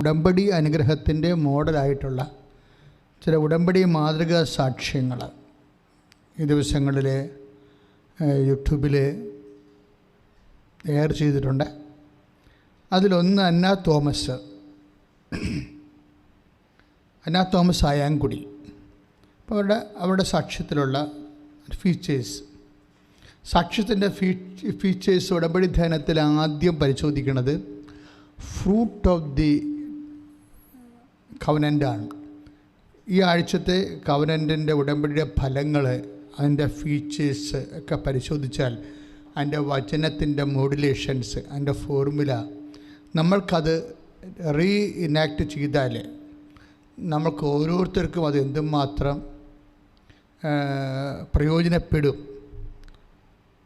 ഉടമ്പടി അനുഗ്രഹത്തിൻ്റെ മോഡലായിട്ടുള്ള ചില ഉടമ്പടി മാതൃകാ സാക്ഷ്യങ്ങൾ ഈ ദിവസങ്ങളിൽ യൂട്യൂബിൽ എയർ ചെയ്തിട്ടുണ്ട്. അതിലൊന്ന് അന്ന തോമസ് ആയാങ്കുടി. അപ്പോൾ അവരുടെ സാക്ഷ്യത്തിലുള്ള ഫീച്ചേഴ്സ്, സാക്ഷ്യത്തിൻ്റെ ഫീച്ചേഴ്സ് ഉടമ്പടി ധ്യാനത്തിൽ ആദ്യം പരിശോധിക്കുന്നത് ഫ്രൂട്ട് ഓഫ് ദി കവനൻ്റാണ്. ഈ ആഴ്ചത്തെ കവനൻ്റിൻ്റെ ഉടമ്പടിയുടെ ഫലങ്ങൾ, അതിൻ്റെ ഫീച്ചേഴ്സ് ഒക്കെ പരിശോധിച്ചാൽ അതിൻ്റെ വചനത്തിൻ്റെ മോഡുലേഷൻസ്, അതിൻ്റെ ഫോർമുല നമ്മൾക്കത് ഇനാക്ട് ചെയ്താൽ നമ്മൾക്ക് ഓരോരുത്തർക്കും അത് എന്തുമാത്രം പ്രയോജനപ്പെടും.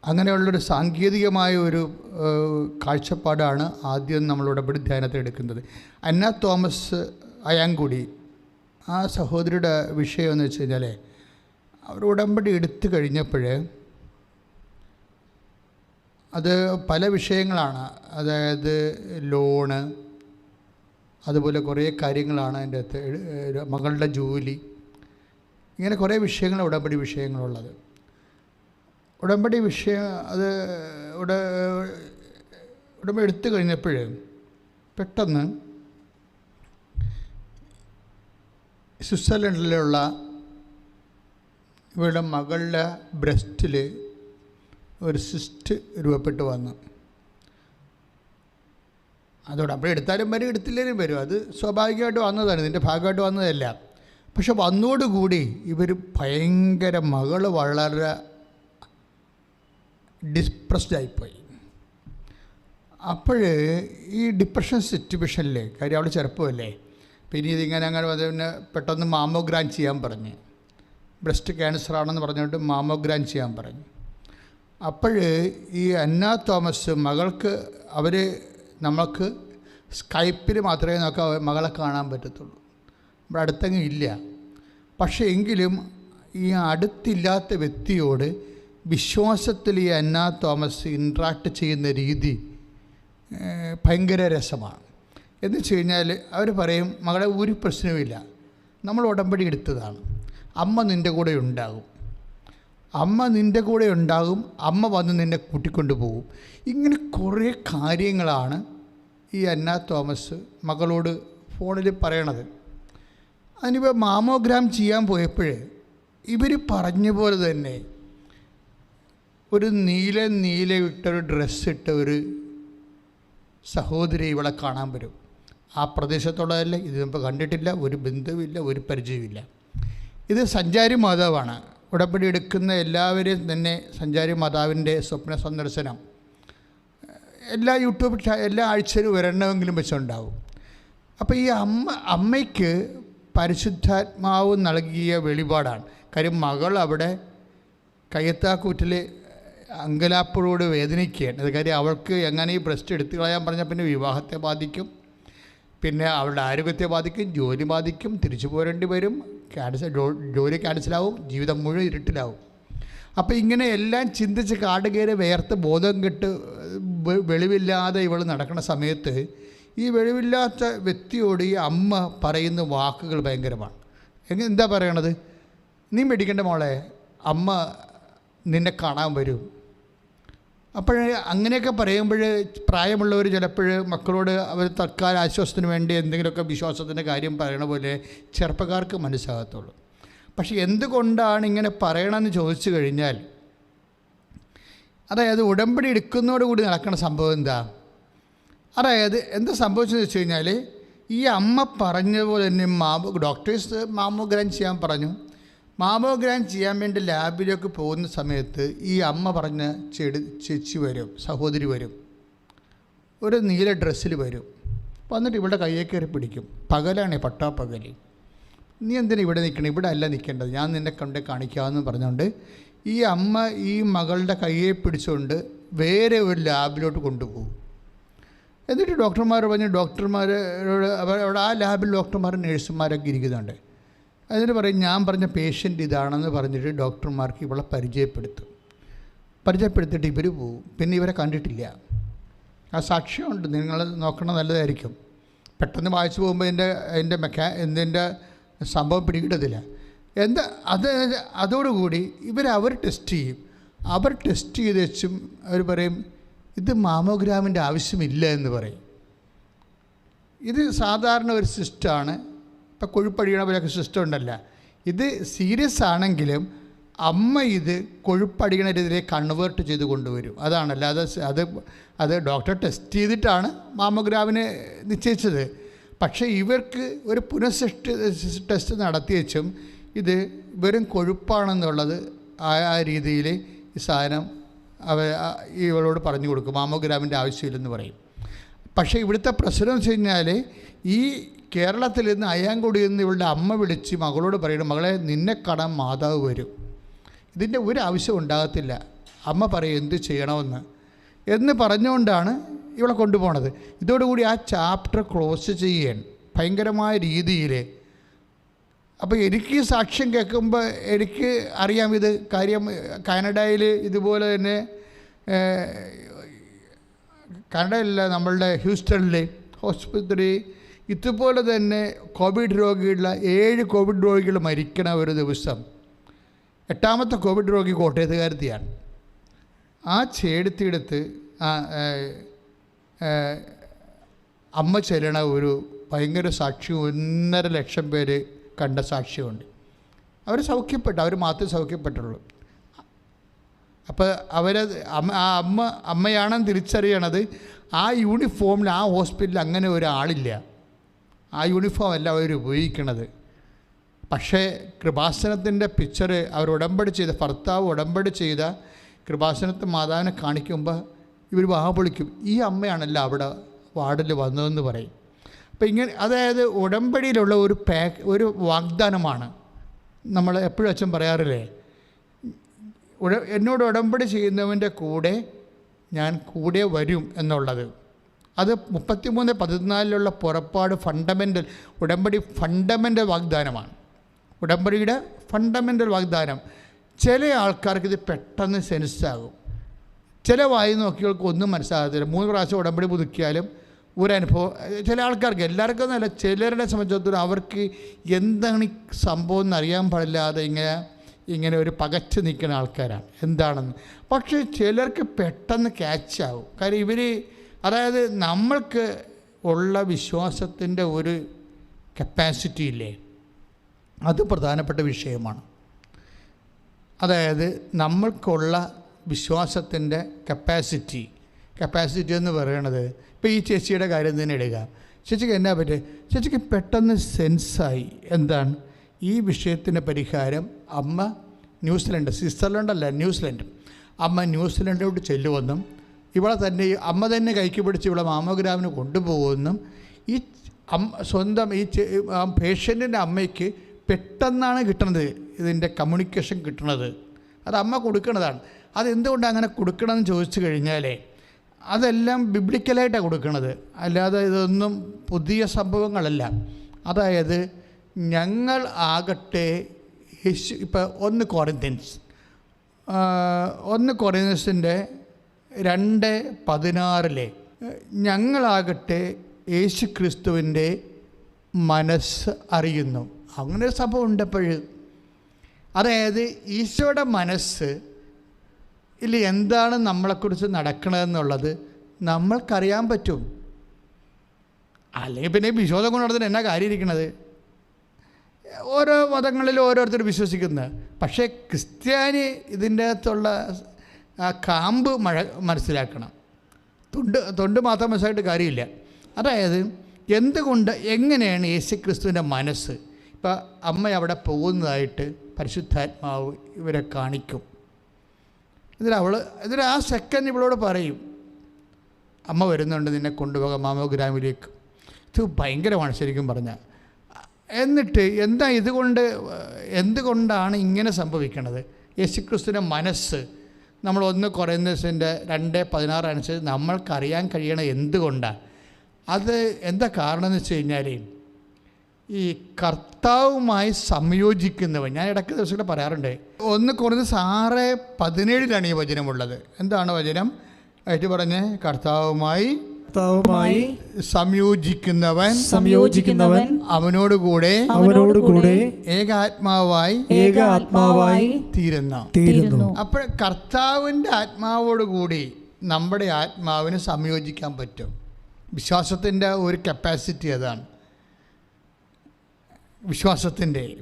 അങ്ങനെയുള്ളൊരു സാങ്കേതികമായ ഒരു കാഴ്ചപ്പാടാണ് ആദ്യം നമ്മൾ ഉടമ്പടി ധ്യാനത്തിൽ എടുക്കുന്നത്. അന്ന തോമസ് ആയാങ്കുടി, ആ സഹോദരിയുടെ വിഷയം എന്ന് വെച്ച് കഴിഞ്ഞാൽ അവർ ഉടമ്പടി എടുത്തു കഴിഞ്ഞപ്പോൾ അത് പല വിഷയങ്ങളാണ്. അതായത് ലോണ്, അതുപോലെ കുറേ കാര്യങ്ങളാണ് അതിൻ്റെ അകത്ത്, മകളുടെ ജോലി, ഇങ്ങനെ കുറേ വിഷയങ്ങൾ ഉടമ്പടി വിഷയങ്ങളുള്ളത്. ഉടമ്പടി വിഷയം അത് ഉടമ്പടി എടുത്തു കഴിഞ്ഞപ്പോൾ പെട്ടെന്ന് സ്വിറ്റ്സർലൻഡിലുള്ള ഇവരുടെ മകളുടെ ബ്രസ്റ്റിൽ ഒരു സിസ്റ്റ് രൂപപ്പെട്ട് വന്നു. അതോടെ അപ്പോൾ എടുത്താലും വരും, എടുത്തില്ലേലും വരും, അത് സ്വാഭാവികമായിട്ട് വന്നതാണ്, ഇതിൻ്റെ ഭാഗമായിട്ട് വന്നതല്ല. പക്ഷെ വന്നോടുകൂടി ഇവർ ഭയങ്കര, മകൾ വളരെ ഡിപ്രസ്ഡായിപ്പോയി. അപ്പോൾ ഈ ഡിപ്രഷൻ സിറ്റുവേഷനിൽ, കാര്യം അവൾ ചെറുപ്പമല്ലേ, പിന്നെ ഇതിങ്ങനെ അങ്ങനെ പിന്നെ പെട്ടെന്ന് മാമോഗ്രാം ചെയ്യാൻ പറഞ്ഞ്, ബ്രസ്റ്റ് ക്യാൻസറാണെന്ന് പറഞ്ഞിട്ട് മാമോഗ്രാം ചെയ്യാൻ പറഞ്ഞു. അപ്പോൾ ഈ അന്ന തോമസ് മകൾക്ക്, നമ്മൾക്ക് സ്കൈപ്പിൽ മാത്രമേ നമുക്ക് മകളെ കാണാൻ പറ്റത്തുള്ളൂ, ഇവിടെ അടുത്തെങ്കിലും ഇല്ല. പക്ഷേ എങ്കിലും ഈ അടുത്തില്ലാത്ത വ്യക്തിയോട് വിശ്വാസത്തിൽ ഈ അന്ന തോമസ് ഇൻട്രാക്ട് ചെയ്യുന്ന രീതി ഭയങ്കര രസമാണ്. എന്ന് വെച്ച് കഴിഞ്ഞാൽ അവർ പറയും, മകളെ ഒരു പ്രശ്നവുമില്ല, നമ്മൾ ഉടമ്പടി എടുത്തതാണ്, അമ്മ നിൻ്റെ കൂടെ ഉണ്ടാകും, അമ്മ വന്ന് നിന്നെ കൂട്ടിക്കൊണ്ട് പോകും. ഇങ്ങനെ കുറേ കാര്യങ്ങളാണ് ഈ അന്ന തോമസ് മകളോട് ഫോണിൽ പറയണത്. അതിനിപ്പോൾ മാമോഗ്രാം ചെയ്യാൻ പോയപ്പോൾ ഇവർ പറഞ്ഞ പോലെ തന്നെ ഒരു നീല ഇട്ടൊരു ഡ്രസ്സിട്ട ഒരു സഹോദരി ഇവളെ കാണാൻ വരും. ആ പ്രദേശത്തുള്ളതല്ല, ഇത് നമുക്ക് കണ്ടിട്ടില്ല, ഒരു ബന്ധവുമില്ല, ഒരു പരിചയമില്ല. ഇത് സഞ്ചാരി മാതാവാണ്. ഉടമ്പടി എടുക്കുന്ന എല്ലാവരെയും തന്നെ സഞ്ചാരി മാതാവിൻ്റെ സ്വപ്ന സന്ദർശനം എല്ലാ എല്ലാ ആഴ്ചയിലും ഒരെണ്ണമെങ്കിലും വെച്ചുണ്ടാവും. അപ്പോൾ ഈ അമ്മയ്ക്ക് പരിശുദ്ധാത്മാവ് നൽകിയ വെളിപാടാണ്. കാര്യം മകൾ അവിടെ കയ്യത്താക്കൂറ്റിൽ അങ്കലാപ്പോട് വേദനിക്കുകയാണ്. അത് കാര്യം അവൾക്ക് എങ്ങനെ ഈ ബ്രസ്റ്റ് എടുത്തു കളയാൻ പറഞ്ഞാൽ പിന്നെ വിവാഹത്തെ ബാധിക്കും, പിന്നെ അവളുടെ ആരോഗ്യത്തെ ബാധിക്കും, ജോലി ബാധിക്കും, തിരിച്ചു പോരേണ്ടി വരും, ജോലി ക്യാൻസലാവും, ജീവിതം മുഴുവൻ ഇരുട്ടിലാവും. അപ്പോൾ ഇങ്ങനെ എല്ലാം ചിന്തിച്ച് കാട് കയറി വേർത്ത് ബോധം കെട്ട് വെളിവില്ലാതെ ഇവൾ നടക്കുന്ന സമയത്ത് ഈ വെളിവില്ലാത്ത വ്യക്തിയോട് ഈ അമ്മ പറയുന്ന വാക്കുകൾ ഭയങ്കരമാണ്. എന്താ പറയണത്? നീ മേടിക്കേണ്ട മോളെ, അമ്മ നിന്നെ കാണാൻ വരും. അപ്പോൾ അങ്ങനെയൊക്കെ പറയുമ്പോൾ പ്രായമുള്ളവർ ചിലപ്പോൾ മക്കളോട് അവർ തൽക്കാല ആശ്വാസത്തിന് വേണ്ടി എന്തെങ്കിലുമൊക്കെ വിശ്വാസത്തിൻ്റെ കാര്യം പറയണ പോലെ ചെറുപ്പക്കാർക്ക് മനസ്സിലാകത്തുള്ളൂ. പക്ഷെ എന്തുകൊണ്ടാണ് ഇങ്ങനെ പറയണമെന്ന് ചോദിച്ചു കഴിഞ്ഞാൽ, അതായത് ഉടമ്പടി എടുക്കുന്നതോടുകൂടി നടക്കുന്ന സംഭവം എന്താ, അതായത് എന്താ സംഭവിച്ചതെന്ന് വെച്ച് കഴിഞ്ഞാൽ, ഈ അമ്മ പറഞ്ഞതുപോലെ തന്നെ ഡോക്ടേഴ്സ് മാമോഗ്രാം ചെയ്യാൻ പറഞ്ഞു. മാമോഗ്രാം ചെയ്യാൻ വേണ്ടി ലാബിലേക്ക് പോകുന്ന സമയത്ത് ഈ അമ്മ പറഞ്ഞ ചേച്ചി വരും, സഹോദരി വരും, ഒരു നീല ഡ്രസ്സിൽ വരും. വന്നിട്ട് ഇവിടെ കയ്യെ കയറി പിടിക്കും. പകലാണേ, പട്ടാപ്പകൽ. നീ എന്തിനാ ഇവിടെ നിൽക്കണം, ഇവിടെ അല്ല നിൽക്കേണ്ടത്, ഞാൻ നിന്നെ കൊണ്ട് കാണിക്കാമെന്ന് പറഞ്ഞുകൊണ്ട് ഈ അമ്മ ഈ മകളുടെ കയ്യെ പിടിച്ചുകൊണ്ട് വേറെ ഒരു ലാബിലോട്ട് കൊണ്ടുപോകും. എന്നിട്ട് ഡോക്ടർമാർ പറഞ്ഞ്, ഡോക്ടർമാരോട് അവിടെ ആ ലാബിൽ ഡോക്ടർമാർ നേഴ്സുമാരൊക്കെ ഇരിക്കുന്നുണ്ട്. എന്നിട്ട് പറയും, ഞാൻ പറഞ്ഞ പേഷ്യൻ്റ് ഇതാണെന്ന് പറഞ്ഞിട്ട് ഡോക്ടർമാർക്ക് ഇവളെ പരിചയപ്പെടുത്തിയിട്ട് ഇവർ പോവും. പിന്നെ ഇവരെ കണ്ടിട്ടില്ല. ആ സാക്ഷ്യമുണ്ട്, നിങ്ങൾ നോക്കണം, നല്ലതായിരിക്കും. പെട്ടെന്ന് വായിച്ചു പോകുമ്പോൾ ഇതിൻ്റെ സംഭവം പിടികിട്ടത്തില്ല. അതോടുകൂടി അവർ ടെസ്റ്റ് ചെയ്യും. അവർ ടെസ്റ്റ് ചെയ്ത് വെച്ചും അവർ പറയും, ഇത് മാമോഗ്രാമിൻ്റെ ആവശ്യമില്ല എന്ന് പറയും. ഇത് സാധാരണ ഒരു സിസ്റ്റമാണ്. ഇപ്പം കൊഴുപ്പടിയണ പോലെയൊക്കെ സിസ്റ്റം ഉണ്ടല്ല. ഇത് സീരിയസ് ആണെങ്കിലും അമ്മ ഇത് കൊഴുപ്പടിയണതിരെ കൺവേർട്ട് ചെയ്ത് കൊണ്ടുവരും. അതാണല്ല, അത് ഡോക്ടർ ടെസ്റ്റ് ചെയ്തിട്ടാണ് മാമോഗ്രാമിനെ നിശ്ചയിച്ചത്. പക്ഷേ ഇവർക്ക് ഒരു ടെസ്റ്റ് നടത്തി വെച്ചും ഇത് വെറും കൊഴുപ്പാണെന്നുള്ളത് ആ രീതിയിൽ ഈ സാധനം ഇവളോട് പറഞ്ഞു കൊടുക്കും. മാമോഗ്രാമിൻ്റെ ആവശ്യമില്ലെന്ന് പറയും. പക്ഷേ ഇവിടുത്തെ പ്രശ്നം വെച്ച് കഴിഞ്ഞാൽ, ഈ കേരളത്തിൽ നിന്ന് അയ്യാങ്കുടിയിൽ നിന്ന് ഇവളുടെ അമ്മ വിളിച്ച് മകളോട് പറയണം, മകളെ നിന്നെ കാണാൻ മാതാവ് വരും. ഇതിൻ്റെ ഒരു ആവശ്യം ഉണ്ടാകത്തില്ല. അമ്മ പറയും എന്ത് ചെയ്യണമെന്ന് പറഞ്ഞുകൊണ്ടാണ് ഇവളെ കൊണ്ടുപോകണത്. ഇതോടുകൂടി ആ ചാപ്റ്റർ ക്ലോസ് ചെയ്യാൻ ഭയങ്കരമായ രീതിയിൽ. അപ്പോൾ എനിക്ക് സാക്ഷ്യം കേൾക്കുമ്പോൾ എനിക്ക് അറിയാം ഇത് കാര്യം. കാനഡയിൽ ഇതുപോലെ തന്നെ, കാനഡയിലല്ല, നമ്മളുടെ ഹ്യൂസ്റ്റണിൽ ഹോസ്പിറ്റലിൽ ഇതുപോലെ തന്നെ കോവിഡ് 7 കോവിഡ് രോഗികൾ മരിക്കണ ഒരു ദിവസം. 8ാമത്തെ കോവിഡ് രോഗി കോട്ടയത്തുകാരത്തിയാണ്. ആ ചേടുത്തിയെടുത്ത് അമ്മ ചെല്ലണ ഒരു ഭയങ്കര സാക്ഷ്യം 1.5 ലക്ഷം പേര് കണ്ട സാക്ഷ്യമുണ്ട്. അവർ അവർ മാത്രമേ സൗഖ്യപ്പെട്ടുള്ളൂ. അപ്പോൾ അമ്മയാണെന്ന് തിരിച്ചറിയണത് ആ യൂണിഫോമിൽ ആ ഹോസ്പിറ്റലിൽ അങ്ങനെ ഒരാളില്ല. ആ യൂണിഫോം അല്ല അവർ ഉപയോഗിക്കണത്. പക്ഷേ കൃപാസനത്തിൻ്റെ പിക്ചർ അവർ ഭർത്താവ് ഉടമ്പടി ചെയ്ത കൃപാസനത്തെ മാതാവിനെ കാണിക്കുമ്പോൾ ഇവർ പൊളിക്കും, ഈ അമ്മയാണല്ലോ അവിടെ വാർഡിൽ വന്നതെന്ന് പറയും. അപ്പം ഇങ്ങനെ, അതായത് ഉടമ്പടിയിലുള്ള ഒരു വാഗ്ദാനമാണ്. നമ്മൾ എപ്പോഴും അച്ഛൻ പറയാറില്ലേ, എന്നോട് ഉടമ്പടി ചെയ്യുന്നവൻ്റെ കൂടെ ഞാൻ കൂടെ വരും എന്നുള്ളത്. അത് 33:14 പുറപ്പാട് ഉടമ്പടി ഫണ്ടമെൻ്റൽ വാഗ്ദാനമാണ്. ഉടമ്പടിയുടെ ഫണ്ടമെൻ്റൽ വാഗ്ദാനം. ചില ആൾക്കാർക്ക് ഇത് പെട്ടെന്ന് സെൻസാകും. ചില വായി നോക്കിയവർക്ക് ഒന്നും മനസ്സിലാകത്തില്ല. 3 പ്രാവശ്യം ഉടമ്പടി പുതുക്കിയാലും ഒരനുഭവം. ചില ആൾക്കാർക്ക്, എല്ലാവർക്കും എന്നല്ല, ചിലരുടെ സംബന്ധിച്ചിടത്തോളം അവർക്ക് എന്താണ് ഈ സംഭവം എന്നറിയാൻ പാടില്ലാതെ ഇങ്ങനെ ഒരു പകച്ച് നിൽക്കുന്ന ആൾക്കാരാണ് എന്താണെന്ന്. പക്ഷേ ചിലർക്ക് പെട്ടെന്ന് ക്യാച്ചാവും. കാര്യം അതായത് നമ്മൾക്ക് ഉള്ള വിശ്വാസത്തിൻ്റെ ഒരു കപ്പാസിറ്റി ഇല്ലേ, അത് പ്രധാനപ്പെട്ട വിഷയമാണ്. അതായത് നമ്മൾക്കുള്ള വിശ്വാസത്തിൻ്റെ കപ്പാസിറ്റി എന്ന് പറയണത്, ഇപ്പോൾ ഈ ചേച്ചിയുടെ കാര്യം തന്നെ എടുക്കുക. ചേച്ചിക്ക് എന്നാ പറ്റുക, ചേച്ചിക്ക് പെട്ടെന്ന് സെൻസായി എന്താണ് ഈ വിഷയത്തിന് പരിഹാരം. അമ്മ സ്വിറ്റ്സർലൻഡല്ല, ന്യൂസിലൻഡ്. അമ്മ ന്യൂസിലൻഡിലോട്ട് ചെല്ലുമെന്നും ഇവളെ തന്നെ അമ്മ തന്നെ കൈക്ക് പിടിച്ച് ഇവളെ മാമോഗ്രാമിന് കൊണ്ടുപോകുമെന്നും സ്വന്തം പേഷ്യൻറ്റിൻ്റെ അമ്മയ്ക്ക് പെട്ടെന്നാണ് കിട്ടുന്നത്. ഇതിൻ്റെ കമ്മ്യൂണിക്കേഷൻ കിട്ടുന്നത് അത് അമ്മ കൊടുക്കുന്നതാണ്. അതെന്തുകൊണ്ട് അങ്ങനെ കൊടുക്കണമെന്ന് ചോദിച്ചു കഴിഞ്ഞാൽ, അതെല്ലാം ബിബ്ലിക്കലായിട്ടാണ് കൊടുക്കുന്നത്, അല്ലാതെ ഇതൊന്നും പുതിയ സംഭവങ്ങളല്ല. അതായത് ഞങ്ങൾ ആകട്ടെ ഇപ്പോൾ 1 കൊറിന്ത്യൻസിൻ്റെ 2:16 ഞങ്ങളാകട്ടെ യേശു ക്രിസ്തുവിൻ്റെ മനസ്സ് അറിയുന്നു. അങ്ങനെ ഒരു സംഭവം ഉണ്ടപ്പോൾ, അതായത് ഈശോയുടെ മനസ്സ് ഇല്ല എന്താണ് നമ്മളെക്കുറിച്ച് നടക്കണതെന്നുള്ളത് നമ്മൾക്കറിയാൻ പറ്റും. അല്ലെങ്കിൽ പിന്നെ വിശ്വാസം കൊണ്ട് നടത്തുന്ന എന്നാ കാര്യം ഇരിക്കണത്? ഓരോ മതങ്ങളിലും ഓരോരുത്തർ വിശ്വസിക്കുന്നത്. പക്ഷേ ക്രിസ്ത്യാനി ഇതിൻ്റെ അകത്തുള്ള കാമ്പ് മനസ്സിലാക്കണം. തൊണ്ട് മാത്രം മനസ്സിലായിട്ട് കാര്യമില്ല. അതായത് എന്തുകൊണ്ട്, എങ്ങനെയാണ് യേശുക്രിസ്തുവിൻ്റെ മനസ്സ്. ഇപ്പം അമ്മ അവിടെ പോകുന്നതായിട്ട് പരിശുദ്ധാത്മാവ് ഇവരെ കാണിക്കും. എന്നിട്ട് ആ സെക്കൻഡ് ഇവളോട് പറയും, അമ്മ വരുന്നുണ്ട്, നിന്നെ കൊണ്ടുപോകാം മാമോഗ്രാമിലേക്ക്. ഇത് ഭയങ്കരമാണ് ശരിക്കും പറഞ്ഞാൽ. എന്നിട്ട് എന്താ എന്തുകൊണ്ടാണ് ഇങ്ങനെ സംഭവിക്കുന്നത്? യേശുക്രിസ്തുവിൻ്റെ മനസ്സ് നമ്മൾ 1 കൊറിന്തോസിൻ്റെ 2:16 അനുസരിച്ച് നമ്മൾക്കറിയാൻ കഴിയണത് എന്തുകൊണ്ടാണ്? അത് എന്താ കാരണം എന്ന് വെച്ച് കഴിഞ്ഞാൽ, ഈ കർത്താവുമായി സംയോജിക്കുന്നവൻ. ഞാൻ ഇടയ്ക്ക് ദിവസങ്ങൾ പറയാറുണ്ട്. 1 കൊറിന്തോസ് 6:17 ഈ വചനമുള്ളത്. എന്താണ് വചനം? ആയിട്ട് പറഞ്ഞ്, കർത്താവുമായി സംയോജിക്കുന്നവൻ അവനോടുകൂടെ ഏകാത്മാവായി തീരുന്നു. അപ്പോൾ കർത്താവിൻ്റെ ആത്മാവോടുകൂടി നമ്മുടെ ആത്മാവിന് സംയോജിക്കാൻ പറ്റും. വിശ്വാസത്തിൻ്റെ ഒരു കപ്പാസിറ്റി അതാണ്.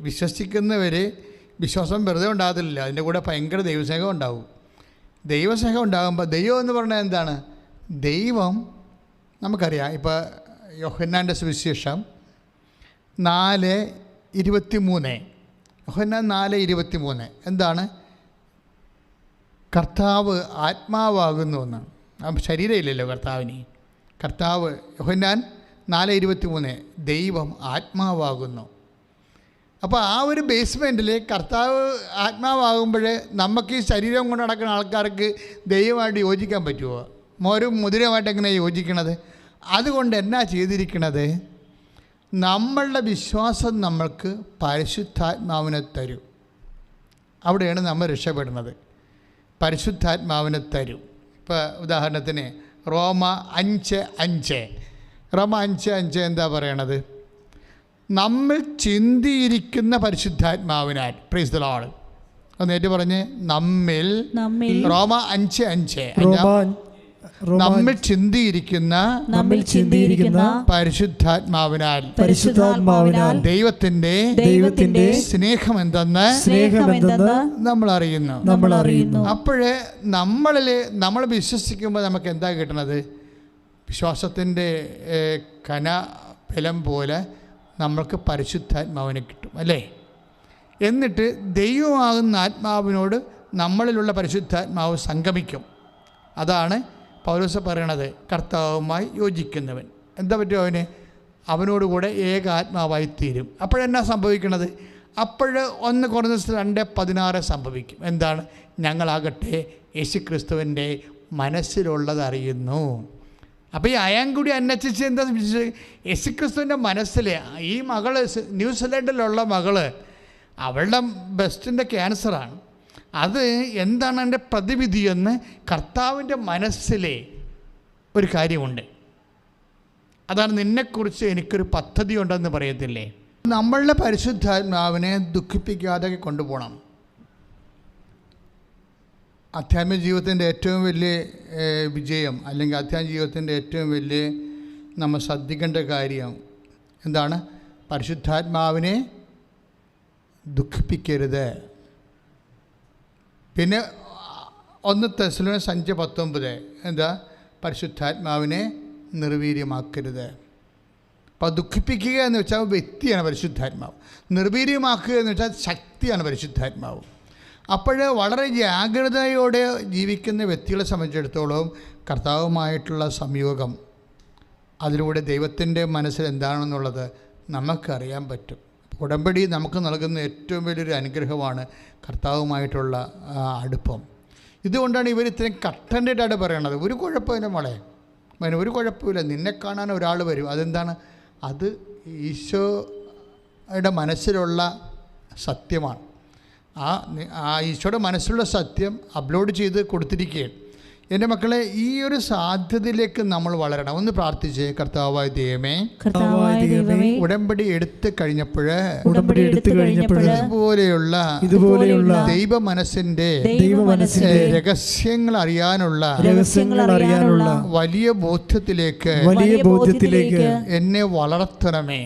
വിശ്വസിക്കുന്നവർ വിശ്വാസം വെറുതെ ഉണ്ടാകത്തില്ല, അതിൻ്റെ കൂടെ ഭയങ്കര ദൈവസ്നേഹം ഉണ്ടാവും. ദൈവസ്നേഹം ഉണ്ടാകുമ്പോൾ, ദൈവം എന്ന് പറഞ്ഞാൽ എന്താണ്? ദൈവം നമുക്കറിയാം. ഇപ്പോൾ യോഹന്നാൻ്റെ സുവിശേഷം 4:23, യോഹന്നാൻ 4:23 എന്താണ്? കർത്താവ് ആത്മാവാകുന്നു എന്നാണ്. ശരീരമില്ലല്ലോ കർത്താവിന്. കർത്താവ് യോഹന്നാൻ 4:23 ദൈവം ആത്മാവാകുന്നു. അപ്പോൾ ആ ഒരു ബേസ്മെൻറ്റിൽ കർത്താവ് ആത്മാവാകുമ്പോൾ നമുക്ക് ഈ ശരീരം കൊണ്ട് നടക്കുന്ന ആൾക്കാർക്ക് ദൈവമായിട്ട് യോജിക്കാൻ പറ്റുമോ? മുതിരമായിട്ട് എങ്ങനെയാണ് യോജിക്കണത്? അതുകൊണ്ട് എന്നാ ചെയ്തിരിക്കണത്? നമ്മളുടെ വിശ്വാസം നമ്മൾക്ക് പരിശുദ്ധാത്മാവിനെ തരും. അവിടെയാണ് നമ്മൾ രക്ഷപ്പെടുന്നത്. പരിശുദ്ധാത്മാവിനെ തരും. ഇപ്പോൾ ഉദാഹരണത്തിന് റോമ 5:5 എന്താ പറയണത്? നമ്മൾ ചിന്തിയിരിക്കുന്ന പരിശുദ്ധാത്മാവിനാൽ. Price the Lord. ഒന്നേറ്റ് പറഞ്ഞ്, നമ്മിൽ. റോമ 5:5 നമ്മൾ ചിന്തിയിരിക്കുന്ന പരിശുദ്ധാത്മാവിനാൽ ദൈവത്തിന്റെ സ്നേഹം എന്തെന്ന് നമ്മൾ അറിയുന്നു. അപ്പോഴേ നമ്മൾ വിശ്വസിക്കുമ്പോൾ നമുക്ക് എന്താ കിട്ടണത്? വിശ്വാസത്തിൻ്റെ ബലം പോലെ നമ്മൾക്ക് പരിശുദ്ധാത്മാവിനെ കിട്ടും, അല്ലേ? എന്നിട്ട് ദൈവമാകുന്ന ആത്മാവിനോട് നമ്മളിലുള്ള പരിശുദ്ധാത്മാവ് സംഗമിക്കും. അതാണ് പൗലോസ് പറയണത്, കർത്താവുമായി യോജിക്കുന്നവൻ. എന്താ പറ്റും? അവനോടുകൂടെ ഏകാത്മാവായി തീരും. അപ്പോഴെന്നാ സംഭവിക്കണത്? 1 കൊറിന്തോസ് 2:16 സംഭവിക്കും. എന്താണ്? ഞങ്ങളാകട്ടെ യേശുക്രിസ്തുവിൻ്റെ മനസ്സിലുള്ളത് അറിയുന്നു. അപ്പോൾ ഈ അയാൻകുടി അന്നച്ചിച്ച് എന്താ? യേശുക്രിസ്തുവിൻ്റെ മനസ്സിൽ ഈ മകള്, ന്യൂസിലൻഡിലുള്ള മകള്, അവളുടെ ബെസ്റ്റിൻ്റെ ക്യാൻസറാണ്. അത് എന്താണ് എൻ്റെ പ്രതിവിധിയെന്ന് കർത്താവിൻ്റെ മനസ്സിലെ ഒരു കാര്യമുണ്ട്. അതാണ്, നിന്നെക്കുറിച്ച് എനിക്കൊരു പദ്ധതി ഉണ്ടെന്ന് പറയത്തില്ലേ? നമ്മളുടെ പരിശുദ്ധാത്മാവിനെ ദുഃഖിപ്പിക്കാതെ കൊണ്ടുപോകണം. ആധ്യാത്മിക ജീവിതത്തിൻ്റെ ഏറ്റവും വലിയ വിജയം, അല്ലെങ്കിൽ ആധ്യാത്മിക ജീവിതത്തിൻ്റെ ഏറ്റവും വലിയ നമ്മൾ ശ്രദ്ധിക്കേണ്ട കാര്യം എന്താണ്? പരിശുദ്ധാത്മാവിനെ ദുഃഖിപ്പിക്കരുത്. പിന്നെ 1 തെസ്സലോനിക്കർ 5:19 എന്താ? പരിശുദ്ധാത്മാവിനെ നിർവീര്യമാക്കരുത്. അപ്പോൾ ദുഃഖിപ്പിക്കുക എന്ന് വെച്ചാൽ വ്യക്തിയാണ് പരിശുദ്ധാത്മാവ്. നിർവീര്യമാക്കുക എന്ന് വെച്ചാൽ ശക്തിയാണ് പരിശുദ്ധാത്മാവ്. അപ്പോൾ വളരെ ജാഗ്രതയോടെ ജീവിക്കുന്ന വ്യക്തികളെ സംബന്ധിച്ചിടത്തോളം കർത്താവുമായിട്ടുള്ള സംയോഗം, അതിലൂടെ ദൈവത്തിൻ്റെ മനസ്സിൽ എന്താണെന്നുള്ളത് നമുക്കറിയാൻ പറ്റും. ഉടമ്പടി നമുക്ക് നൽകുന്ന ഏറ്റവും വലിയൊരു അനുഗ്രഹമാണ് കർത്താവുമായിട്ടുള്ള അടുപ്പം. ഇതുകൊണ്ടാണ് ഇവർ ഇത്രയും കട്ടൻ്റെഡായിട്ട് പറയണത്. ഒരു കുഴപ്പമില്ല മോളെ, ഒരു കുഴപ്പമില്ല, നിന്നെ കാണാൻ ഒരാൾ വരും. അതെന്താണ്? അത് ഈശോയുടെ മനസ്സിലുള്ള സത്യമാണ്. ആ ഈശോയുടെ മനസ്സിലുള്ള സത്യം അപ്ലോഡ് ചെയ്ത് കൊടുത്തിരിക്കുകയാണ്. എൻ്റെ മക്കളെ, ഈ ഒരു സാധ്യതയിലേക്ക് നമ്മൾ വളരണം. ഒന്ന് പ്രാർത്ഥിച്ച്, കർത്താവായ ദൈവമേ, ഉടമ്പടി എടുത്തു കഴിഞ്ഞപ്പോൾ ഇതുപോലെയുള്ള ദൈവ മനസ്സിന്റെ രഹസ്യങ്ങൾ അറിയാനുള്ള വലിയ ബോധ്യത്തിലേക്ക് എന്നെ വളർത്തണമേ.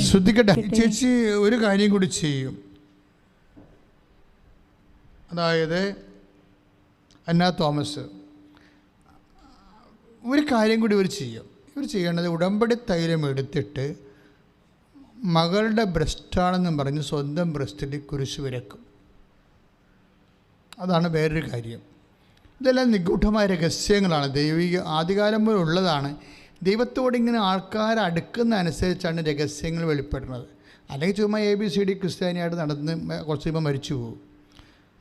ശ്രദ്ധിക്കട്ടെ ചേച്ചി, ഒരു കാര്യം കൂടി ചെയ്യും. അതായത് അന്ന തോമസ് ഒരു കാര്യം കൂടി ഇവർ ചെയ്യേണ്ടത് ഉടമ്പടി തൈലം എടുത്തിട്ട് മകളുടെ ബ്രസ്റ്റാണെന്നും പറഞ്ഞ് സ്വന്തം ബ്രസ്റ്റിൽ കുരിശ് വരക്കും. അതാണ് വേറൊരു കാര്യം. ഇതെല്ലാം നിഗൂഢമായ രഹസ്യങ്ങളാണ്, ദൈവിക ആദ്യകാലം മുതൽ ഉള്ളതാണ്. ദൈവത്തോട് ഇങ്ങനെ ആൾക്കാർ അടുക്കുന്ന അനുസരിച്ചാണ് രഹസ്യങ്ങൾ വെളിപ്പെടുന്നത്. അല്ലെങ്കിൽ ചുമ്മാ ABCD ക്രിസ്ത്യാനിയായിട്ട് നടന്ന് കുറച്ച് കഴിയുമ്പോൾ മരിച്ചു പോകും.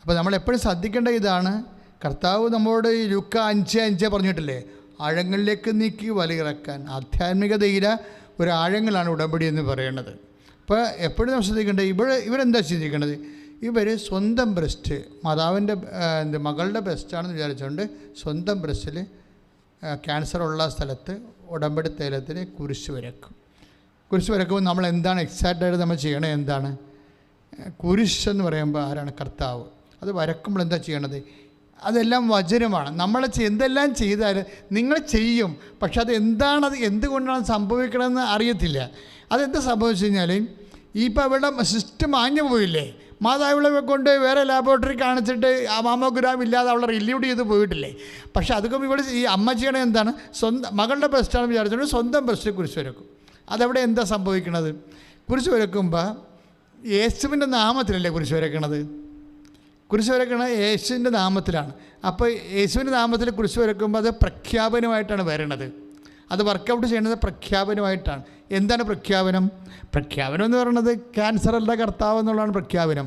അപ്പോൾ നമ്മളെപ്പോഴും ശ്രദ്ധിക്കേണ്ട ഇതാണ്, കർത്താവ് നമ്മളോട് ഈ ലൂക്ക 5:5 പറഞ്ഞിട്ടില്ലേ, ആഴങ്ങളിലേക്ക് നീക്കി വലയിറക്കാൻ. ആധ്യാത്മികതയിലെ ഒരു ആഴങ്ങളാണ് ഉടമ്പടി എന്ന് പറയുന്നത്. അപ്പോൾ എപ്പോഴും നമ്മൾ ശ്രദ്ധിക്കേണ്ടത്, ഇവരെന്താ ചിന്തിക്കേണ്ടത്, ഇവർ സ്വന്തം ബ്രസ്റ്റ് മാതാവിൻ്റെ മകളുടെ ബ്രസ്റ്റാണെന്ന് വിചാരിച്ചുകൊണ്ട് സ്വന്തം ബ്രസ്റ്റിൽ ക്യാൻസറുള്ള സ്ഥലത്ത് ഉടമ്പടി തൈലത്തിന് കുരിശ് വരക്കും. കുരിശ് വരക്കുമ്പോൾ നമ്മൾ എന്താണ് എക്സാക്റ്റായിട്ട് നമ്മൾ ചെയ്യണത്? എന്താണ് കുരിശ് എന്ന് പറയുമ്പോൾ ആരാണ്? കർത്താവ്. അത് വരക്കുമ്പോൾ എന്താ ചെയ്യണത്? അതെല്ലാം വചനമാണ്. നമ്മൾ എന്തെല്ലാം ചെയ്താൽ നിങ്ങൾ ചെയ്യും, പക്ഷെ അത് എന്താണത്, എന്തുകൊണ്ടാണ് സംഭവിക്കണമെന്ന് അറിയത്തില്ല. അതെന്താ സംഭവിച്ചു കഴിഞ്ഞാൽ, ഇപ്പോൾ അവളുടെ സിസ്റ്റം മാഞ്ഞു പോയില്ലേ, മാതാവിളെ കൊണ്ട് വേറെ ലാബോറട്ടറി കാണിച്ചിട്ട് ആ മാമോഗ്രാം ഇല്ലാതെ അവളെ റിലീവ് ചെയ്ത് പോയിട്ടില്ലേ. പക്ഷെ അതൊക്കെ ഇവിടെ ഈ അമ്മ ചെയ്യണത് എന്താണ്? സ്വന്തം മകളുടെ ബ്രസ്റ്റാണെന്ന് വിചാരിച്ചുകൊണ്ട് സ്വന്തം ബ്രസ്റ്റിൽ കുരിശ് വരക്കും. അതവിടെ എന്താ സംഭവിക്കണത്? കുരിശ് വരക്കുമ്പോൾ യേശുവിൻ്റെ നാമത്തിലല്ലേ കുരിശ് വരക്കണത്? കുരിശ് വരക്കണത് യേശുവിൻ്റെ നാമത്തിലാണ്. അപ്പോൾ യേശുവിൻ്റെ നാമത്തിൽ കുരിശ് വരക്കുമ്പോൾ അത് പ്രഖ്യാപനമായിട്ടാണ് വരണത്. അത് വർക്കൗട്ട് ചെയ്യുന്നത് പ്രഖ്യാപനമായിട്ടാണ്. എന്താണ് പ്രഖ്യാപനം? പ്രഖ്യാപനം എന്ന് പറയുന്നത് ക്യാൻസറല്ല കർത്താവ് എന്നുള്ളതാണ് പ്രഖ്യാപനം.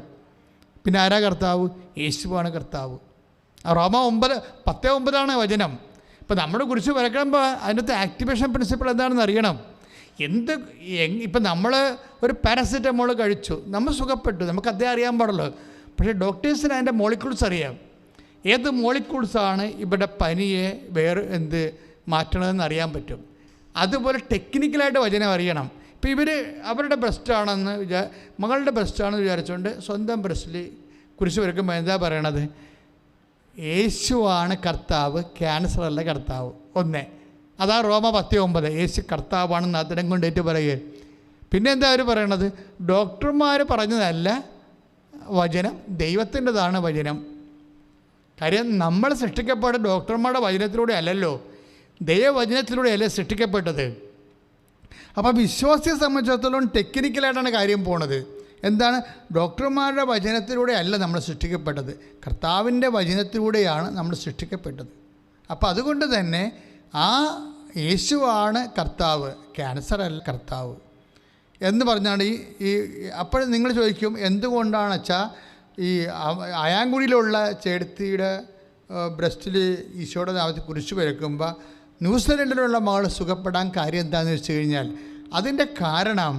പിന്നെ ആരാ കർത്താവ്? യേശുവാണ് കർത്താവ്. റോമ 9:10 വചനം. ഇപ്പോൾ നമ്മൾ കുരിശ് വരക്കുമ്പോൾ അതിനകത്ത് ആക്ടിവേഷൻ പ്രിൻസിപ്പിൾ എന്താണെന്ന് അറിയണം. ഇപ്പം നമ്മൾ ഒരു പാരസിറ്റമോൾ കഴിച്ചു, നമ്മൾ സുഖപ്പെട്ടു, നമുക്ക് അതേ അറിയാൻ പാടുള്ളൂ. പക്ഷേ ഡോക്ടേഴ്സിന് അതിൻ്റെ മോളിക്യൂൾസ് അറിയാം. ഏത് മോളിക്യൂൾസാണ് ഇവിടെ പനിയെ മാറ്റണമെന്ന് അറിയാൻ പറ്റും. അതുപോലെ ടെക്നിക്കലായിട്ട് വചനം അറിയണം. ഇപ്പോൾ ഇവർ അവരുടെ ബ്രസ്റ്റാണെന്ന് മകളുടെ ബ്രസ്റ്റാണെന്ന് വിചാരിച്ചുകൊണ്ട് സ്വന്തം ബ്രസ്റ്റിൽ കുരിശ് വരക്കുമ്പോൾ എന്താ പറയണത്? യേശുവാണ് കർത്താവ്, ക്യാൻസറല്ല കർത്താവ്. അതാ റോമ 10:9 യേശു കർത്താവാണെന്ന് അതിനം കൊണ്ടേറ്റ് പറയുക. പിന്നെ എന്താ അവർ പറയണത്? ഡോക്ടർമാർ പറഞ്ഞതല്ല വചനം, ദൈവത്തിൻ്റെതാണ് വചനം. കാര്യം നമ്മൾ സൃഷ്ടിക്കപ്പെട്ട ഡോക്ടർമാരുടെ വചനത്തിലൂടെ അല്ലല്ലോ, ദൈവവചനത്തിലൂടെയല്ലേ സൃഷ്ടിക്കപ്പെട്ടത്. അപ്പോൾ വിശ്വാസിയെ സംബന്ധിച്ചിടത്തോളം ടെക്നിക്കലായിട്ടാണ് കാര്യം പോണത്. എന്താണ്? ഡോക്ടർമാരുടെ വചനത്തിലൂടെ അല്ല നമ്മൾ സൃഷ്ടിക്കപ്പെട്ടത്, കർത്താവിൻ്റെ വചനത്തിലൂടെയാണ് നമ്മൾ സൃഷ്ടിക്കപ്പെട്ടത്. അപ്പോൾ അതുകൊണ്ട് തന്നെ ആ യേശുവാണ് കർത്താവ്, ക്യാൻസർ അല്ല കർത്താവ് എന്ന് പറഞ്ഞാണ് ഈ അപ്പോൾ നിങ്ങൾ ചോദിക്കും, എന്തുകൊണ്ടാണ് വെച്ചാൽ ഈ അയാങ്കുടിയിലുള്ള ചേടത്തിയുടെ ബ്രസ്റ്റിൽ ഈശോയുടെ നാമത്തിൽ കുരിശ് വരക്കുമ്പോൾ ന്യൂസിലൻഡിലുള്ള മകൾ സുഖപ്പെടാൻ കാര്യം എന്താണെന്ന് വെച്ച് കഴിഞ്ഞാൽ, അതിൻ്റെ കാരണം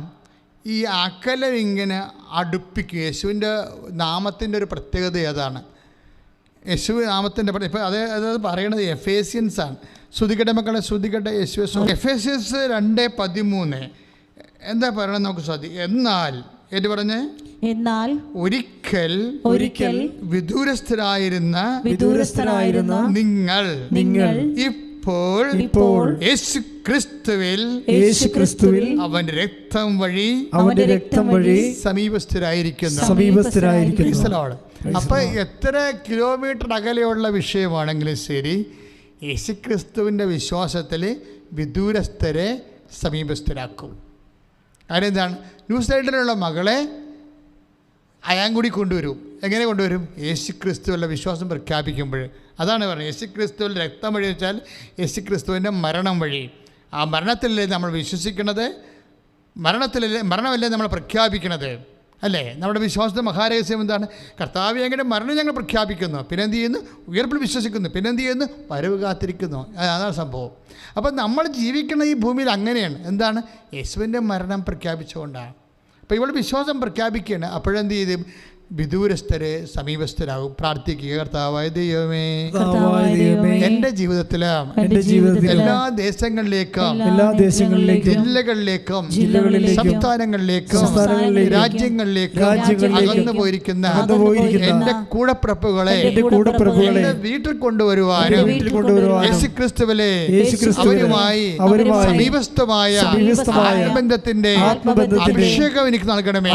ഈ അകലം ഇങ്ങനെ അടുപ്പിക്കും. യേശുവിൻ്റെ നാമത്തിൻ്റെ ഒരു പ്രത്യേകത അതാണ്. യേശു നാമത്തിൻ്റെ ഇപ്പം അത് പറയണത് എഫേസ്യൻസാണ്. ശ്രുതിക്കട്ടെ മക്കളെ, ശ്രുതിക്കട്ടെ. എഫേസ്യൻസ് 2:13 എന്താ പറയണത് നമുക്ക് ശ്രദ്ധിക്കാം. എന്നാൽ ഒരിക്കൽ വിദൂരസ്ഥരായിരുന്ന നിങ്ങൾ ഇപ്പോൾ യേശു ക്രിസ്തുവിൽ അവന്റെ രക്തം വഴി സമീപസ്ഥരായിരിക്കുന്നു. അപ്പൊ എത്ര കിലോമീറ്റർ അകലെയുള്ള വിഷയമാണെങ്കിലും ശരി, യേശുക്രിസ്തുവിൻ്റെ വിശ്വാസത്തിൽ വിദൂരസ്ഥരെ സമീപസ്ഥരാക്കും. അതിനെന്താണ്? ന്യൂസിലൻഡിലുള്ള മകളെ അയാങ്കുടി കൊണ്ടുവരും. എങ്ങനെ കൊണ്ടുവരും? യേശുക്രിസ്തുവിലുള്ള വിശ്വാസം പ്രഖ്യാപിക്കുമ്പോൾ. അതാണ് പറയുന്നത്, യേശുക്രിസ്തുവിൻ്റെ രക്തം വഴി വെച്ചാൽ യേശുക്രിസ്തുവിൻ്റെ മരണം വഴി. ആ മരണത്തിലല്ലേ നമ്മൾ വിശ്വസിക്കുന്നത്, മരണമല്ലേ നമ്മൾ പ്രഖ്യാപിക്കുന്നത്, അല്ലേ? നമ്മുടെ വിശ്വാസത്തെ മഹാരഹസ്യം എന്താണ്? കർത്താവ് എങ്ങനെ മരണം ഞങ്ങൾ പ്രഖ്യാപിക്കുന്നു, പിന്നെ എന്ത് ചെയ്യുന്നു? ഉയർപ്പിൽ വിശ്വസിക്കുന്നു, പിന്നെ എന്ത് ചെയ്യുന്നു? വരവ് കാത്തിരിക്കുന്നു. അതാണ് സംഭവം. അപ്പം നമ്മൾ ജീവിക്കുന്ന ഈ ഭൂമിയിൽ അങ്ങനെയാണ്. എന്താണ്? യേശുവിൻ്റെ മരണം പ്രഖ്യാപിച്ചുകൊണ്ടാണ്. അപ്പോൾ ഇവിടെ വിശ്വാസം പ്രഖ്യാപിക്കുകയാണ്. അപ്പോഴെന്ത് ചെയ്തു? വിദൂരസ്ഥരെ സമീപസ്ഥരാകും. പ്രാർത്ഥിക്കുക. കർത്താവായ ദൈവമേ, എൻ്റെ ജീവിതത്തിലും എല്ലാ ദേശങ്ങളിലേക്കും ജില്ലകളിലേക്കും സംസ്ഥാനങ്ങളിലേക്കും രാജ്യങ്ങളിലേക്കും അകന്നു പോയിരിക്കുന്ന എൻ്റെ കൂടപ്പിറപ്പുകളെ എൻ്റെ വീട്ടിൽ കൊണ്ടുവരുവാനും യേശുക്രിസ്തുവിലെ അവരുമായി സമീപസ്ഥമായ ആത്മബന്ധത്തിന്റെ അഭിഷേകം എനിക്ക് നൽകണമേ.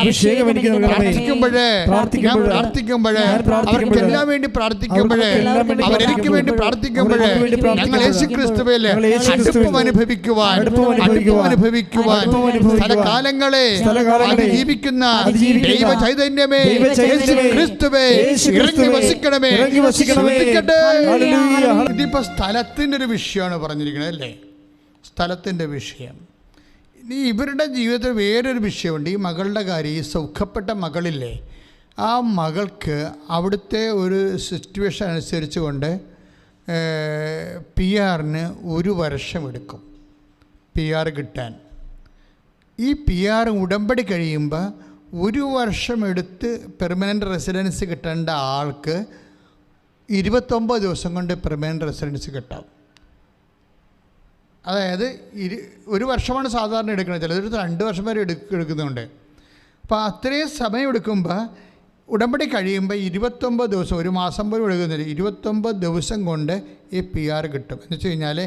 പ്രാർത്ഥിക്കുമ്പോഴേ അവർക്കെല്ലാം വേണ്ടി പ്രാർത്ഥിക്കുമ്പോഴേ അവരെനിക്ക് വേണ്ടി പ്രാർത്ഥിക്കുമ്പോഴേ ഞങ്ങൾ യേശുക്രിസ്തുവിൽ അടുപ്പം അനുഭവിക്കുവാൻ സ്ഥലകാലങ്ങളെ അതിജീവിക്കുന്ന ദൈവ ചൈതന്യമേ, യേശുക്രിസ്തുവേ ഇറങ്ങി വസിക്കണമേ. ഇതിപ്പോ സ്ഥലത്തിന്റെ ഒരു വിഷയമാണ് പറഞ്ഞിരിക്കുന്നത് അല്ലേ? സ്ഥലത്തിന്റെ വിഷയം. ഇനി ഇവരുടെ ജീവിതത്തിൽ വേറൊരു വിഷയമുണ്ട്. ഈ മകളുടെ കാര്യം, ഈ സൗഖ്യപ്പെട്ട മകളില്ലേ, ആ മകൾക്ക് അവിടുത്തെ ഒരു സിറ്റുവേഷൻ അനുസരിച്ച് കൊണ്ട് PR-ന് 1 വർഷമെടുക്കും PR കിട്ടാൻ. ഈ PR ഉടമ്പടി കഴിയുമ്പോൾ 1 വർഷമെടുത്ത് പെർമനൻ്റ് റെസിഡൻസ് കിട്ടേണ്ട ആൾക്ക് 29 ദിവസം കൊണ്ട് പെർമനൻ്റ് റെസിഡൻസ് കിട്ടാം. അതായത് 1 വർഷമാണ് സാധാരണ എടുക്കുന്നത്, ചിലർ 2 വർഷം വരെ എടുക്കുന്നുണ്ട്. അപ്പോൾ അത്രയും സമയം എടുക്കുമ്പോൾ ഉടമ്പടി കഴിയുമ്പോൾ 29 ദിവസം, 1 മാസം പോലും എടുക്കുന്നില്ല, 29 ദിവസം കൊണ്ട് ഈ PR കിട്ടും. എന്ന് വെച്ച് കഴിഞ്ഞാൽ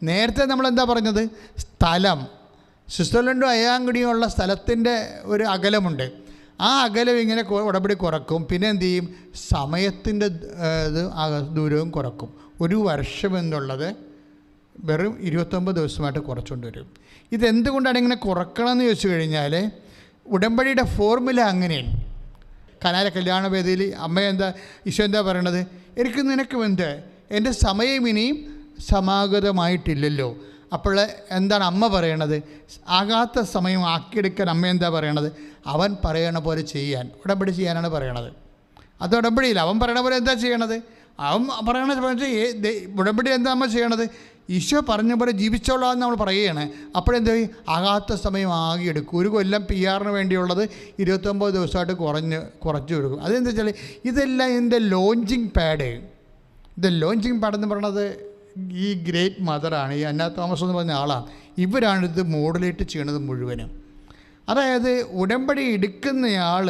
നേരത്തെ നമ്മളെന്താ പറഞ്ഞത്? സ്ഥലം, സ്വിറ്റ്സർലൻഡും അയാങ്കുടിയുമുള്ള സ്ഥലത്തിൻ്റെ ഒരു അകലമുണ്ട്. ആ അകലം ഇങ്ങനെ ഉടമ്പടി കുറക്കും. പിന്നെ എന്ത് ചെയ്യും? സമയത്തിൻ്റെ ദൂരവും കുറക്കും. 1 വർഷം എന്നുള്ളത് വെറും 29 ദിവസമായിട്ട് കുറച്ചുകൊണ്ട് വരും. ഇതെന്തുകൊണ്ടാണ് ഇങ്ങനെ കുറക്കണമെന്ന് ചോദിച്ചു കഴിഞ്ഞാൽ ഉടമ്പടിയുടെ ഫോർമുല അങ്ങനെയാണ്. കനാല കല്യാണ വേദിയിൽ ഈശോ എന്താ പറയണത്? എനിക്ക് നിനക്ക് എന്ത്, എൻ്റെ സമയം ഇനിയും സമാഗതമായിട്ടില്ലല്ലോ. അപ്പോൾ എന്താണ് അമ്മ പറയണത്? ആകാത്ത സമയം ആക്കിയെടുക്കാൻ അമ്മ എന്താ പറയണത്? അവൻ പറയണ പോലെ ചെയ്യാൻ, ഉടമ്പടി ചെയ്യാനാണ് പറയണത്. അത് ഉടമ്പടിയില്ല. അവൻ പറയണ പോലെ എന്താ ചെയ്യണത്? അവൻ പറയണ ഉടമ്പടി എന്താ അമ്മ ചെയ്യണത്? ഈശോ പറഞ്ഞ പോലെ ജീവിച്ചോളാം എന്ന് നമ്മൾ പറയുകയാണ്. അപ്പോഴെന്താ? ആകാത്ത സമയം ആകെ എടുക്കും. 1 കൊല്ലം PR-ന് വേണ്ടിയുള്ളത് 29 ദിവസമായിട്ട് കുറച്ച് കൊടുക്കും. അതെന്താ വെച്ചാൽ ഇതെല്ലാം എൻ്റെ ലോഞ്ചിങ് പാഡ്. ഇത് ലോഞ്ചിങ് പാഡ് എന്ന് പറയുന്നത് ഈ ഗ്രേറ്റ് മദറാണ്, ഈ അന്ന തോമസ് എന്ന് പറഞ്ഞ ആളാണ്. ഇവരാണിത് മോഡുലേറ്റ് ചെയ്യണത് മുഴുവനും. അതായത് ഉടമ്പടി എടുക്കുന്നയാൾ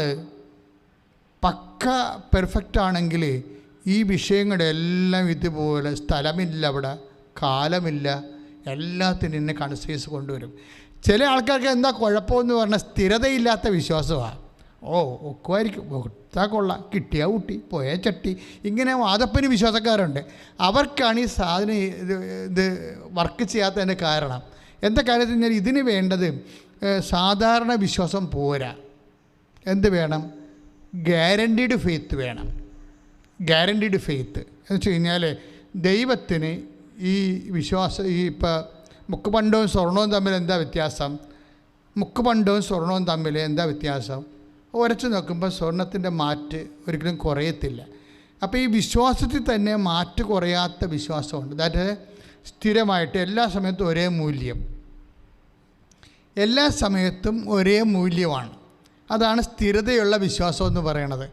പക്ക പെർഫെക്റ്റ് ആണെങ്കിൽ ഈ വിഷയങ്ങളുടെ എല്ലാം ഇതുപോലെ സ്ഥലമില്ല, അവിടെ കാലമില്ല, എല്ലാത്തിനും എന്നെ കൺസൈസ് കൊണ്ടുവരും. ചില ആൾക്കാർക്ക് എന്താ കുഴപ്പമെന്ന് പറഞ്ഞാൽ സ്ഥിരതയില്ലാത്ത വിശ്വാസമാണ്. ഒക്കുമായിരിക്കും, കൊടുത്താൽ കൊള്ളാം, കിട്ടിയാൽ ഊട്ടി, പോയാൽ ചട്ടി, ഇങ്ങനെ വാദപ്പന് വിശ്വാസക്കാരുണ്ട്. അവർക്കാണ് ഈ സാധനം ഇത് വർക്ക് ചെയ്യാത്തതിൻ്റെ കാരണം. എന്താ കാര്യത്തിൽ കഴിഞ്ഞാൽ ഇതിന് വേണ്ടത് സാധാരണ വിശ്വാസം പോരാ. എന്ത് വേണം? ഗ്യാരൻറ്റീഡ് ഫെയ്ത്ത് വേണം. ഗ്യാരൻറ്റീഡ് ഫെയ്ത്ത് എന്ന് വെച്ച് കഴിഞ്ഞാൽ ദൈവത്തിന് ഈ വിശ്വാസം, ഈ ഇപ്പോൾ മുക്കുപണ്ടവും സ്വർണവും തമ്മിൽ എന്താ വ്യത്യാസം? മുക്കുപണ്ടവും സ്വർണവും തമ്മിൽ എന്താ വ്യത്യാസം? ഉരച്ച് നോക്കുമ്പോൾ സ്വർണത്തിൻ്റെ മാറ്റ് ഒരിക്കലും കുറയത്തില്ല. അപ്പോൾ ഈ വിശ്വാസത്തിൽ തന്നെ മാറ്റ് കുറയാത്ത വിശ്വാസമുണ്ട്. അതായത് സ്ഥിരമായിട്ട് എല്ലാ സമയത്തും ഒരേ മൂല്യം, എല്ലാ സമയത്തും ഒരേ മൂല്യമാണ്. അതാണ് സ്ഥിരതയുള്ള വിശ്വാസം എന്ന് പറയണത്.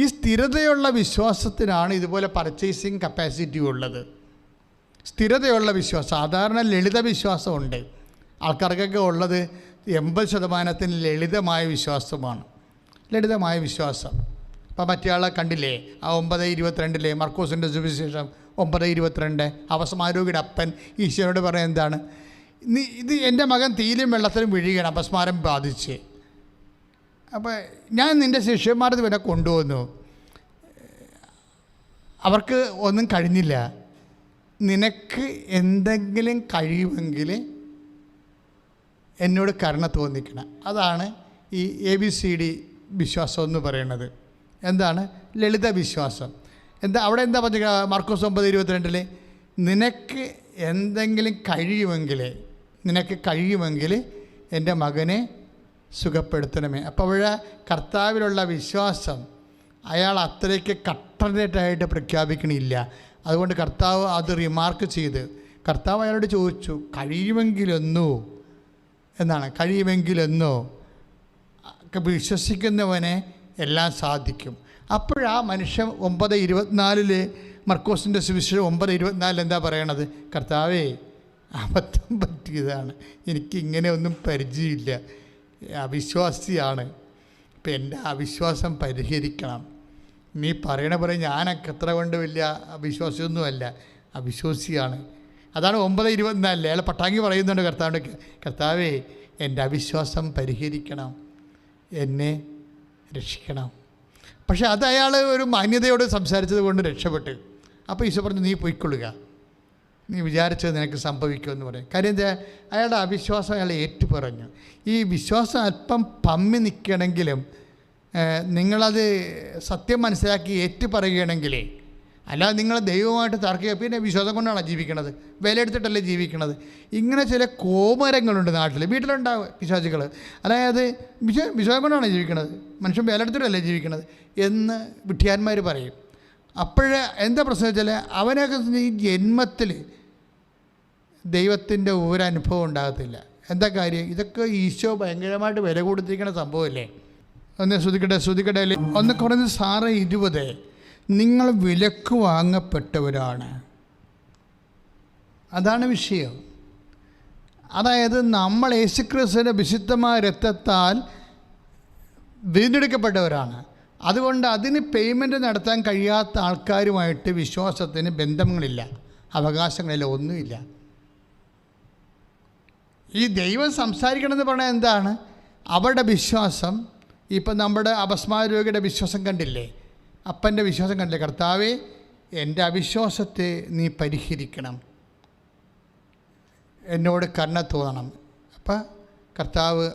ഈ സ്ഥിരതയുള്ള വിശ്വാസത്തിനാണ് ഇതുപോലെ പർച്ചേസിങ് കപ്പാസിറ്റി ഉള്ളത്. സ്ഥിരതയുള്ള വിശ്വാസം, സാധാരണ ലളിത വിശ്വാസമുണ്ട് ആൾക്കാർക്കൊക്കെ ഉള്ളത്. 80% ലളിതമായ വിശ്വാസമാണ്. ലളിതമായ വിശ്വാസം. അപ്പോൾ മറ്റേ ആളെ കണ്ടില്ലേ, ആ 9:22 മർക്കോസിൻ്റെ സുവിശേഷം 9:22 അപസ്മാരോഗിയുടെ അപ്പൻ ഈശോയോട് പറയാൻ എന്താണ്? ഇത് എൻ്റെ മകൻ തീയിലും വെള്ളത്തിലും വീഴുകയാണ്, അപസ്മാരം ബാധിച്ച്. അപ്പോൾ ഞാൻ നിൻ്റെ ശിഷ്യന്മാരത് പിന്നെ കൊണ്ടുവന്നു, അവർക്ക് ഒന്നും കഴിഞ്ഞില്ല, നിനക്ക് എന്തെങ്കിലും കഴിയുമെങ്കിൽ എന്നോട് കരുണ തോന്നിക്കണം. അതാണ് ഈ ABCD വിശ്വാസം എന്ന് പറയുന്നത്. എന്താണ്? ലളിത വിശ്വാസം. അവിടെ എന്താ പറഞ്ഞ മർക്കോസ് 9:22 നിനക്ക് എന്തെങ്കിലും കഴിയുമെങ്കിൽ എൻ്റെ മകനെ സുഖപ്പെടുത്തണമേ. അപ്പോൾ അവിടെ കർത്താവിലുള്ള വിശ്വാസം അയാൾ അത്രയ്ക്ക് കട്ടറായിട്ട് പ്രഖ്യാപിക്കണില്ല. അതുകൊണ്ട് കർത്താവ് അത് റിമാർക്ക് ചെയ്ത് കർത്താവ് അയാളോട് ചോദിച്ചു, കഴിയുമെങ്കിലെന്നോ എന്നാണ്. കഴിയുമെങ്കിലെന്നോ വിശ്വസിക്കുന്നവനെ എല്ലാം സാധിക്കും. അപ്പോഴാ മനുഷ്യൻ 9:24 മർക്കോസിൻ്റെ സുവിശേഷം 9:24 എന്താ പറയണത്? കർത്താവേ, അബദ്ധം പറ്റിയതാണ്, എനിക്കിങ്ങനെ ഒന്നും പരിചയമില്ല, അവിശ്വാസിയാണ്, ഇപ്പം എൻ്റെ അവിശ്വാസം പരിഹരിക്കണം. നീ പറയണ പോലെ ഞാനൊക്കെ എത്ര കൊണ്ട് വലിയ അവിശ്വാസിയൊന്നുമല്ല, അവിശ്വാസിയാണ്. അതാണ് 9:24 അയാൾ പട്ടാങ്കി പറയുന്നുണ്ട് കർത്താവേ, എൻ്റെ അവിശ്വാസം പരിഹരിക്കണം, എന്നെ രക്ഷിക്കണം. പക്ഷെ അത് അയാൾ ഒരു മാന്യതയോട് സംസാരിച്ചത് കൊണ്ട് രക്ഷപ്പെട്ട്. അപ്പോൾ ഈശോ പറഞ്ഞു, നീ പൊയ്ക്കൊള്ളുക, നീ വിചാരിച്ചത് നിനക്ക് സംഭവിക്കുമെന്ന് പറയും. കാര്യം എന്താ? അയാളുടെ അവിശ്വാസം അയാൾ ഏറ്റുപറഞ്ഞു. ഈ വിശ്വാസം അല്പം പമ്മി നിൽക്കണമെങ്കിലും നിങ്ങളത് സത്യം മനസ്സിലാക്കി ഏറ്റുപറയുകയാണെങ്കിലേ, അല്ലാതെ നിങ്ങൾ ദൈവമായിട്ട് തർക്കുക, പിന്നെ വിശ്വാസം കൊണ്ടാണ് ജീവിക്കണത്, വിലയെടുത്തിട്ടല്ലേ ജീവിക്കണത്. ഇങ്ങനെ ചില കോമരങ്ങളുണ്ട് നാട്ടിൽ, വീട്ടിലുണ്ടാവും വിശ്വാസികൾ. അതായത് വിശ്വാസം കൊണ്ടാണ് ജീവിക്കണത്, മനുഷ്യൻ വിലയെടുത്തിട്ടല്ലേ ജീവിക്കണത് എന്ന് വിഡ്ഢിയാന്മാർ പറയും. അപ്പോഴേ എന്താ പ്രശ്നം വെച്ചാൽ, അവനൊക്കെ ഈ ജന്മത്തിൽ ദൈവത്തിൻ്റെ ഒരനുഭവം ഉണ്ടാകത്തില്ല. എന്താ കാര്യം? ഇതൊക്കെ ഈശോ ഭയങ്കരമായിട്ട് വില കൊടുത്തിരിക്കുന്ന സംഭവമല്ലേ. ഒന്ന് ശ്രുതിക്കട്ടെ. 1 Corinthians 6:20 നിങ്ങൾ വിലക്ക് വാങ്ങപ്പെട്ടവരാണ്. അതാണ് വിഷയം. അതായത് നമ്മൾ യേശുക്രിസ്തുവിൻ്റെ വിശുദ്ധമായ രക്തത്താൽ വീണ്ടെടുക്കപ്പെട്ടവരാണ്. അതുകൊണ്ട് അതിന് പേയ്മെൻറ്റ് നടത്താൻ കഴിയാത്ത ആൾക്കാരുമായിട്ട് വിശ്വാസത്തിന് ബന്ധങ്ങളില്ല, അവകാശങ്ങളില്ല, ഒന്നുമില്ല. ഈ ദൈവം സംസാരിക്കണമെന്ന് പറഞ്ഞാൽ എന്താണ്? അവരുടെ വിശ്വാസം. ഇപ്പം നമ്മുടെ അപസ്മാര രോഗിയുടെ വിശ്വാസം കണ്ടില്ലേ, അപ്പൻ്റെ വിശ്വാസം കണ്ടില്ലേ? കർത്താവേ, എൻ്റെ അവിശ്വാസത്തെ നീ പരിഹരിക്കണം, എന്നോട് കരുണ തോന്നണം. അപ്പം കർത്താവ്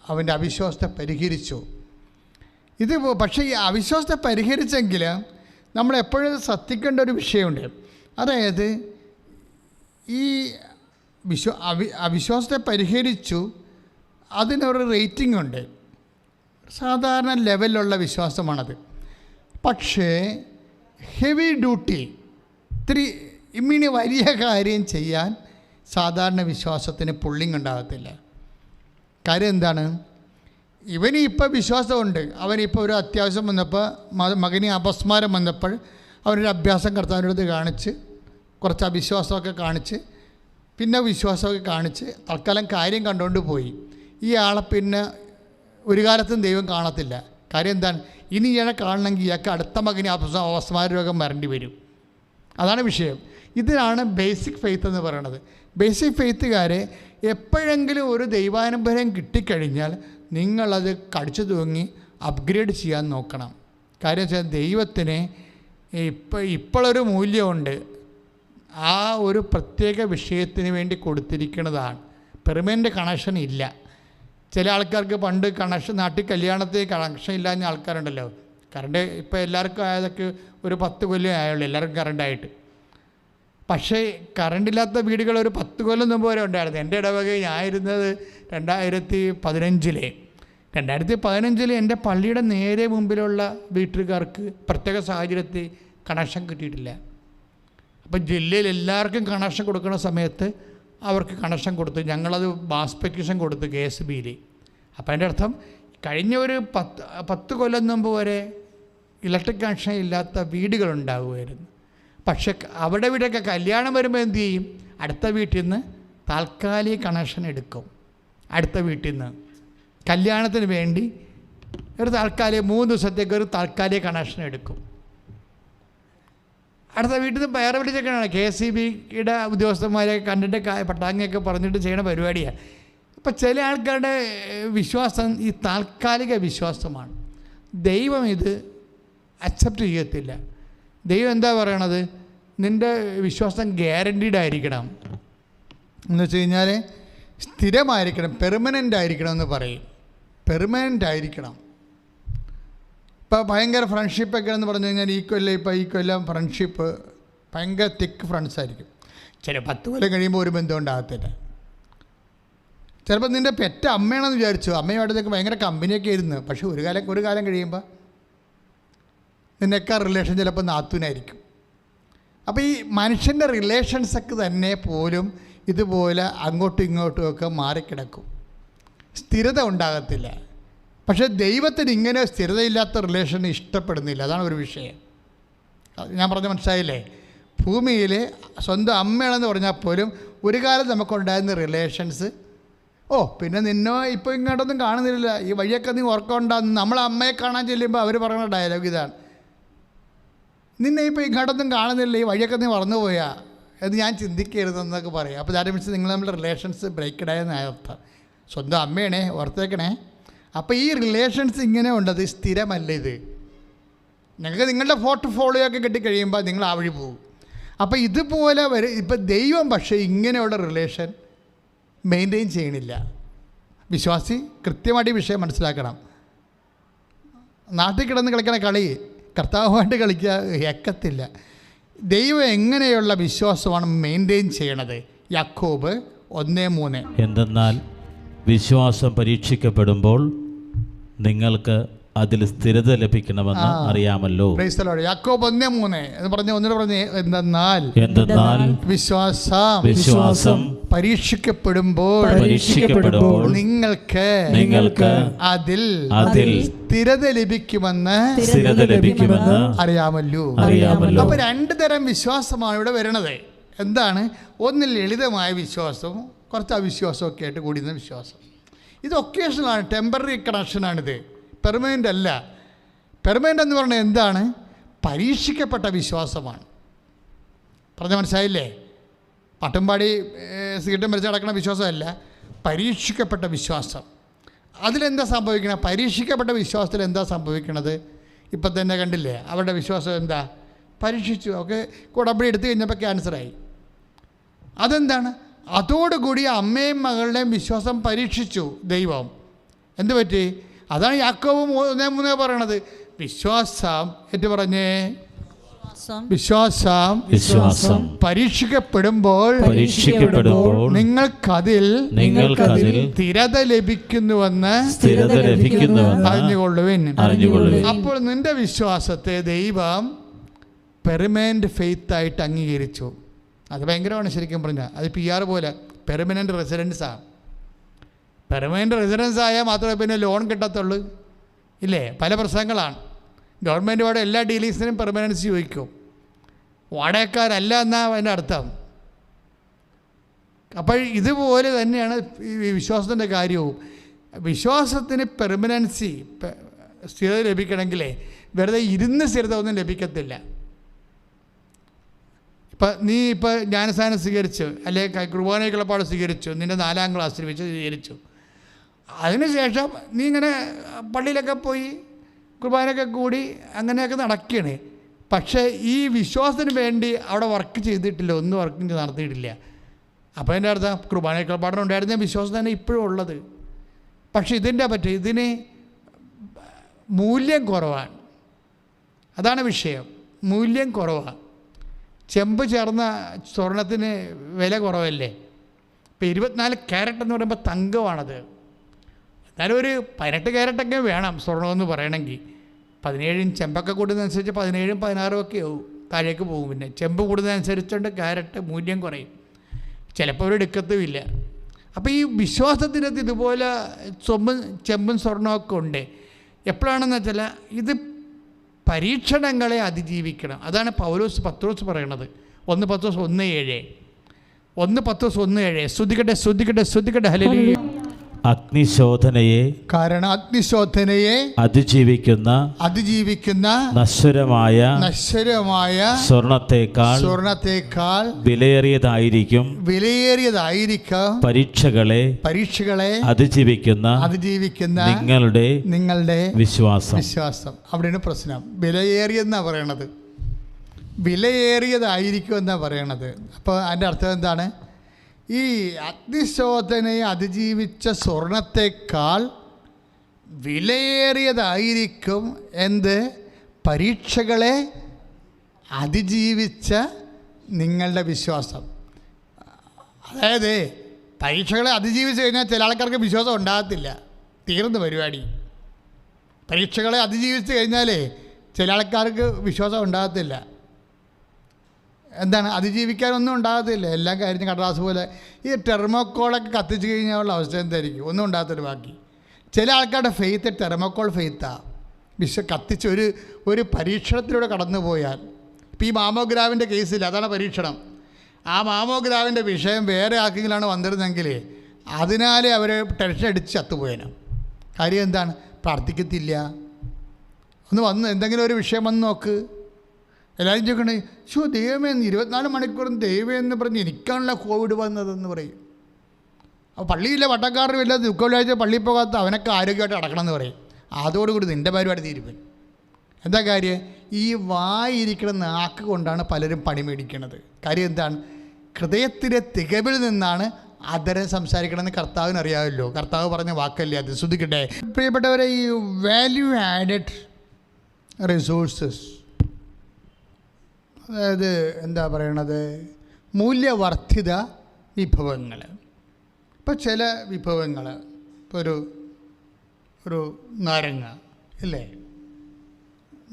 അവൻ്റെ അവിശ്വാസത്തെ പരിഹരിച്ചു. ഇത് പക്ഷേ ഈ അവിശ്വാസത്തെ പരിഹരിച്ചെങ്കിൽ നമ്മളെപ്പോഴും ശ്രദ്ധിക്കേണ്ട ഒരു വിഷയമുണ്ട്. അതായത് ഈ അവിശ്വാസത്തെ പരിഹരിച്ചു, അതിനൊരു റേറ്റിംഗ് ഉണ്ട്. സാധാരണ ലെവലിലുള്ള വിശ്വാസമാണത്. പക്ഷേ ഹെവി ഡ്യൂട്ടി, ഇത്തിരി ഇമ്മിനി വലിയ കാര്യം ചെയ്യാൻ സാധാരണ വിശ്വാസത്തിന് പുള്ളിങ് ഉണ്ടാകത്തില്ല. കാര്യം എന്താണ്? ഇവനിപ്പോൾ വിശ്വാസമുണ്ട്, അവനിപ്പോൾ ഒരു അത്യാവശ്യം വന്നപ്പോൾ, മകന് അപസ്മാരം വന്നപ്പോൾ അവനൊരു അഭ്യാസം കർത്താവിനടുത്ത് കാണിച്ച്, കുറച്ച് അവിശ്വാസമൊക്കെ കാണിച്ച്, പിന്നെ വിശ്വാസമൊക്കെ കാണിച്ച് തൽക്കാലം കാര്യം കണ്ടുകൊണ്ട് പോയി. ഈ ആളെ പിന്നെ ഒരു കാലത്തും ദൈവം കാണത്തില്ല. കാര്യം എന്താണ്? ഇനി ഇയാളെ കാണണമെങ്കിൽ ഇയാൾക്ക് അടുത്ത മകന് അപസ്മാര രോഗം വരേണ്ടി വരും. അതാണ് വിഷയം. ഇതിനാണ് ബേസിക് ഫെയ്ത്ത് എന്ന് പറയുന്നത്. ബേസിക് ഫെയ്ത്തുകാരെ എപ്പോഴെങ്കിലും ഒരു ദൈവാനുഭവം കിട്ടിക്കഴിഞ്ഞാൽ നിങ്ങളത് കടിച്ചു തൂങ്ങി അപ്ഗ്രേഡ് ചെയ്യാൻ നോക്കണം. കാര്യം വെച്ചാൽ ദൈവത്തിന് ഇപ്പോഴൊരു മൂല്യമുണ്ട്, ആ ഒരു പ്രത്യേക വിഷയത്തിന് വേണ്ടി കൊടുത്തിരിക്കുന്നതാണ്. പെർമനൻ്റ് കണക്ഷൻ ഇല്ല. ചില ആൾക്കാർക്ക് പണ്ട് കണക്ഷൻ, നാട്ടിൽ കല്യാണത്തിൽ കണക്ഷൻ ഇല്ലാഞ്ഞ ആൾക്കാരുണ്ടല്ലോ. കറണ്ട് ഇപ്പോൾ എല്ലാവർക്കും ആയതൊക്കെ ഒരു 10 കൊല്ലം ആയുള്ളൂ എല്ലാവർക്കും കറണ്ടായിട്ട്. പക്ഷേ കറണ്ടില്ലാത്ത വീടുകൾ ഒരു 10 കൊല്ലം മുമ്പ് വരെ ഉണ്ടായിരുന്നു. എൻ്റെ ഇടവകയിൽ ഞാനിരുന്നത് 2015 എൻ്റെ പള്ളിയുടെ നേരെ മുമ്പിലുള്ള വീട്ടുകാർക്ക് പ്രത്യേക സാഹചര്യത്തിൽ കണക്ഷൻ കിട്ടിയിട്ടില്ല. അപ്പം ജില്ലയിൽ എല്ലാവർക്കും കണക്ഷൻ കൊടുക്കുന്ന സമയത്ത് അവർക്ക് കണക്ഷൻ കൊടുത്തു. ഞങ്ങളത് മാസ് പെറ്റീഷൻ കൊടുത്തു KSBയിൽ. അപ്പം അതിൻ്റെ അർത്ഥം കഴിഞ്ഞ ഒരു 10 കൊല്ലം മുമ്പ് വരെ ഇലക്ട്രിക് കണക്ഷൻ ഇല്ലാത്ത വീടുകളുണ്ടാകുമായിരുന്നു. പക്ഷെ അവിടെ വീടൊക്കെ കല്യാണം വരുമ്പോൾ എന്തു ചെയ്യും? അടുത്ത വീട്ടിൽ നിന്ന് താൽക്കാലിക കണക്ഷൻ എടുക്കും. അടുത്ത വീട്ടിൽ നിന്ന് കല്യാണത്തിന് വേണ്ടി ഒരു താൽക്കാലിക 3 ദിവസത്തേക്ക് ഒരു താൽക്കാലിക കണക്ഷൻ എടുക്കും. അടുത്ത വീട്ടിൽ നിന്ന് വേറെ വിളിച്ചൊക്കെയാണ് KSBയുടെ ഉദ്യോഗസ്ഥന്മാരെ കണ്ടിട്ട് പട്ടാങ്ങിയൊക്കെ പറഞ്ഞിട്ട് ചെയ്യണ പരിപാടിയാണ്. അപ്പം ചില ആൾക്കാരുടെ വിശ്വാസം ഈ താൽക്കാലിക വിശ്വാസമാണ്. ദൈവം ഇത് അക്സെപ്റ്റ് ചെയ്യത്തില്ല. ദൈവം എന്താ പറയണത്? നിൻ്റെ വിശ്വാസം ഗ്യാരൻറ്റീഡ് ആയിരിക്കണം എന്ന് വെച്ച് കഴിഞ്ഞാൽ സ്ഥിരമായിരിക്കണം, പെർമനൻ്റ് ആയിരിക്കണം എന്ന് പറയും. പെർമനൻ്റ് ആയിരിക്കണം. ഇപ്പോൾ ഭയങ്കര ഫ്രണ്ട്ഷിപ്പൊക്കെ എന്ന് പറഞ്ഞു കഴിഞ്ഞാൽ ഈ കൊല്ലം ഫ്രണ്ട്ഷിപ്പ് ഭയങ്കര തിക്ക് ഫ്രണ്ട്സ് ആയിരിക്കും. ചില 10 കൊല്ലം കഴിയുമ്പോൾ ഒരു ബന്ധം ഉണ്ടാകത്തില്ല. ചിലപ്പോൾ നിൻ്റെ പെറ്റ അമ്മയാണെന്ന് വിചാരിച്ചു, അമ്മയുമായിട്ടൊക്കെ ഭയങ്കര കമ്പനിയൊക്കെ ആയിരുന്നു. പക്ഷേ ഒരു കാലം കഴിയുമ്പോൾ നിന്നൊക്കെ റിലേഷൻ ചിലപ്പോൾ നാത്തൂനായിരിക്കും. അപ്പോൾ ഈ മനുഷ്യൻ്റെ റിലേഷൻസൊക്കെ തന്നെ പോലും ഇതുപോലെ അങ്ങോട്ടും ഇങ്ങോട്ടുമൊക്കെ മാറിക്കിടക്കും. സ്ഥിരത ഉണ്ടാകത്തില്ല. പക്ഷേ ദൈവത്തിന് ഇങ്ങനെ സ്ഥിരതയില്ലാത്ത റിലേഷൻ ഇഷ്ടപ്പെടുന്നില്ല. അതാണ് ഒരു വിഷയം. ഞാൻ പറഞ്ഞ മനസ്സിലായില്ലേ? ഭൂമിയിൽ സ്വന്തം അമ്മയാണെന്ന് പറഞ്ഞാൽ പോലും ഒരു കാലം നമുക്കുണ്ടായിരുന്ന റിലേഷൻസ്, പിന്നെ നിന്നോ ഇപ്പോൾ ഇങ്ങോട്ടൊന്നും കാണുന്നില്ല, ഈ വഴിയൊക്കെ നീ ഓർക്കൊണ്ടാന്ന് നമ്മളെ അമ്മയെ കാണാൻ ചെല്ലുമ്പോൾ അവർ പറയുന്ന ഡയലോഗ് ഇതാണ്: നിന്നെ ഇപ്പോൾ ഇങ്ങോട്ടൊന്നും കാണുന്നില്ല, ഈ വഴിയൊക്കെ നീ മറന്നുപോയാ എന്ന് ഞാൻ ചിന്തിക്കരുതെന്നൊക്കെ പറയും. അപ്പോൾ ദാറ്റ് മീൻസ് നിങ്ങൾ തമ്മിൽ റിലേഷൻസ് ബ്രേക്കഡായെന്ന് അർത്ഥം. സ്വന്തം അമ്മയാണേ, ഓർത്തേക്കണേ. അപ്പോൾ ഈ റിലേഷൻസ് ഇങ്ങനെ ഉണ്ടത് സ്ഥിരമല്ല. ഇത് നിങ്ങൾക്ക് നിങ്ങളുടെ പോർട്ട്ഫോളിയോ ഒക്കെ കിട്ടിക്കഴിയുമ്പോൾ നിങ്ങൾ ആ വഴി പോകും. അപ്പോൾ ഇതുപോലെ ഇപ്പം ദൈവം പക്ഷേ ഇങ്ങനെയുള്ള റിലേഷൻ മെയിൻറ്റെയിൻ ചെയ്യണില്ല. വിശ്വാസി കൃത്യമായിട്ട് ഈ വിഷയം മനസ്സിലാക്കണം. നാട്ടിൽ കിടന്ന് കളിക്കണ കളി കർത്താവുമായിട്ട് കളിക്കുക ഏക്കത്തില്ല. ദൈവം എങ്ങനെയുള്ള വിശ്വാസമാണ് മെയിൻറ്റെയിൻ ചെയ്യണത്? യാക്കോബ് 1:3. എന്തെന്നാൽ വിശ്വാസം പരീക്ഷിക്കപ്പെടുമ്പോൾ നിങ്ങൾക്ക് അതിൽ സ്ഥിരത ലഭിക്കണമെന്ന് അറിയാമല്ലോ. യാക്കോബ് 1:3 എന്ന് പറഞ്ഞ് എന്തെന്നാൽ വിശ്വാസം പരീക്ഷിക്കപ്പെടുമ്പോൾ നിങ്ങൾക്ക് അതിൽ സ്ഥിരത ലഭിക്കുമെന്ന് അറിയാമല്ലോ. അപ്പൊ 2 തരം വിശ്വാസമാണ് ഇവിടെ വരണത്. എന്താണ്? ഒന്ന് ലളിതമായ വിശ്വാസവും കുറച്ച് അവിശ്വാസമൊക്കെ ആയിട്ട് കൂടുന്ന വിശ്വാസം. ഇത് ഒക്കേഷണലാണ്, ടെമ്പററി കണക്ഷനാണിത്, പെർമനൻ്റ് അല്ല. പെർമനൻ്റ് എന്ന് പറഞ്ഞാൽ എന്താണ്? പരീക്ഷിക്കപ്പെട്ട വിശ്വാസമാണ്. പറഞ്ഞ മനസ്സിലായില്ലേ? പട്ടുംപാടി സീറ്റും വരച്ച് നടക്കുന്ന വിശ്വാസമല്ല, പരീക്ഷിക്കപ്പെട്ട വിശ്വാസം. അതിലെന്താ സംഭവിക്കണം? പരീക്ഷിക്കപ്പെട്ട വിശ്വാസത്തിൽ എന്താ സംഭവിക്കണത്? ഇപ്പം തന്നെ കണ്ടില്ലേ അവരുടെ വിശ്വാസം എന്താ? പരീക്ഷിച്ചു, ഒക്കെ കുടമ്പടി എടുത്തു കഴിഞ്ഞപ്പോൾ ക്യാൻസറായി. അതെന്താണ്? അതോടുകൂടി അമ്മയും മകളുടെയും വിശ്വാസം പരീക്ഷിച്ചു ദൈവം. എന്ത് പറ്റി? അതാണ് യാക്കോബ് 1:3 പറയണത്. വിശ്വാസം എന്ന് പറഞ്ഞേ, വിശ്വാസം പരീക്ഷിക്കപ്പെടുമ്പോൾ നിങ്ങൾക്കതിൽ സ്ഥിരത ലഭിക്കുന്നുവെന്ന് അറിഞ്ഞുകൊള്ളുവിൻ. അപ്പോൾ നിന്റെ വിശ്വാസത്തെ ദൈവം പെർമനന്റ് ഫെയ്ത്ത് ആയിട്ട് അംഗീകരിച്ചു. അത് ഭയങ്കരമാണ് ശരിക്കും പറഞ്ഞാൽ. അത് PR പോലെ പെർമനന്റ് റെസിഡൻസാണ്. പെർമനന്റ് റെസിഡൻസ് ആയാൽ മാത്രമേ പിന്നെ ലോൺ കിട്ടത്തുള്ളൂ, ഇല്ലേ? പല പ്രശ്നങ്ങളാണ്. ഗവൺമെൻറ് വാടക എല്ലാ ഡീലിങ്സിനും പെർമനൻസി ചോദിക്കും. വാടകക്കാരല്ല എന്നാണ് അതിൻ്റെ അർത്ഥം. അപ്പോൾ ഇതുപോലെ തന്നെയാണ് ഈ വിശ്വാസത്തിൻ്റെ കാര്യവും. വിശ്വാസത്തിന് പെർമനൻസി, സ്ഥിരത ലഭിക്കണമെങ്കിലേ വെറുതെ ഇരുന്ന് സ്ഥിരത ഒന്നും ലഭിക്കത്തില്ല. നീ ജ്ഞാനസ്നാനം സ്വീകരിച്ചു, അല്ലെങ്കിൽ കുർബാനയ്ക്കുള്ള പാട് സ്വീകരിച്ചു, നിൻ്റെ 4ാം ക്ലാസ്സിൽ വെച്ച് സ്വീകരിച്ചു. അതിനുശേഷം നീ ഇങ്ങനെ പള്ളിയിലൊക്കെ പോയി കുർബാനയൊക്കെ കൂടി അങ്ങനെയൊക്കെ നടക്കുകയാണ്. പക്ഷേ ഈ വിശ്വാസത്തിന് വേണ്ടി അവിടെ വർക്ക് ചെയ്തിട്ടില്ല, ഒന്നും വർക്കും നടത്തിയിട്ടില്ല. അപ്പോൾ എൻ്റെ അർത്ഥം കുർബാനയ്ക്കുള്ള പാഠം ഉണ്ടായിരുന്ന വിശ്വാസം തന്നെ ഇപ്പോഴും ഉള്ളത്. പക്ഷേ ഇതിന് മൂല്യം കുറവാണ്. അതാണ് വിഷയം. മൂല്യം കുറവാണ്. ചെമ്പ് ചേർന്ന സ്വർണത്തിന് വില കുറവല്ലേ? ഇപ്പോൾ 24 ക്യാരറ്റ് എന്ന് പറയുമ്പോൾ തങ്കമാണത്. എന്നാലും ഒരു 18 ക്യാരറ്റൊക്കെ വേണം സ്വർണമെന്ന് പറയണമെങ്കിൽ. 17 ചെമ്പൊക്കെ കൂടുന്നതനുസരിച്ച് 17, 16 ഒക്കെ ആവും, താഴേക്ക് പോകും. പിന്നെ ചെമ്പ് കൂടുന്നതനുസരിച്ചുകൊണ്ട് ക്യാരറ്റ് മൂല്യം കുറയും, ചിലപ്പോൾ ഒരു എടുക്കത്തുമില്ല. അപ്പോൾ ഈ വിശ്വാസത്തിനകത്ത് ഇതുപോലെ ചെമ്പും സ്വർണമൊക്കെ ഉണ്ട്. എപ്പോഴാണെന്ന് വെച്ചാൽ ഇത് പരീക്ഷണങ്ങളെ അതിജീവിക്കണം. അതാണ് പത്രോസ് പറയണത്. 1 പത്രോസ് 1:7 സ്തുതിക്കട്ടെ ഹല്ലേലൂയ. അഗ്നിശോധനയെ അതിജീവിക്കുന്ന നശ്വരമായ സ്വർണത്തേക്കാൾ വിലയേറിയതായിരിക്കും പരീക്ഷകളെ അതിജീവിക്കുന്ന നിങ്ങളുടെ വിശ്വാസം. അവിടെയാണ് പ്രശ്നം. വിലയേറിയെന്നാണ് പറയണത്, വിലയേറിയതായിരിക്കും എന്നാണ് പറയണത്. അപ്പോൾ അതിൻ്റെ അർത്ഥം എന്താണ്? ഈ അഗ്നിശോധനയെ അതിജീവിച്ച സ്വർണത്തേക്കാൾ വിലയേറിയതായിരിക്കും പരീക്ഷകളെ അതിജീവിച്ച നിങ്ങളുടെ വിശ്വാസം. അതായത് പരീക്ഷകളെ അതിജീവിച്ച് കഴിഞ്ഞാൽ ചില ആൾക്കാർക്ക് വിശ്വാസം ഉണ്ടാകത്തില്ല, തീർന്നു പരിപാടി. പരീക്ഷകളെ അതിജീവിച്ച് കഴിഞ്ഞാൽ ചില ആൾക്കാർക്ക് വിശ്വാസം ഉണ്ടാകത്തില്ല. എന്താണ്? അതിജീവിക്കാനൊന്നും ഉണ്ടാകത്തില്ല. എല്ലാ കാര്യം കടലാസ് പോലെ. ഈ ടെർമോക്കോളൊക്കെ കത്തിച്ച് കഴിഞ്ഞാലുള്ള അവസ്ഥ എന്തായിരിക്കും? ഒന്നും ഉണ്ടാകത്തില്ല ബാക്കി. ചില ആൾക്കാരുടെ ഫെയ്ത്ത് തെർമോക്കോൾ ഫെയ്ത്താണ്. കത്തിച്ച് ഒരു പരീക്ഷണത്തിലൂടെ കടന്നു പോയാൽ, ഇപ്പോൾ ഈ മാമോഗ്രാഫിൻ്റെ കേസിൽ അതാണ് പരീക്ഷണം. ആ മാമോഗ്രാഫിൻ്റെ വിഷയം വേറെ ആർക്കെങ്കിലാണ് വന്നിരുന്നെങ്കിൽ അതിനാലെ അവർ ടെൻഷൻ അടിച്ച് ചത്തുപോയേനെ. കാര്യം എന്താണ്? പ്രാർത്ഥിക്കത്തില്ല. ഒന്ന് വന്ന് എന്തെങ്കിലും ഒരു വിഷയം വന്ന് നോക്ക്. എല്ലാവരും ചോദിക്കണേ, ദൈവമേ 24 മണിക്കൂറും ദൈവം എന്ന് പറഞ്ഞ് എനിക്കാണല്ലോ കോവിഡ് വന്നതെന്ന് പറയും. അപ്പോൾ പള്ളിയിലെ വട്ടക്കാരനും ഇല്ല, ദുഃഖവെള്ളിയാഴ്ച പള്ളിയിൽ പോകാത്ത അവനൊക്കെ ആരോഗ്യമായിട്ട് അടക്കണം എന്ന് പറയും. അതോടുകൂടി നിൻ്റെ പരിപാടി തീരുമാനം. എന്താ കാര്യം? ഈ വായിരിക്കുന്ന നാക്ക് കൊണ്ടാണ് പലരും പണി മേടിക്കുന്നത്. കാര്യം എന്താണ്? ഹൃദയത്തിലെ തികവിൽ നിന്നാണ് അതരം സംസാരിക്കണമെന്ന് കർത്താവിന് അറിയാമല്ലോ. കർത്താവ് പറഞ്ഞ വാക്കല്ലേ അത്. ശ്രദ്ധിക്കട്ടെ പ്രിയപ്പെട്ടവരെ, ഈ വാല്യൂ ആഡഡ് റിസോഴ്സസ്, അതായത് എന്താ പറയണത്, മൂല്യവർദ്ധിത വിഭവങ്ങൾ. ഇപ്പോൾ ചില വിഭവങ്ങൾ, ഇപ്പോൾ ഒരു നാരങ്ങ ഇല്ലേ,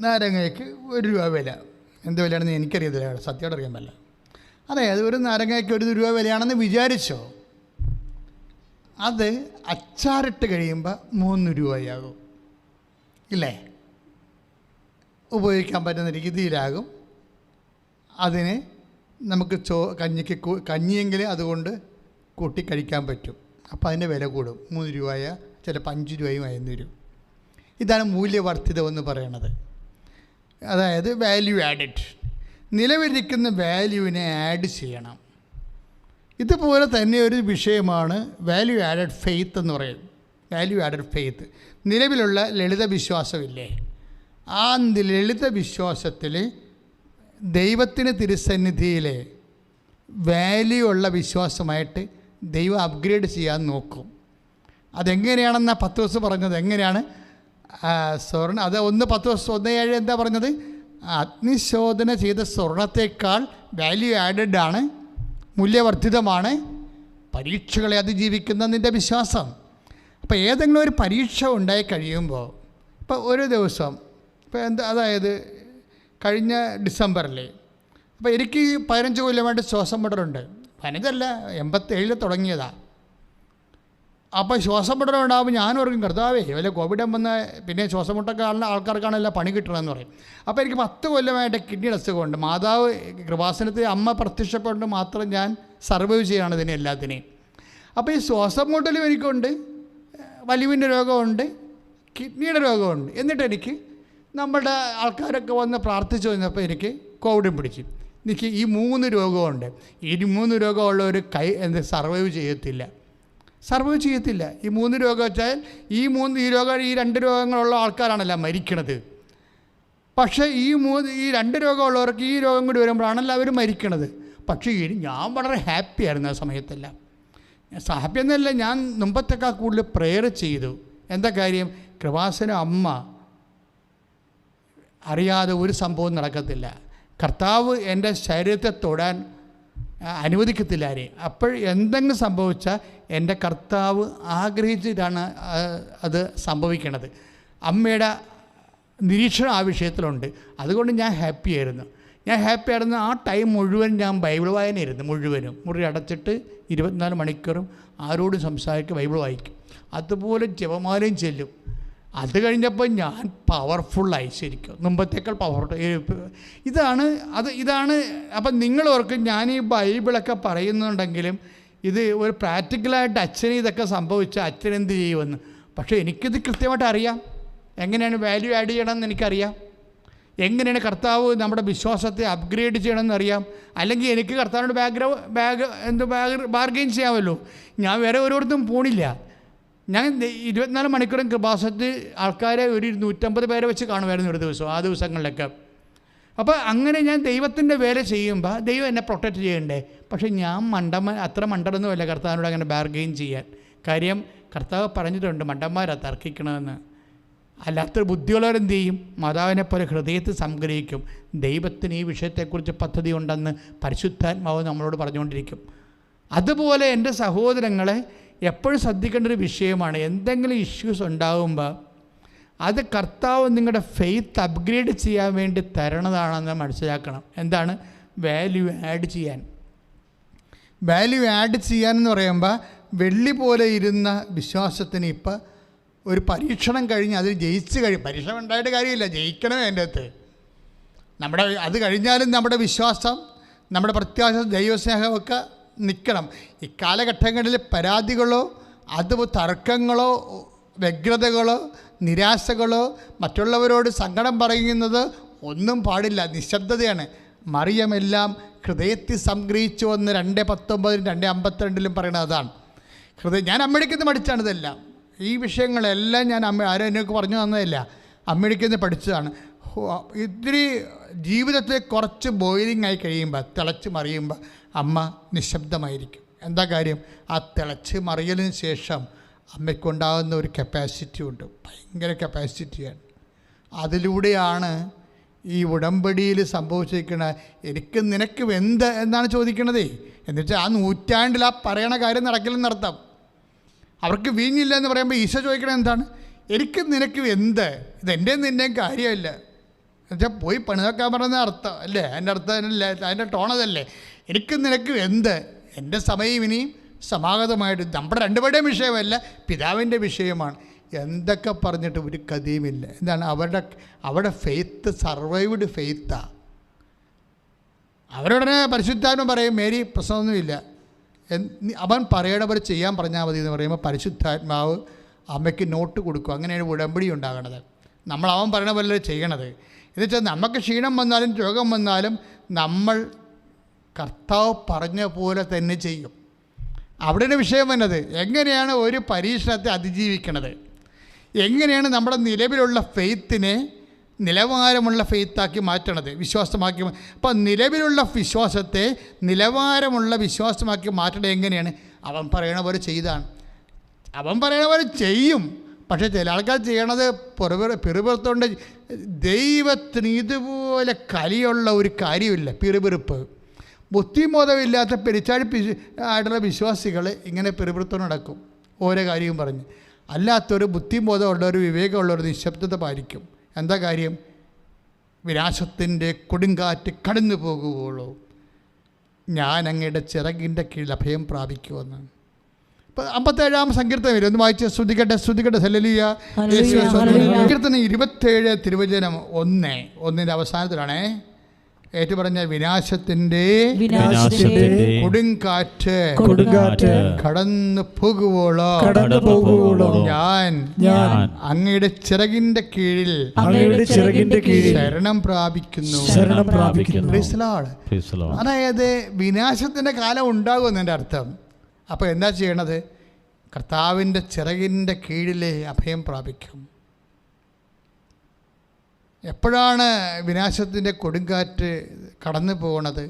നാരങ്ങയ്ക്ക് 1 രൂപ വില. എന്ത് വിലയാണെന്ന് എനിക്കറിയത്തില്ല, സത്യമായിട്ട് അറിയാൻ പറ്റില്ല. അതായത് ഒരു നാരങ്ങയ്ക്ക് 1 രൂപ വിലയാണെന്ന് വിചാരിച്ചോ, അത് അച്ചാറിട്ട് കഴിയുമ്പോൾ 3 രൂപയാകും ഇല്ലേ? ഉപയോഗിക്കാൻ പറ്റുന്ന രീതിയിലാകും. അതിന് നമുക്ക് കഞ്ഞിയെങ്കിൽ അതുകൊണ്ട് കൂട്ടി കഴിക്കാൻ പറ്റും. അപ്പോൾ അതിൻ്റെ വില കൂടും. 3 രൂപയ ചിലപ്പോൾ 5 രൂപയും ആയെന്ന് വരും. ഇതാണ് മൂല്യവർദ്ധിതമെന്ന് പറയണത്. അതായത് വാല്യൂ ആഡഡ്. നിലവിലിരിക്കുന്ന വാല്യൂവിനെ ആഡ് ചെയ്യണം. ഇതുപോലെ തന്നെ ഒരു വിഷയമാണ് വാല്യൂ ആഡഡ് ഫെയ്ത്ത് എന്ന് പറയും. വാല്യൂ ആഡഡ് ഫെയ്ത്ത്, നിലവിലുള്ള ലളിത വിശ്വാസമില്ലേ, ആ ലളിത വിശ്വാസത്തിൽ ദൈവത്തിന് തിരുസന്നിധിയിലെ വാല്യൂ ഉള്ള വിശ്വാസമായിട്ട് ദൈവം അപ്ഗ്രേഡ് ചെയ്യാൻ നോക്കും. അതെങ്ങനെയാണെന്നാ പത്രോസ് പറഞ്ഞത്. എങ്ങനെയാണ്? സ്വർണ്ണ അത് 1:10-1:7 എന്താ പറഞ്ഞത്? അഗ്നിശോധന ചെയ്ത സ്വർണത്തേക്കാൾ വാല്യൂ ആഡഡ് ആണ്, മൂല്യവർദ്ധിതമാണ് പരീക്ഷകളെ അതിജീവിക്കുന്ന നിൻ്റെ വിശ്വാസം. അപ്പോൾ ഏതെങ്കിലും ഒരു പരീക്ഷ ഉണ്ടായി കഴിയുമ്പോൾ, ഇപ്പോൾ ഒരു ദിവസം, ഇപ്പോൾ അതായത് കഴിഞ്ഞ ഡിസംബറിൽ, അപ്പോൾ എനിക്ക് 15 കൊല്ലമായിട്ട് ശ്വാസം മുട്ടലുണ്ട്. 15അല്ല, 87 തുടങ്ങിയതാണ്. അപ്പോൾ ശ്വാസം മുട്ടൽ ഉണ്ടാകുമ്പോൾ ഞാൻ ഓർക്കും, കർത്താവേ വല്ല കോവിഡ് വന്ന പിന്നെ ശ്വാസം മുട്ടൊക്കെ ആൾക്കാർക്കാണല്ലോ പണി കിട്ടണമെന്ന് പറയും. അപ്പോൾ എനിക്ക് 10 കൊല്ലമായിട്ട് കിഡ്നി അസുഖമുണ്ട്. മാതാവ് കൃപാസനത്തിൽ അമ്മ പ്രത്യക്ഷപ്പെട്ട് മാത്രം ഞാൻ സർവൈവ് ചെയ്യുകയാണ് ഇതിനെ എല്ലാത്തിനെയും. അപ്പോൾ ഈ ശ്വാസം മുട്ടലും എനിക്കുണ്ട്, വലിവിൻ്റെ രോഗമുണ്ട്, കിഡ്നിയുടെ രോഗമുണ്ട്. എന്നിട്ട് എനിക്ക് നമ്മുടെ ആൾക്കാരൊക്കെ വന്ന് പ്രാർത്ഥിച്ചു കഴിഞ്ഞപ്പോൾ എനിക്ക് കോവിഡും പിടിച്ചു. എനിക്ക് ഈ 3 രോഗമുണ്ട്. ഈ 3 രോഗമുള്ളവർ സർവൈവ് ചെയ്യത്തില്ല. ഈ 3 രോഗം വെച്ചാൽ ഈ 2 രോഗങ്ങളുള്ള ആൾക്കാരാണല്ലോ മരിക്കണത്. പക്ഷേ ഈ 2 രോഗമുള്ളവർക്ക് ഈ രോഗം കൂടി വരുമ്പോഴാണല്ലോ അവർ മരിക്കണത്. പക്ഷേ ഞാൻ വളരെ ഹാപ്പിയായിരുന്നു ആ സമയത്തെല്ലാം. ഹാപ്പി എന്നല്ല, ഞാൻ മുമ്പത്തേക്കാൾ കൂടുതൽ പ്രെയർ ചെയ്തു. എന്താ കാര്യം? കൃപാസന അമ്മ അറിയാതെ ഒരു സംഭവം നടക്കത്തില്ല. കർത്താവ് എൻ്റെ ശരീരത്തെ തൊടാൻ അനുവദിക്കത്തില്ല ആരെയും. അപ്പോൾ എന്തെങ്കിലും സംഭവിച്ചാൽ എൻ്റെ കർത്താവ് ആഗ്രഹിച്ചിട്ടാണ് അത് സംഭവിക്കണത്. അമ്മയുടെ നിരീക്ഷണം ആ വിഷയത്തിലുണ്ട്. അതുകൊണ്ട് ഞാൻ ഹാപ്പിയായിരുന്നു. ആ ടൈം മുഴുവൻ ഞാൻ ബൈബിൾ വായനയായിരുന്നു. മുഴുവനും മുറി അടച്ചിട്ട് 24 മണിക്കൂറും ആരോടും സംസാരിക്കും, ബൈബിൾ വായിക്കും. അതുപോലെ ജപമാലയും ചെല്ലും. അത് കഴിഞ്ഞപ്പോൾ ഞാൻ പവർഫുള്ളായി, ശരിക്കും മുമ്പത്തേക്കാൾ പവർഫുൾ. ഇതാണ്. അപ്പം നിങ്ങളോർക്ക് ഞാൻ ഈ ബൈബിളൊക്കെ പറയുന്നുണ്ടെങ്കിലും ഇത് ഒരു പ്രാക്ടിക്കലായിട്ട് അച്ഛന് ഇതൊക്കെ സംഭവിച്ചാൽ അച്ഛൻ എന്ത് ചെയ്യുമെന്ന്. പക്ഷേ എനിക്കിത് കൃത്യമായിട്ട് അറിയാം. എങ്ങനെയാണ് വാല്യൂ ആഡ് ചെയ്യണമെന്ന് എനിക്കറിയാം. എങ്ങനെയാണ് കർത്താവ് നമ്മുടെ വിശ്വാസത്തെ അപ്ഗ്രേഡ് ചെയ്യണമെന്ന് അറിയാം. അല്ലെങ്കിൽ എനിക്ക് കർത്താവിനോട് ബാർഗെയിൻ ചെയ്യാമല്ലോ. ഞാൻ വേറെ ഓരോരുത്തും പോണില്ല. ഞാൻ 24 മണിക്കൂറും കൃപാസനത്തിൽ ആൾക്കാരെ ഒരു 150 പേരെ വെച്ച് കാണുമായിരുന്നു ഒരു ദിവസം, ആ ദിവസങ്ങളിലൊക്കെ. അപ്പോൾ അങ്ങനെ ഞാൻ ദൈവത്തിൻ്റെ വേല ചെയ്യുമ്പോൾ ദൈവം എന്നെ പ്രൊട്ടക്റ്റ് ചെയ്യണ്ടേ. പക്ഷേ ഞാൻ അത്ര മണ്ടനൊന്നുമല്ല കർത്താവിനോട് അങ്ങനെ ബാർഗെയിൻ ചെയ്യാൻ. കാര്യം കർത്താവ് പറഞ്ഞിട്ടുണ്ട് മണ്ടന്മാരാ തർക്കിക്കണമെന്ന്. അല്ലാത്ത ബുദ്ധിയുള്ളവരെന്ത് ചെയ്യും? മാതാവിനെ പോലെ ഹൃദയത്തിൽ സംഗ്രഹിക്കും. ദൈവത്തിന് ഈ വിഷയത്തെക്കുറിച്ച് പദ്ധതി ഉണ്ടെന്ന് പരിശുദ്ധാത്മാവ് നമ്മളോട് പറഞ്ഞുകൊണ്ടിരിക്കും. അതുപോലെ എൻ്റെ സഹോദരങ്ങളെ എപ്പോഴും ശ്രദ്ധിക്കേണ്ട ഒരു വിഷയമാണ്. എന്തെങ്കിലും ഇഷ്യൂസ് ഉണ്ടാകുമ്പോൾ അത് കർത്താവ് നിങ്ങളുടെ ഫെയ്ത്ത് അപ്ഗ്രേഡ് ചെയ്യാൻ വേണ്ടി തരണതാണെന്ന് മനസ്സിലാക്കണം. എന്താണ്? വാല്യൂ ആഡ് ചെയ്യാൻ. വാല്യൂ ആഡ് ചെയ്യാനെന്ന് പറയുമ്പോൾ വെള്ളി പോലെ ഇരുന്ന വിശ്വാസത്തിന് ഇപ്പം ഒരു പരീക്ഷണം കഴിഞ്ഞ് അതിൽ പരീക്ഷണം ഉണ്ടായിട്ട് കാര്യമില്ല, ജയിക്കണമേ അതിൻ്റെ അകത്ത്. അത് കഴിഞ്ഞാലും നമ്മുടെ വിശ്വാസം, നമ്മുടെ പ്രത്യാശ, ദൈവസ്നേഹമൊക്കെ നിൽക്കണം. ഇക്കാലഘട്ടങ്ങളിൽ പരാതികളോ തർക്കങ്ങളോ വ്യഗ്രതകളോ നിരാശകളോ മറ്റുള്ളവരോട് സങ്കടം പറയുന്നത് ഒന്നും പാടില്ല. നിശബ്ദതയാണ്. മറിയമെല്ലാം ഹൃദയത്തിൽ സംഗ്രഹിച്ചു വന്ന് 2:19 2:52 പറയുന്നത് അതാണ്. ഞാൻ അമ്മയ്ക്കെന്ന് പഠിച്ചാണിതെല്ലാം. ഈ വിഷയങ്ങളെല്ലാം ഞാൻ ആരും എന്നൊക്കെ പറഞ്ഞു തന്നതല്ല, അമ്മയ്ക്കെന്ന് പഠിച്ചതാണ്. ഇത്തിരി ജീവിതത്തെ കുറച്ച് ബോയിലിംഗ് ആയി കഴിയുമ്പോൾ, തിളച്ച് മറിയുമ്പോൾ അമ്മ നിശബ്ദമായിരിക്കും. എന്താ കാര്യം? ആ തിളച്ച് മറിയലിന് ശേഷം അമ്മയ്ക്കുണ്ടാകുന്ന ഒരു കപ്പാസിറ്റി ഉണ്ട്, ഭയങ്കര കപ്പാസിറ്റിയാണ്. അതിലൂടെയാണ് ഈ ഉടമ്പടിയിൽ സംഭവിച്ചിരിക്കുന്ന എനിക്ക് നിനക്ക് എന്ത് എന്നാണ് ചോദിക്കണതേ. എന്നുവെച്ചാൽ ആ നൂറ്റാണ്ടിൽ ആ പറയണ കാര്യം നടക്കില്ലെന്നർത്ഥം. അവർക്ക് വീഞ്ഞില്ല എന്ന് പറയുമ്പോൾ ഈശോ ചോദിക്കണത് എന്താണ്? എനിക്ക് നിനക്ക് എന്ത്? ഇതെൻ്റെ നിൻ്റെയും കാര്യമില്ല. എന്നുവെച്ചാൽ പോയി പണി നോക്കാൻ പറയുന്ന അർത്ഥം അല്ലേ? അതിൻ്റെ അർത്ഥം അല്ല, അതിൻ്റെ ടോണതല്ലേ. എനിക്ക് നിനക്ക് എന്ത്? എൻ്റെ സമയം ഇനിയും സമാഗതമായിട്ട് നമ്മുടെ രണ്ടുപേരുടെയും വിഷയമല്ല, പിതാവിൻ്റെ വിഷയമാണ്. എന്തൊക്കെ പറഞ്ഞിട്ട് ഒരു കഥയുമില്ല. എന്താണ് അവരുടെ ഫെയ്ത്ത്? സർവൈവ്ഡ് ഫെയ്ത്താണ്. അവരുടനെ പരിശുദ്ധാത്മ പറയും മേരി പ്രശ്നമൊന്നുമില്ല, അവൻ പറയണവർ ചെയ്യാൻ പറഞ്ഞാൽ മതി എന്ന് പറയുമ്പോൾ പരിശുദ്ധാത്മാവ് അമ്മയ്ക്ക് നോട്ട് കൊടുക്കും. അങ്ങനെയാണ് ഉടമ്പടി ഉണ്ടാകണത്. അവൻ പറയണ പോലെ ചെയ്യണത്. എന്നുവെച്ചാൽ നമുക്ക് ക്ഷീണം വന്നാലും രോഗം വന്നാലും നമ്മൾ കർത്താവ് പറഞ്ഞ പോലെ തന്നെ ചെയ്യും. അവിടെയാണ് വിഷയം വന്നത്. എങ്ങനെയാണ് ഒരു പരീക്ഷണത്തെ അതിജീവിക്കണത്? എങ്ങനെയാണ് നമ്മുടെ നിലവിലുള്ള ഫെയ്ത്തിനെ നിലവാരമുള്ള ഫെയ്ത്താക്കി മാറ്റണത്, വിശ്വാസമാക്കി? അപ്പോൾ നിലവിലുള്ള വിശ്വാസത്തെ നിലവാരമുള്ള വിശ്വാസമാക്കി മാറ്റണത് എങ്ങനെയാണ്? അവൻ പറയണ പോലെ ചെയ്താണ്. അവൻ പറയണ പോലെ ചെയ്യും. പക്ഷേ ചില ആൾക്കാർ ചെയ്യണത് പിറുപിറുത്തോണ്ട്. ദൈവത്തിന് ഇതുപോലെ കലിയുള്ള ഒരു കാര്യമില്ല പിറുപിറുപ്പ്. ബുദ്ധിബോധമില്ലാത്ത പെരിച്ചാഴി ആയിട്ടുള്ള വിശ്വാസികൾ ഇങ്ങനെ പിറുപിറുത്തോണ്ട് നടക്കും, ഓരോ കാര്യവും പറഞ്ഞ്. അല്ലാത്തൊരു ബുദ്ധിബോധമുള്ളവർ, വിവേകമുള്ളവർ നിശബ്ദത പാലിക്കും. എന്താ കാര്യം? വിനാശത്തിൻ്റെ കൊടുങ്കാറ്റ് കടന്നു പോകുകയുള്ളൂ, ഞാൻ അങ്ങയുടെ ചിറകിൻ്റെ കീഴിൽ അഭയം പ്രാപിക്കുമെന്ന്. ഇപ്പോൾ 57 സങ്കീർത്തനം വരും. ഒന്ന് വായിച്ച് ശ്രുതികട്ടെ ഹല്ലേലൂയ. സങ്കീർത്തനം 27 തിരുവചനം 1 അവസാനത്തിലാണേ ഏറ്റു പറഞ്ഞ വിനാശത്തിൻ്റെ കൊടുങ്കാറ്റ് കടന്നു പോകുവോളോ ഞാൻ അങ്ങയുടെ ചിറകിന്റെ കീഴിൽ ശരണം പ്രാപിക്കുന്നു. അതായത് വിനാശത്തിന്റെ കാലം ഉണ്ടാകുമെന്നതിൻ്റെ അർത്ഥം. അപ്പോൾ എന്താ ചെയ്യണത്? കർത്താവിൻ്റെ ചിറകിൻ്റെ കീഴിലെ അഭയം പ്രാപിക്കും. എപ്പോഴാണ് വിനാശത്തിൻ്റെ കൊടുങ്കാറ്റ് കടന്നു പോകണത്?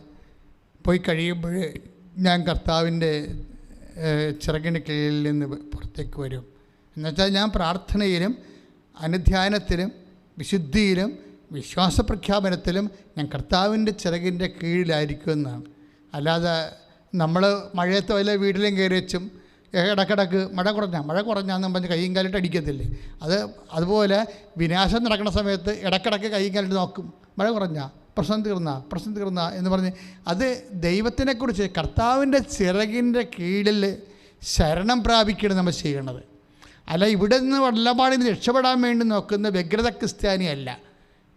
പോയി കഴിയുമ്പോൾ ഞാൻ കർത്താവിൻ്റെ ചിറകിൻ്റെ കീഴിൽ നിന്ന് പുറത്തേക്ക് വരും. എന്നുവെച്ചാൽ ഞാൻ പ്രാർത്ഥനയിലും അനുധ്യാനത്തിലും വിശുദ്ധിയിലും വിശ്വാസ പ്രഖ്യാപനത്തിലും ഞാൻ കർത്താവിൻ്റെ ചിറകിൻ്റെ കീഴിലായിരിക്കുമെന്നാണ്. അല്ലാതെ നമ്മൾ മഴയത്തോ അല്ല വീട്ടിലും കയറി വെച്ചും ഇടക്കിടക്ക് മഴ കുറഞ്ഞാന്നും പറഞ്ഞ് കൈയും കാലിട്ട് അടിക്കത്തില്ലേ? അതുപോലെ വിനാശം നടക്കുന്ന സമയത്ത് ഇടക്കിടക്ക് കൈയും കാലിട്ട് നോക്കും. മഴ കുറഞ്ഞാ, പ്രശ്നം തീർന്ന എന്ന് പറഞ്ഞ് അത് ദൈവത്തിനെക്കുറിച്ച് കർത്താവിൻ്റെ ചിറകിൻ്റെ കീഴിൽ ശരണം പ്രാപിക്കണം നമ്മൾ ചെയ്യണത്. അല്ല ഇവിടെ നിന്ന് വല്ലപാടിൽ രക്ഷപ്പെടാൻ വേണ്ടി നോക്കുന്ന വ്യഗ്രത ക്രിസ്ത്യാനിയല്ല.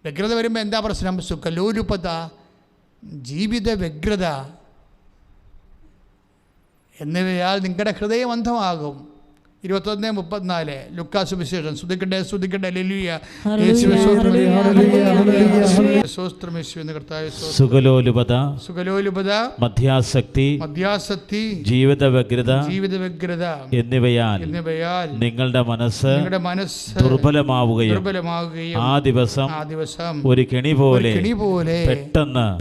വ്യഗ്രത വരുമ്പോൾ എന്താ പ്രശ്നം? സുഖലോലുപത, ജീവിത വ്യഗ്രത എന്നിവയാൽ നിങ്ങളുടെ ഹൃദയം അന്ധമാകും. 21:34 ലൂക്കാ സുവിശേഷം. സ്തുതിക്കട്ടെ ഹല്ലേലൂയ. സുഖലോലുപത, മദ്യാസക്തി, ജീവിത വ്യഗ്രത എന്നിവയാൽ നിങ്ങളുടെ മനസ്സ് ദുർബലമാവുകയും ആ ദിവസം ഒരു കെണി പോലെ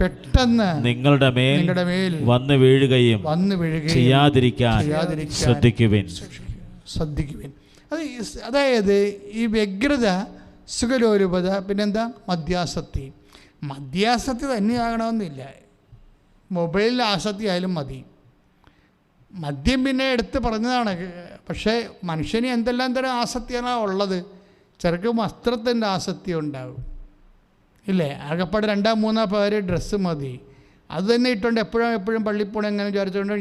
പെട്ടെന്ന് നിങ്ങളുടെ മേൽ വന്നു വീഴുകയും ചെയ്യാതിരിക്കാൻ ശ്രദ്ധിക്കുവിൻ. അതായത് ഈ വ്യഗ്രത, സുഖലോലുപത, പിന്നെന്താ മദ്യാസക്തി തന്നെയാകണമെന്നില്ല. മൊബൈലിൽ ആസക്തി ആയാലും മതി. മദ്യം പിന്നെ എടുത്ത് പറഞ്ഞതാണ്. പക്ഷേ മനുഷ്യന് എന്തെല്ലാം തരം ആസക്തിയാണ് ഉള്ളത്. ചിലർക്ക് വസ്ത്രത്തിൻ്റെ ആസക്തി ഉണ്ടാവും ഇല്ലേ? ആകെപ്പാട് 2-3 പേര് ഡ്രസ്സ് മതി. അത് തന്നെ ഇട്ടുകൊണ്ട് എപ്പോഴും പള്ളിയിൽ പോകണം എങ്ങനെ വിചാരിച്ചുകൊണ്ട്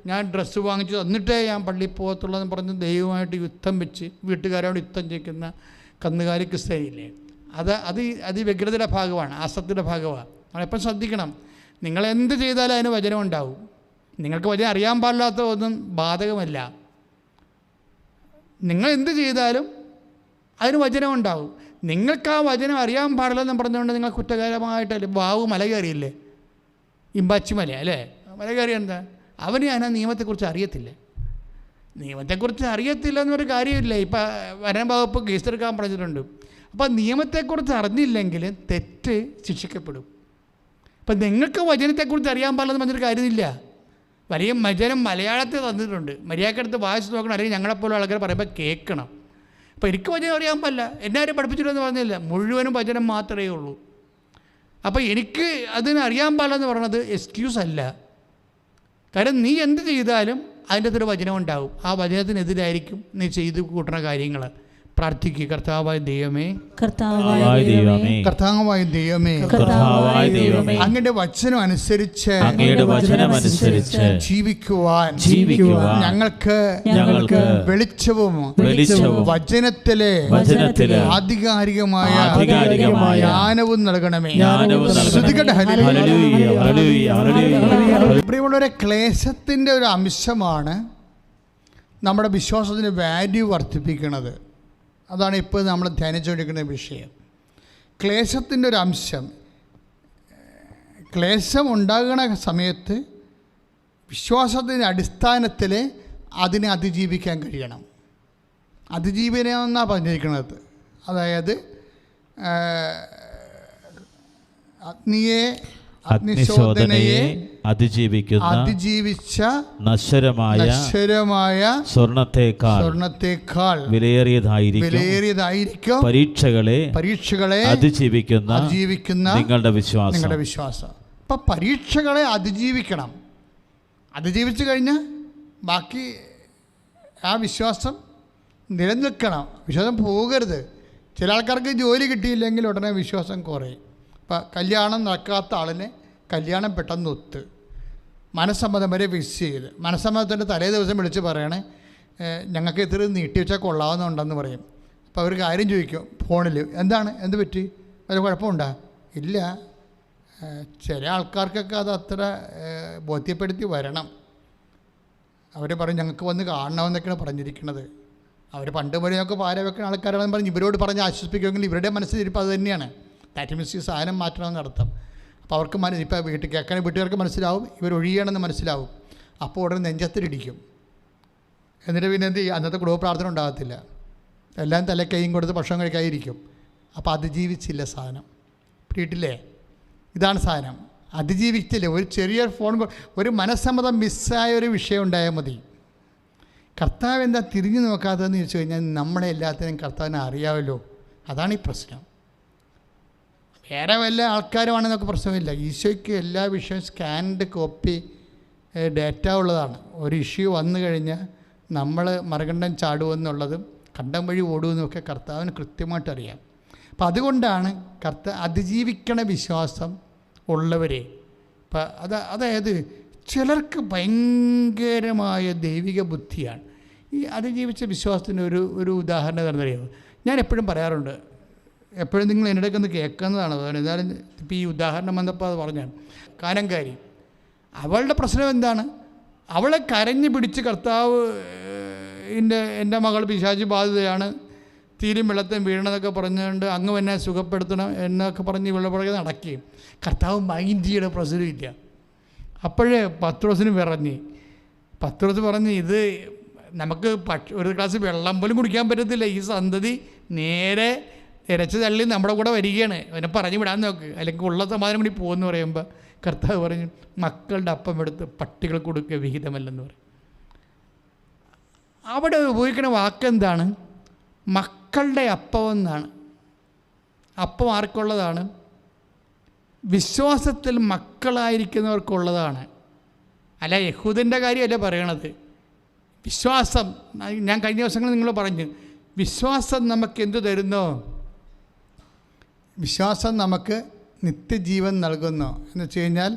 ഞാൻ ഡ്രസ്സ് വാങ്ങിച്ച് തന്നിട്ടേ ഞാൻ പള്ളിയിൽ പോകത്തുള്ളൂ എന്ന് പറഞ്ഞ് ദൈവമായിട്ട് യുദ്ധം വെച്ച് വീട്ടുകാരോട് യുദ്ധം ചെയ്യുന്ന കന്നുകാലി ക്രിസ്ത്യാനിയില്ലേ, അത് ഈ വ്യഗ്രതയുടെ ഭാഗമാണ്, ആസക്തിയുടെ ഭാഗമാണ്. നമ്മളെപ്പം ശ്രദ്ധിക്കണം, നിങ്ങളെന്ത് ചെയ്താലും അതിന് വചനം ഉണ്ടാവും. നിങ്ങൾക്ക് വചനം അറിയാൻ പാടില്ലാത്ത ഒന്നും ബാധകമല്ല. നിങ്ങൾ എന്ത് ചെയ്താലും അതിന് വചനം ഉണ്ടാവും. നിങ്ങൾക്ക് ആ വചനം അറിയാൻ പാടില്ലെന്ന് പറഞ്ഞുകൊണ്ട് നിങ്ങൾ കുറ്റകരമായിട്ടല്ലേ. ബാബു മല കയറിയില്ലേ, ഇമ്പാച്ചിമല അല്ലേ, മല കയറി എന്താ, അവന് ഞാൻ ആ നിയമത്തെക്കുറിച്ച് അറിയത്തില്ല. നിയമത്തെക്കുറിച്ച് അറിയത്തില്ല എന്നൊരു കാര്യമില്ല. ഇപ്പം വനം വകുപ്പ് കേസെടുക്കാൻ പറഞ്ഞിട്ടുണ്ട്. അപ്പോൾ നിയമത്തെക്കുറിച്ച് അറിഞ്ഞില്ലെങ്കിൽ തെറ്റ് ശിക്ഷിക്കപ്പെടും. ഇപ്പം നിങ്ങൾക്ക് വചനത്തെക്കുറിച്ച് അറിയാൻ പാടില്ലെന്ന് പറഞ്ഞൊരു കാര്യമില്ല. വലിയ വചനം മലയാളത്തിൽ തന്നിട്ടുണ്ട്, മര്യാദക്കെടുത്ത് വായിച്ച് നോക്കണം, അല്ലെങ്കിൽ ഞങ്ങളെപ്പോലും ആൾക്കാർ പറയുമ്പോൾ കേൾക്കണം. അപ്പോൾ എനിക്ക് വചനം അറിയാൻ പാടില്ല, എന്നാരും പഠിപ്പിച്ചില്ലെന്ന് പറഞ്ഞില്ല, മുഴുവനും വചനം മാത്രമേ ഉള്ളൂ. അപ്പോൾ എനിക്ക് അതിന് അറിയാൻ പാടില്ലെന്ന് പറയുന്നത് എക്സ്ക്യൂസ് അല്ല. കാരണം നീ എന്ത് ചെയ്താലും അതിൻ്റെ അകത്തൊരു വചനം ഉണ്ടാവും. ആ വചനത്തിനെതിരായിരിക്കും നീ ചെയ്ത് കൂട്ടുന്ന കാര്യങ്ങൾ. പ്രാർത്ഥിക്കുക. കർത്താവായ ദൈവമേ, കർത്താവായ ദൈവമേ, അങ്ങയുടെ വചനം അനുസരിച്ച് ജീവിക്കുവാൻ ഞങ്ങൾക്ക് വെളിച്ചവും വചനത്തിലെ ആധികാരികമായ ജ്ഞാനവും നൽകണമേ. പ്രിയമുള്ളവരെ, ക്ലേശത്തിൻ്റെ ഒരു അംശമാണ് നമ്മുടെ വിശ്വാസത്തിന് വാല്യൂ വർദ്ധിപ്പിക്കുന്നത്. അതാണ് ഇപ്പോൾ നമ്മൾ ധ്യാനിച്ചുകൊണ്ടിരിക്കുന്ന വിഷയം. ക്ലേശത്തിൻ്റെ ഒരു അംശം. ക്ലേശം ഉണ്ടാകുന്ന സമയത്ത് വിശ്വാസത്തിൻ്റെ അടിസ്ഥാനത്തിൽ അതിനെ അതിജീവിക്കാൻ കഴിയണം. അതിജീവനമെന്നാണ് പറഞ്ഞിരിക്കുന്നത്. അതായത് അഗ്നിശോധനയെ അതിജീവിച്ച നശ്വരമായ സ്വർണത്തേക്കാൾ വിലയേറിയതായിരിക്കും പരീക്ഷകളെ അതിജീവിക്കുന്ന നിങ്ങളുടെ വിശ്വാസം. അപ്പം പരീക്ഷകളെ അതിജീവിക്കണം. അതിജീവിച്ചു കഴിഞ്ഞാൽ ബാക്കി ആ വിശ്വാസം നിലനിൽക്കണം. വിശ്വാസം പോകരുത്. ചില ആൾക്കാർക്ക് ജോലി കിട്ടിയില്ലെങ്കിൽ ഉടനെ വിശ്വാസം കുറയും. ഇപ്പം കല്യാണം നടക്കാത്ത ആളിനെ കല്യാണം പെട്ടെന്ന് ഒത്ത് മനസ്സമ്മതം വരെ ഫിക്സ് ചെയ്ത്, മനസ്സമ്മതത്തിൻ്റെ തലേ ദിവസം വിളിച്ച് പറയണേ ഞങ്ങൾക്ക് ഇത്ര നീട്ടി വെച്ചാൽ കൊള്ളാവുന്നുണ്ടെന്ന് പറയും. അപ്പോൾ അവർ കാര്യം ചോദിക്കും ഫോണിൽ, എന്ത് പറ്റി, അത് കുഴപ്പമുണ്ടോ? ഇല്ല. ചില ആൾക്കാർക്കൊക്കെ അത് അത്ര ബോധ്യപ്പെടുത്തി വരണം. അവർ പറയും ഞങ്ങൾക്ക് വന്ന് കാണണമെന്നൊക്കെയാണ് പറഞ്ഞിരിക്കുന്നത്. അവർ പണ്ട് വരെയൊക്കെ പാര വെക്കുന്ന ആൾക്കാരാണെന്ന് പറഞ്ഞ് ഇവരോട് പറഞ്ഞ് ആശ്വസിപ്പിക്കുമെങ്കിൽ ഇവരുടെ മനസ്സിലിരിപ്പോൾ അത് തന്നെയാണ്. ദാറ്റ് മീൻസ് ഈ സാധനം മാറ്റണമെന്ന് അർത്ഥം. അപ്പോൾ അവർക്ക് ഇപ്പോൾ വീട്ടുകാർക്ക് മനസ്സിലാവും, ഇവരൊഴിയണമെന്ന് മനസ്സിലാവും. അപ്പോൾ ഉടനെ നെഞ്ചത്തിലിടിക്കും. എന്നിട്ട് പിന്നെ എന്ത് ചെയ്യും, അന്നത്തെ കുടുംബ പ്രാർത്ഥന ഉണ്ടാകത്തില്ല. എല്ലാം തലക്കൈയും കൊടുത്ത് ഭക്ഷണം കഴിക്കാതിരിക്കും. അപ്പോൾ അതിജീവിച്ചില്ല സാധനം. പിടിയിട്ടില്ലേ? ഇതാണ് സാധനം. അതിജീവിച്ചില്ല. ഒരു ചെറിയ ഒരു മനസ്സമ്മതം മിസ്സായ ഒരു വിഷയം ഉണ്ടായാൽ മതി. കർത്താവ് എന്താ തിരിഞ്ഞു നോക്കാത്തതെന്ന് ചോദിച്ചു കഴിഞ്ഞാൽ നമ്മളെ എല്ലാത്തിനും കർത്താവിനെ അറിയാമല്ലോ. അതാണ് ഈ പ്രശ്നം. വേറെ വല്ല ആൾക്കാരുമാണെന്നൊക്കെ പ്രശ്നമില്ല. ഈശോയ്ക്ക് എല്ലാ വിഷയവും സ്കാൻഡ് കോപ്പി ഡേറ്റ ഉള്ളതാണ്. ഒരു ഇഷ്യൂ വന്നു കഴിഞ്ഞാൽ നമ്മൾ മറുകണ്ഠം ചാടുമെന്നുള്ളതും കണ്ടം വഴി ഓടുമെന്നൊക്കെ കർത്താവിന് കൃത്യമായിട്ട് അറിയാം. അപ്പം അതുകൊണ്ടാണ് അതിജീവിക്കണ വിശ്വാസം ഉള്ളവരെ അതായത് ചിലർക്ക് ഭയങ്കരമായ ദൈവിക ബുദ്ധിയാണ്. ഈ അതിജീവിച്ച വിശ്വാസത്തിന് ഒരു ഉദാഹരണം എന്താണെന്നറിയാമോ? ഞാൻ എപ്പോഴും പറയാറുണ്ട്, എപ്പോഴും നിങ്ങൾ എന്നിടയ്ക്ക് ഒന്ന് കേൾക്കുന്നതാണ്. എന്നാലും ഇപ്പോൾ ഈ ഉദാഹരണം വന്നപ്പോൾ അത് പറഞ്ഞാണ്. കാനംകാരി, അവളുടെ പ്രശ്നം എന്താണ്? അവളെ കരഞ്ഞു പിടിച്ച് കർത്താവ് എൻ്റെ മകൾ പിശാചി ബാധിതയാണ്, തീരും വെള്ളത്തും വീഴണമെന്നൊക്കെ പറഞ്ഞുകൊണ്ട് അങ്ങ് എന്നെ സുഖപ്പെടുത്തണം എന്നൊക്കെ പറഞ്ഞ് ഇവളുടെ പുറകെ നടക്കുകയും കർത്താവ് മൈൻഡ് ചെയ്യണ പ്രശ്നമില്ല. അപ്പോഴേ പത്രോസിന് പത്രോസ് പറഞ്ഞ് ഇത് നമുക്ക് ഒരു ഗ്ലാസ് വെള്ളം പോലും കുടിക്കാൻ പറ്റത്തില്ല, ഈ സന്തതി നേരെ ഇരച്ച് തള്ളി നമ്മുടെ കൂടെ വരികയാണ്, അവനെ പറഞ്ഞു വിടാൻ നോക്ക്, അല്ലെങ്കിൽ ഉള്ള സമാധാനം കൂടി പോകുമെന്ന് പറയുമ്പോൾ കർത്താവ് പറഞ്ഞു മക്കളുടെ അപ്പം എടുത്ത് പട്ടികൾ കൊടുക്കുക വിഹിതമല്ലെന്ന് പറയും. അവിടെ ഉപയോഗിക്കുന്ന വാക്കെന്താണ്? മക്കളുടെ അപ്പം എന്നാണ്. അപ്പം ആർക്കുള്ളതാണ്? വിശ്വാസത്തിൽ മക്കളായിരിക്കുന്നവർക്കുള്ളതാണ്. അല്ല യഹൂദൻ്റെ കാര്യമല്ല പറയണത്. വിശ്വാസം, ഞാൻ കഴിഞ്ഞ ദിവസങ്ങൾ നിങ്ങൾ പറഞ്ഞു, വിശ്വാസം നമുക്ക് എന്തു തരുന്നോ? വിശ്വാസം നമുക്ക് നിത്യജീവൻ നൽകുന്നു എന്ന് വെച്ച് കഴിഞ്ഞാൽ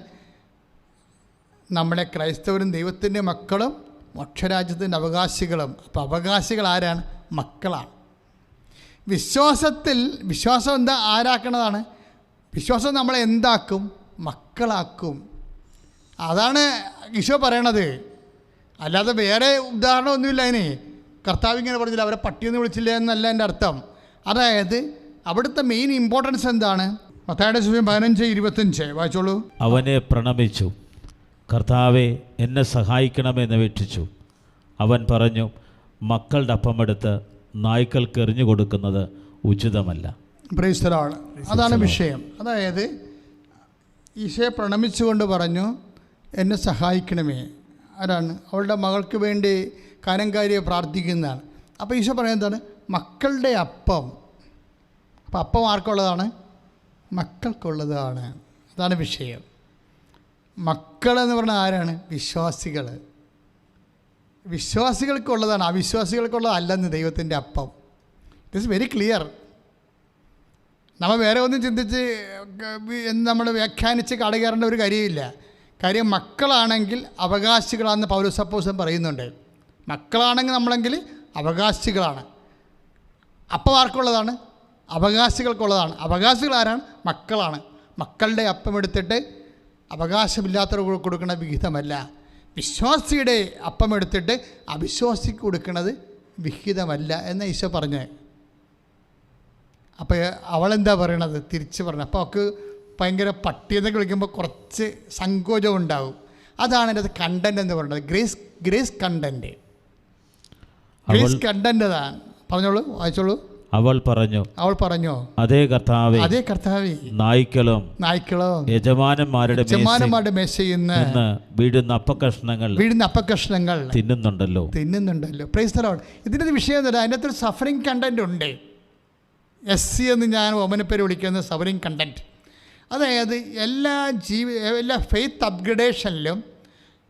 നമ്മളെ ക്രൈസ്തവരും ദൈവത്തിൻ്റെ മക്കളും മോക്ഷരാജ്യത്തിൻ്റെ അവകാശികളും. അപ്പോൾ അവകാശികൾ ആരാണ്? മക്കളാണ്. വിശ്വാസം എന്താ ആരാക്കണതാണ്? വിശ്വാസം നമ്മളെ എന്താക്കും? മക്കളാക്കും. അതാണ് ഈശോ പറയണത്. അല്ലാതെ വേറെ ഉദാഹരണമൊന്നുമില്ല അതിന്. കർത്താവ് ഇങ്ങനെ പറഞ്ഞില്ല, അവരെ പട്ടിയെന്ന് വിളിച്ചില്ല എന്നല്ല എൻ്റെ അർത്ഥം. അതായത് അവിടുത്തെ മെയിൻ ഇമ്പോർട്ടൻസ് എന്താണ്? മത്തായിയുടെ സുവിശേഷം 15:25 വായിച്ചോളൂ. അവനെ പ്രണമിച്ചു, കർത്താവെ എന്നെ സഹായിക്കണമെന്ന് അപേക്ഷിച്ചു. അവൻ പറഞ്ഞു, മക്കളുടെ അപ്പമെടുത്ത് നായ്ക്കൾക്ക് എറിഞ്ഞു കൊടുക്കുന്നത് ഉചിതമല്ല. Price the Lord. അതാണ് വിഷയം. അതായത് ഈശോയെ പ്രണമിച്ചുകൊണ്ട് പറഞ്ഞു, എന്നെ സഹായിക്കണമേ. ആരാണ്? അവളുടെ മകൾക്ക് വേണ്ടി കാനങ്കാരിയെ പ്രാർത്ഥിക്കുന്നതാണ്. അപ്പോൾ ഈശോ പറയുന്നത് എന്താണ്? മക്കളുടെ അപ്പം. അപ്പം അപ്പം ആർക്കുള്ളതാണ്? മക്കൾക്കുള്ളതാണ്. അതാണ് വിഷയം. മക്കളെന്ന് പറഞ്ഞാൽ ആരാണ്? വിശ്വാസികൾ. വിശ്വാസികൾക്കുള്ളതാണ്, അവിശ്വാസികൾക്കുള്ളതല്ലെന്ന് ദൈവത്തിൻ്റെ അപ്പം. It is very clear. നമ്മൾ വേറെ ഒന്നും ചിന്തിച്ച് നമ്മൾ വ്യാഖ്യാനിച്ച് കടകയറേണ്ട ഒരു കാര്യമില്ല. കാര്യം മക്കളാണെങ്കിൽ അവകാശികളാണെന്ന് പൗലോസ് അപ്പോസ്തലൻ പറയുന്നുണ്ട്. മക്കളാണെങ്കിൽ നമ്മളെങ്കിൽ അവകാശികളാണ്. അപ്പം ആർക്കുള്ളതാണ്? അവകാശികൾക്കുള്ളതാണ്. അവകാശികൾ ആരാണ്? മക്കളാണ്. മക്കളുടെ അപ്പം എടുത്തിട്ട് അവകാശമില്ലാത്തവർ കൊടുക്കുന്ന വിഹിതമല്ല. വിശ്വാസിയുടെ അപ്പം എടുത്തിട്ട് അവിശ്വാസിക്ക് കൊടുക്കുന്നത് വിഹിതമല്ല എന്ന് ഈശോ പറഞ്ഞത്. അപ്പോൾ അവളെന്താ പറയണത്? തിരിച്ച് പറഞ്ഞു. അപ്പോൾ അവൾക്ക് ഭയങ്കര പട്ടിയെന്നൊക്കെ വിളിക്കുമ്പോൾ കുറച്ച് സങ്കോചം ഉണ്ടാവും. അതാണ് എൻ്റെ കണ്ടൻറ് എന്ന് പറയുന്നത്. Grace content. ഗ്രേസ് കണ്ടൻറ് അതാണ്. പറഞ്ഞോളൂ, വായിച്ചോളൂ. അവൾ പറഞ്ഞു, അതേ കർത്താവേ, നായ്ക്കളും യജമാനന്മാരുടെ മേശയിൽ നിന്ന് വീഴുന്ന അപ്പക്കഷ്ണങ്ങൾ തിന്നുന്നുണ്ടല്ലോ. Praise the lord. ഇതിൻ്റെ വിഷയം എന്താ? അതിനകത്തൊരു സഫറിങ് കണ്ടൻറ് ഉണ്ട്. SC എന്ന് ഞാൻ ഓമനപ്പേര് വിളിക്കുന്ന സഫറിങ് കണ്ടൻറ്. അതായത് എല്ലാ ഫെയ്ത്ത് അപ്ഗ്രഡേഷനിലും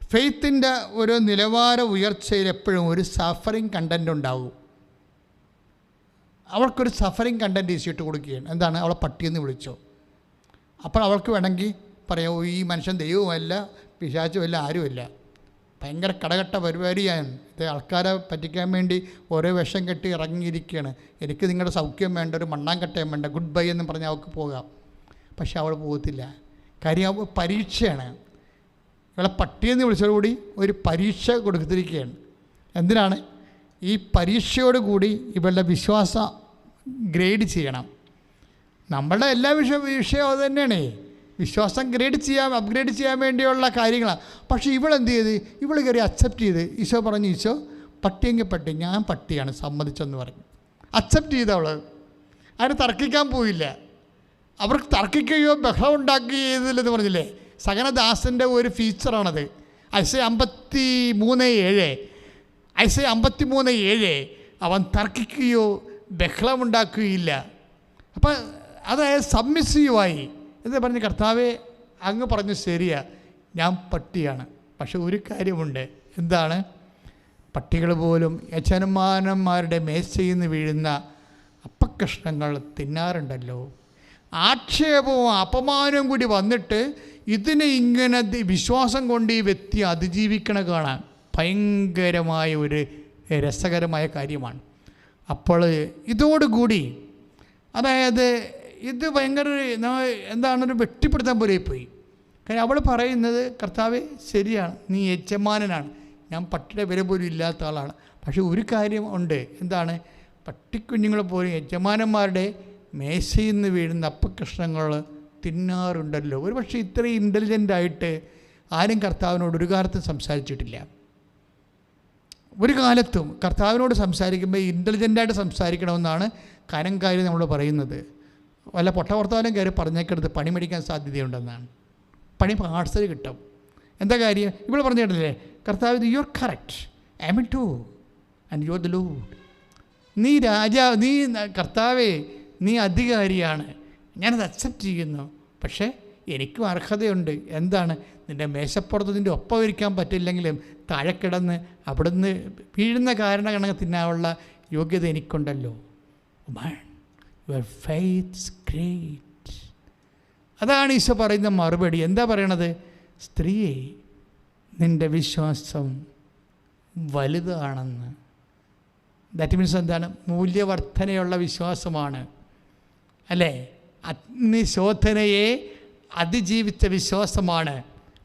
ഫെയ്ത്തിൻ്റെ ഒരു നിലവാര ഉയർച്ചയിൽ എപ്പോഴും ഒരു സഫറിങ് കണ്ടൻറ് ഉണ്ടാവും. അവൾക്കൊരു സഫറിങ് കണ്ടൻറ് ഈസിയിട്ട് കൊടുക്കുകയാണ്. എന്താണ്? അവളെ പട്ടിയെന്ന് വിളിച്ചോ. അപ്പോൾ അവൾക്ക് വേണമെങ്കിൽ പറയാം, ഈ മനുഷ്യൻ ദൈവവുമല്ല പിശാചുമല്ല ആരുമല്ല, ഭയങ്കര കടകട്ട പരിപാടിയാണ്, ഇത് ആൾക്കാരെ പറ്റിക്കാൻ വേണ്ടി ഓരോ വിഷം കെട്ടി ഇറങ്ങിയിരിക്കുകയാണ്, എനിക്ക് നിങ്ങളുടെ സൗഖ്യം വേണ്ട, ഒരു മണ്ണാങ്കട്ടയും വേണ്ട, ഗുഡ് ബൈ എന്ന് പറഞ്ഞാൽ അവൾക്ക് പോകാം. പക്ഷെ അവൾ പോകത്തില്ല. കാര്യം അവൾ പരീക്ഷയാണ്. ഇവളെ പട്ടിയെന്ന് വിളിച്ചതോടുകൂടി ഒരു പരീക്ഷ കൊടുത്തിരിക്കുകയാണ്. എന്തിനാണ്? ഈ പരീക്ഷയോടുകൂടി ഇവളുടെ വിശ്വാസം ഗ്രേഡ് ചെയ്യണം. നമ്മളുടെ എല്ലാ വിഷയവും അത് തന്നെയാണ്. വിശ്വാസം അപ്ഗ്രേഡ് ചെയ്യാൻ വേണ്ടിയുള്ള കാര്യങ്ങളാണ്. പക്ഷേ ഇവളെന്ത് ചെയ്ത്? ഇവൾ കയറി അക്സെപ്റ്റ് ചെയ്ത്. ഈശോ പറഞ്ഞു, ഈശോ പട്ടിയെങ്കിൽ പട്ടി, ഞാൻ പട്ടിയാണ്, സമ്മതിച്ചെന്ന് പറഞ്ഞു. അക്സെപ്റ്റ് ചെയ്ത് അവൾ. അതിന് തർക്കിക്കാൻ പോയില്ല. അവർക്ക് തർക്കിക്കുകയോ ബഹളം ഉണ്ടാക്കുകയോ ചെയ്തില്ലെന്ന് പറഞ്ഞില്ലേ? സകലദാസൻ്റെ ഒരു ഫീച്ചറാണത്. ഐസയ 53:7 ഐസയ 53:7 അവൻ തർക്കിക്കുകയോ ബഹളമുണ്ടാക്കുകയില്ല. അപ്പം അതായത് സബ്മിസീവായി എന്ന് പറഞ്ഞ്, കർത്താവെ അങ്ങ് പറഞ്ഞു ശരിയാ, ഞാൻ പട്ടിയാണ്. പക്ഷെ ഒരു കാര്യമുണ്ട്. എന്താണ്? പട്ടികൾ പോലും യജമാനന്മാരുടെ മേശയിൽ നിന്ന് വീഴുന്ന അപ്പക്കഷ്ണങ്ങൾ തിന്നാറുണ്ടല്ലോ. ആക്ഷേപവും അപമാനവും കൂടി വന്നിട്ട് ഇതിനെ ഇങ്ങനെ വിശ്വാസം കൊണ്ട് ഈ വ്യക്തി അതിജീവിക്കണ കാണാൻ ഭയങ്കരമായ ഒരു രസകരമായ കാര്യമാണ്. അപ്പോൾ ഇതോടുകൂടി, അതായത് ഇത് ഭയങ്കര ഒരു വെട്ടിപ്പിടുത്താൻ പോലെ പോയി. കാരണം അവൾ പറയുന്നത്, കർത്താവേ ശരിയാണ്, നീ യജമാനനാണ്, ഞാൻ പട്ടിയുടെ വില പോലും ഇല്ലാത്ത ആളാണ്. പക്ഷേ ഒരു കാര്യം ഉണ്ട്. എന്താണ്? പട്ടിക്കുഞ്ഞുങ്ങളെ പോലും യജമാനന്മാരുടെ മേശയിൽ നിന്ന് വീഴുന്ന അപ്പക്കഷ്ണങ്ങൾ തിന്നാറുണ്ടല്ലോ. ഒരു പക്ഷേ ഇത്രയും ഇൻ്റലിജൻ്റായിട്ട് ആരും കർത്താവിനോട് ഒരു കാലത്തും സംസാരിച്ചിട്ടില്ല. ഒരു കാലത്തും കർത്താവിനോട് സംസാരിക്കുമ്പോൾ ഇൻ്റലിജൻ്റായിട്ട് സംസാരിക്കണമെന്നാണ് കാനങ്കാരി നമ്മളോട് പറയുന്നത്. വല്ല പൊട്ടവർത്താനം കയറി പറഞ്ഞേക്കരുത്, പണി മേടിക്കാൻ സാധ്യതയുണ്ടെന്നാണ്. പണി പാഴ്സൽ കിട്ടും. എന്താ കാര്യം? ഇവിടെ പറഞ്ഞു കേട്ടില്ലേ? കർത്താവ്, you are correct, I am too and you are the lord. നീ നീ കർത്താവേ, നീ അധികാരിയാണ്, ഞാനത് അക്സെപ്റ്റ് ചെയ്യുന്നു. പക്ഷേ എനിക്കും അർഹതയുണ്ട്. എന്താണ്? നിൻ്റെ മേശപ്പുറത്ത് നിൻ്റെ ഒപ്പം ഇരിക്കാൻ പറ്റില്ലെങ്കിലും താഴെ കിടന്ന് അവിടുന്ന് വീഴുന്ന കാരണങ്ങൾ തിന്നാനുള്ള യോഗ്യത എനിക്കുണ്ടല്ലോ. Your faith great. അതാണ് ഈശോ പറയുന്ന മറുപടി. എന്താ പറയണത്? സ്ത്രീയെ, നിൻ്റെ വിശ്വാസം വലുതാണെന്ന്. ദാറ്റ് മീൻസ് എന്താണ്? മൂല്യവർദ്ധനയുള്ള വിശ്വാസമാണ് അല്ലേ? അഗ്നിശോധനയെ അതിജീവിച്ച വിശ്വാസമാണ്.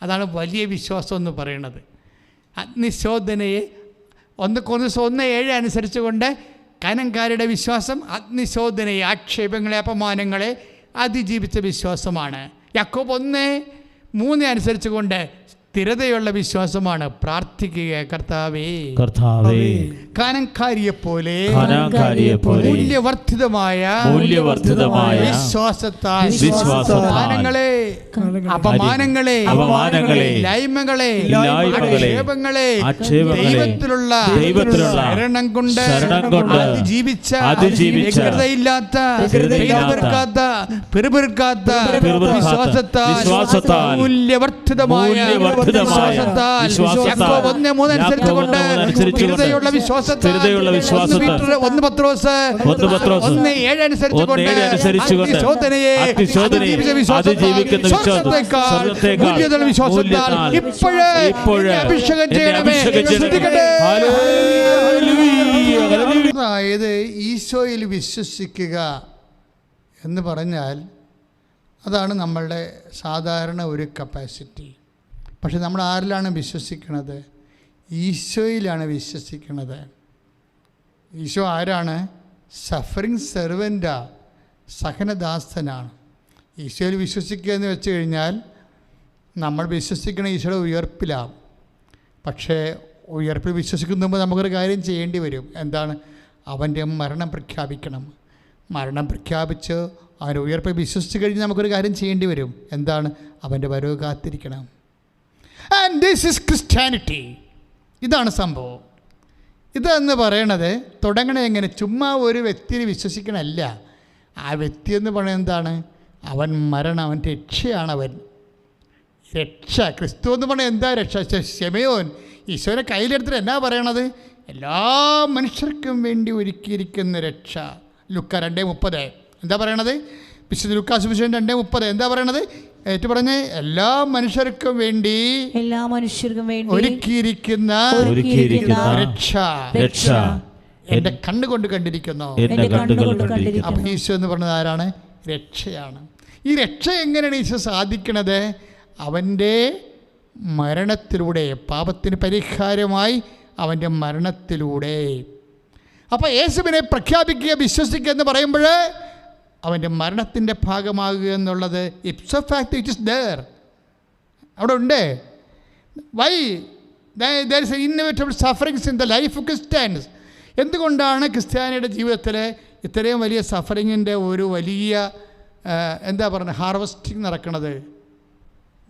അതാണ് വലിയ വിശ്വാസം എന്ന് പറയുന്നത്. അഗ്നിശോധനയെ 1 അനുസരിച്ചുകൊണ്ട് കാനൻകാരുടെ വിശ്വാസം അഗ്നിശോധനയെ, ആക്ഷേപങ്ങളെ, അപമാനങ്ങളെ അതിജീവിച്ച വിശ്വാസമാണ്. യാക്കോബ് 1:3 അനുസരിച്ചുകൊണ്ട് സ്ഥിരതയുള്ള വിശ്വാസമാണ്. പ്രാർത്ഥിക്കുക, കർത്താവേ കാനൻകാരിയെപ്പോലെ മൂല്യവർദ്ധിതമായ വിശ്വാസത്താൽ അപമാനങ്ങളെ, ലൈമകളെ, ആക്ഷേപങ്ങളെ ദൈവത്തിലുള്ള ശരണം കൊണ്ട് അതിജീവിച്ച വ്യഗ്രതയില്ലാത്ത, പിറുപിറുക്കാത്ത വിശ്വാസത്താൽ മൂല്യവർദ്ധിതമായ വിശ്വാസത്താൽ യാക്കോബ് 1:3 അനുസരിച്ചുകൊണ്ട് സ്ഥിരതയുള്ള വിശ്വാസത്താൽ 1 പത്രോസ് 1:7 അനുസരിച്ചുകൊണ്ട് അഗ്നിശോധനയെ അതിജീവിക്കുന്ന വിശ്വാസത്താൽ ഇപ്പോഴേ അഭിഷേകം ചെയ്യണമേ. അതായത് ഈശോയിൽ വിശ്വസിക്കുക എന്ന് പറഞ്ഞാൽ അതാണ് നമ്മളുടെ സാധാരണ ഒരു കപ്പാസിറ്റി. പക്ഷെ നമ്മൾ ആരിലാണ് വിശ്വസിക്കുന്നത്? ഈശോയിലാണ് വിശ്വസിക്കുന്നത്. ഈശോ ആരാണ്? സഫറിങ് സെർവൻ്റാ, സഹനദാസനാണ്. ഈശോയിൽ വിശ്വസിക്കുക എന്ന് വെച്ച് കഴിഞ്ഞാൽ നമ്മൾ വിശ്വസിക്കണ ഈശോയുടെ ഉയർപ്പിലാണ്. പക്ഷേ ഉയർപ്പിൽ വിശ്വസിക്കുമ്പോൾ നമുക്കൊരു കാര്യം ചെയ്യേണ്ടി വരും. എന്താണ്? അവൻ്റെ മരണം പ്രഖ്യാപിക്കണം. മരണം പ്രഖ്യാപിച്ച് അവൻ്റെ ഉയർപ്പിൽ വിശ്വസിച്ച് കഴിഞ്ഞ് നമുക്കൊരു കാര്യം ചെയ്യേണ്ടി വരും. എന്താണ്? അവൻ്റെ വരവ് കാത്തിരിക്കണം. And this is Christianity. ഇതാണ് സംഭവം. ഇതെന്ന് പറയണത് തുടങ്ങണ എങ്ങനെ? ചുമ്മാ ഒരു വ്യക്തിയെ വിശ്വസിക്കണമല്ല. ആ വ്യക്തി എന്ന് പറയുന്നത് എന്താണ്? അവൻ മരണം, അവൻ രക്ഷയാണവൻ. രക്ഷ. ക്രിസ്തു എന്ന് പറഞ്ഞാൽ എന്താ രക്ഷ? ശെമയോൻ ഈശോനെ കയ്യിലെടുത്തിട്ട് എന്നാ പറയണത്? എല്ലാ മനുഷ്യർക്കും വേണ്ടി ഒരുക്കിയിരിക്കുന്ന രക്ഷ. ലുക്ക 2:30 എന്താ പറയണത്? വിശുദ്ധ ലുക്കാസ് സുവിശേഷം 2:30 എന്താ പറയണത്? ഏറ്റു പറഞ്ഞ് എല്ലാ മനുഷ്യർക്കും വേണ്ടി ഒരുക്കിയിരിക്കുന്ന രക്ഷ എൻ്റെ കണ്ണുകൊണ്ട് കണ്ടിരിക്കുന്നു. അപ്പൊ ഈശോ എന്ന് പറഞ്ഞത് ആരാണ്? രക്ഷയാണ്. ഈ രക്ഷ എങ്ങനെയാണ് ഈശോ സാധിക്കണത്? അവൻ്റെ മരണത്തിലൂടെ, പാപത്തിന് പരിഹാരമായി അവൻ്റെ മരണത്തിലൂടെ. അപ്പോൾ യേശുവിനെ പ്രഖ്യാപിക്കുക, വിശ്വസിക്കുക എന്ന് പറയുമ്പോൾ അവൻ്റെ മരണത്തിൻ്റെ ഭാഗമാകുക എന്നുള്ളത് it's a fact, it is there, അവിടെ ഉണ്ട്. Why there is inevitable sufferings in the life of Christians. എന്തുകൊണ്ടാണ് ക്രിസ്ത്യാനിയുടെ ജീവിതത്തിൽ ഇത്രയും വലിയ സഫറിങ്ങിൻ്റെ ഒരു വലിയ എന്താ പറയുക ഹാർവസ്റ്റിംഗ് നടക്കുന്നത്?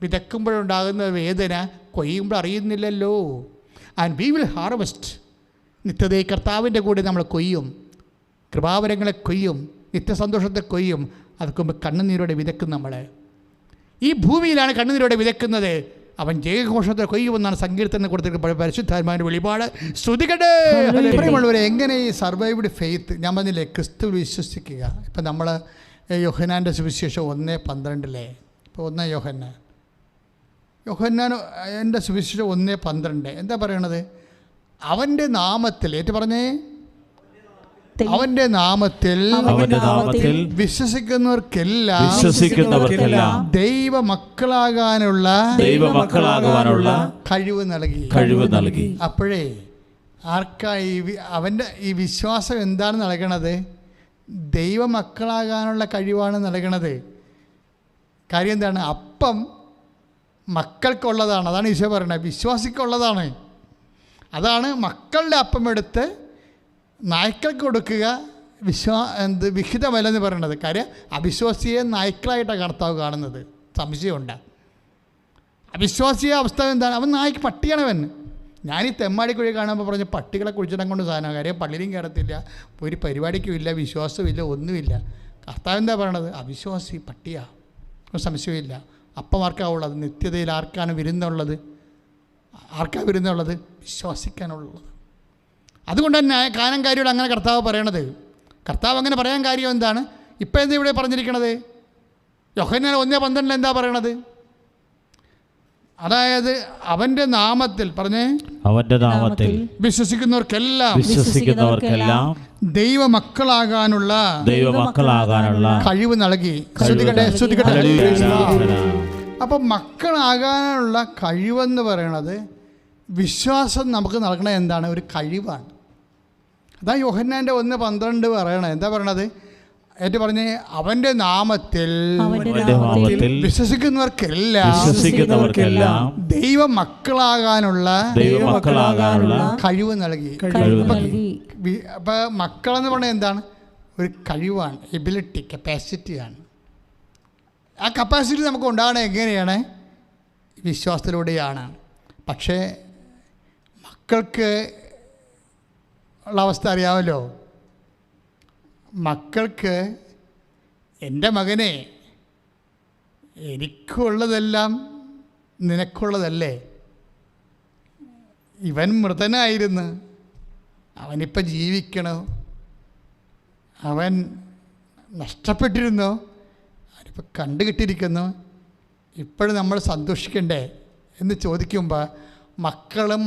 വിതക്കുമ്പോഴുണ്ടാകുന്ന വേദന കൊയ്യുമ്പോൾ അറിയുന്നില്ലല്ലോ. And we will harvest. നിത്യതയെ കർത്താവിൻ്റെ കൂടെ നമ്മൾ കൊയ്യും, കൃപാവരങ്ങളെ കൊയ്യും, നിത്യസന്തോഷത്തെ കൊയ്യും. അതൊക്കെ മുമ്പ് കണ്ണുനീരോടെ വിതക്കും. നമ്മൾ ഈ ഭൂമിയിലാണ് കണ്ണുനീരോടെ വിതക്കുന്നത്. അവൻ ജയഘോഷത്തെ കൊയ്യുമെന്നാണ് സങ്കീർത്തനം കൊടുത്തിട്ട് പരിശുദ്ധാത്മാവിൻ്റെ വെളിപാട്. ശ്രുതികട്ടെ. പ്രിയമുള്ളവരെ, എങ്ങനെ ഈ സർവൈവ്ഡ് ഫെയ്ത്ത്? ഞാൻ പറഞ്ഞില്ലേ, ക്രിസ്തു വിശ്വസിക്കുക. ഇപ്പം നമ്മൾ യോഹന്നാൻ്റെ സുവിശേഷം 1:12 ഇപ്പോൾ 1 യോഹന്നാൻ എൻ്റെ സുവിശേഷം 1:12 എന്താ പറയണത്? അവൻ്റെ നാമത്തിൽ, ഏറ്റു പറഞ്ഞേ, അവൻ്റെ നാമത്തിൽ വിശ്വസിക്കുന്നവർക്കെല്ലാം ദൈവമക്കളാകാനുള്ള കഴിവ് നൽകി. അപ്പോഴേ ആർക്കായി അവൻ്റെ ഈ വിശ്വാസം എന്താണ് നൽകണത്? ദൈവമക്കളാകാനുള്ള കഴിവാണ് നൽകണത്. കാര്യം എന്താണ്? അപ്പം മക്കൾക്കുള്ളതാണ്. അതാണ് ഈശോ പറയുന്നത്, വിശ്വാസിക്കുള്ളതാണ്. അതാണ് മക്കളുടെ അപ്പം എടുത്ത് നായ്ക്കൾക്ക് കൊടുക്കുക വിഹിതമല്ലെന്ന് പറയണത്. കാര്യം അവിശ്വാസിയെ നായ്ക്കളായിട്ടാണ് കർത്താവ് കാണുന്നത്. സംശയമുണ്ട്. അവിശ്വാസിയെ അവസ്ഥ എന്താണ്? അവൻ നായ്ക്ക് പട്ടിയാണവൻ. ഞാനീ തെമ്മാടിക്കുഴി കാണുമ്പോൾ പറഞ്ഞ് പട്ടികളെ കുഴിച്ചിടം കൊണ്ട് സാധനം. കാര്യം പള്ളിയിലും കയറത്തില്ല, ഒരു പരിപാടിക്കും ഇല്ല, വിശ്വാസമില്ല, ഒന്നുമില്ല. കർത്താവ് എന്താ പറയണത്? അവിശ്വാസി പട്ടിയാ, ഒരു സംശയമില്ല. അപ്പം ആർക്കാവുള്ളത്? നിത്യതയിൽ ആർക്കാണ് വിരുന്നുള്ളത്? വിശ്വാസിക്കാനുള്ളത്. അതുകൊണ്ട് തന്നെ കാനൻകാരിയോട് അങ്ങനെ കർത്താവ് പറയണത്. കർത്താവ് അങ്ങനെ പറയാൻ കാര്യം എന്താണ്? ഇപ്പം എന്താ ഇവിടെ പറഞ്ഞിരിക്കണത്? യോഹന്നാൻ 1:12 എന്താ പറയണത്? അതായത് അവന്റെ നാമത്തിൽ പറഞ്ഞേ, അവന്റെ നാമത്തിൽ വിശ്വസിക്കുന്നവർക്കെല്ലാം ദൈവമക്കളാകാനുള്ള കഴിവ് നൽകി. അപ്പം മക്കളാകാനുള്ള കഴിവെന്ന് പറയണത് വിശ്വാസം നമുക്ക് നൽകണ എന്താണ്? ഒരു കഴിവാണ്. അതാ യോഹന്നാൻ്റെ 1:12 പറയണത്. എന്താ പറയണത്? ഏറ്റു പറഞ്ഞ്, അവന്റെ നാമത്തിൽ വിശ്വസിക്കുന്നവർക്കെല്ലാം ദൈവമക്കളാകാനുള്ള കഴിവ് നൽകി. അപ്പൊ മക്കളെന്ന് പറഞ്ഞാൽ എന്താണ്? ഒരു കഴിവാണ്, എബിലിറ്റി, കപ്പാസിറ്റിയാണ്. ആ കപ്പാസിറ്റി നമുക്ക് ഉണ്ടാകണത് എങ്ങനെയാണ്? വിശ്വാസത്തിലൂടെയാണ്. പക്ഷേ മക്കൾക്ക് ഉള്ള അവസ്ഥ അറിയാമല്ലോ. മക്കൾക്ക്, എൻ്റെ മകനെ, എനിക്കുള്ളതെല്ലാം നിനക്കുള്ളതല്ലേ? ഇവൻ മൃതനായിരുന്നു, അവനിപ്പോൾ ജീവിക്കണോ? അവൻ നഷ്ടപ്പെട്ടിരുന്നോ? അവനിപ്പോൾ കണ്ടുകിട്ടിയിരിക്കുന്നു. ഇപ്പോഴും നമ്മൾ സന്തോഷിക്കണ്ടേ എന്ന് ചോദിക്കുമ്പോൾ മക്കളും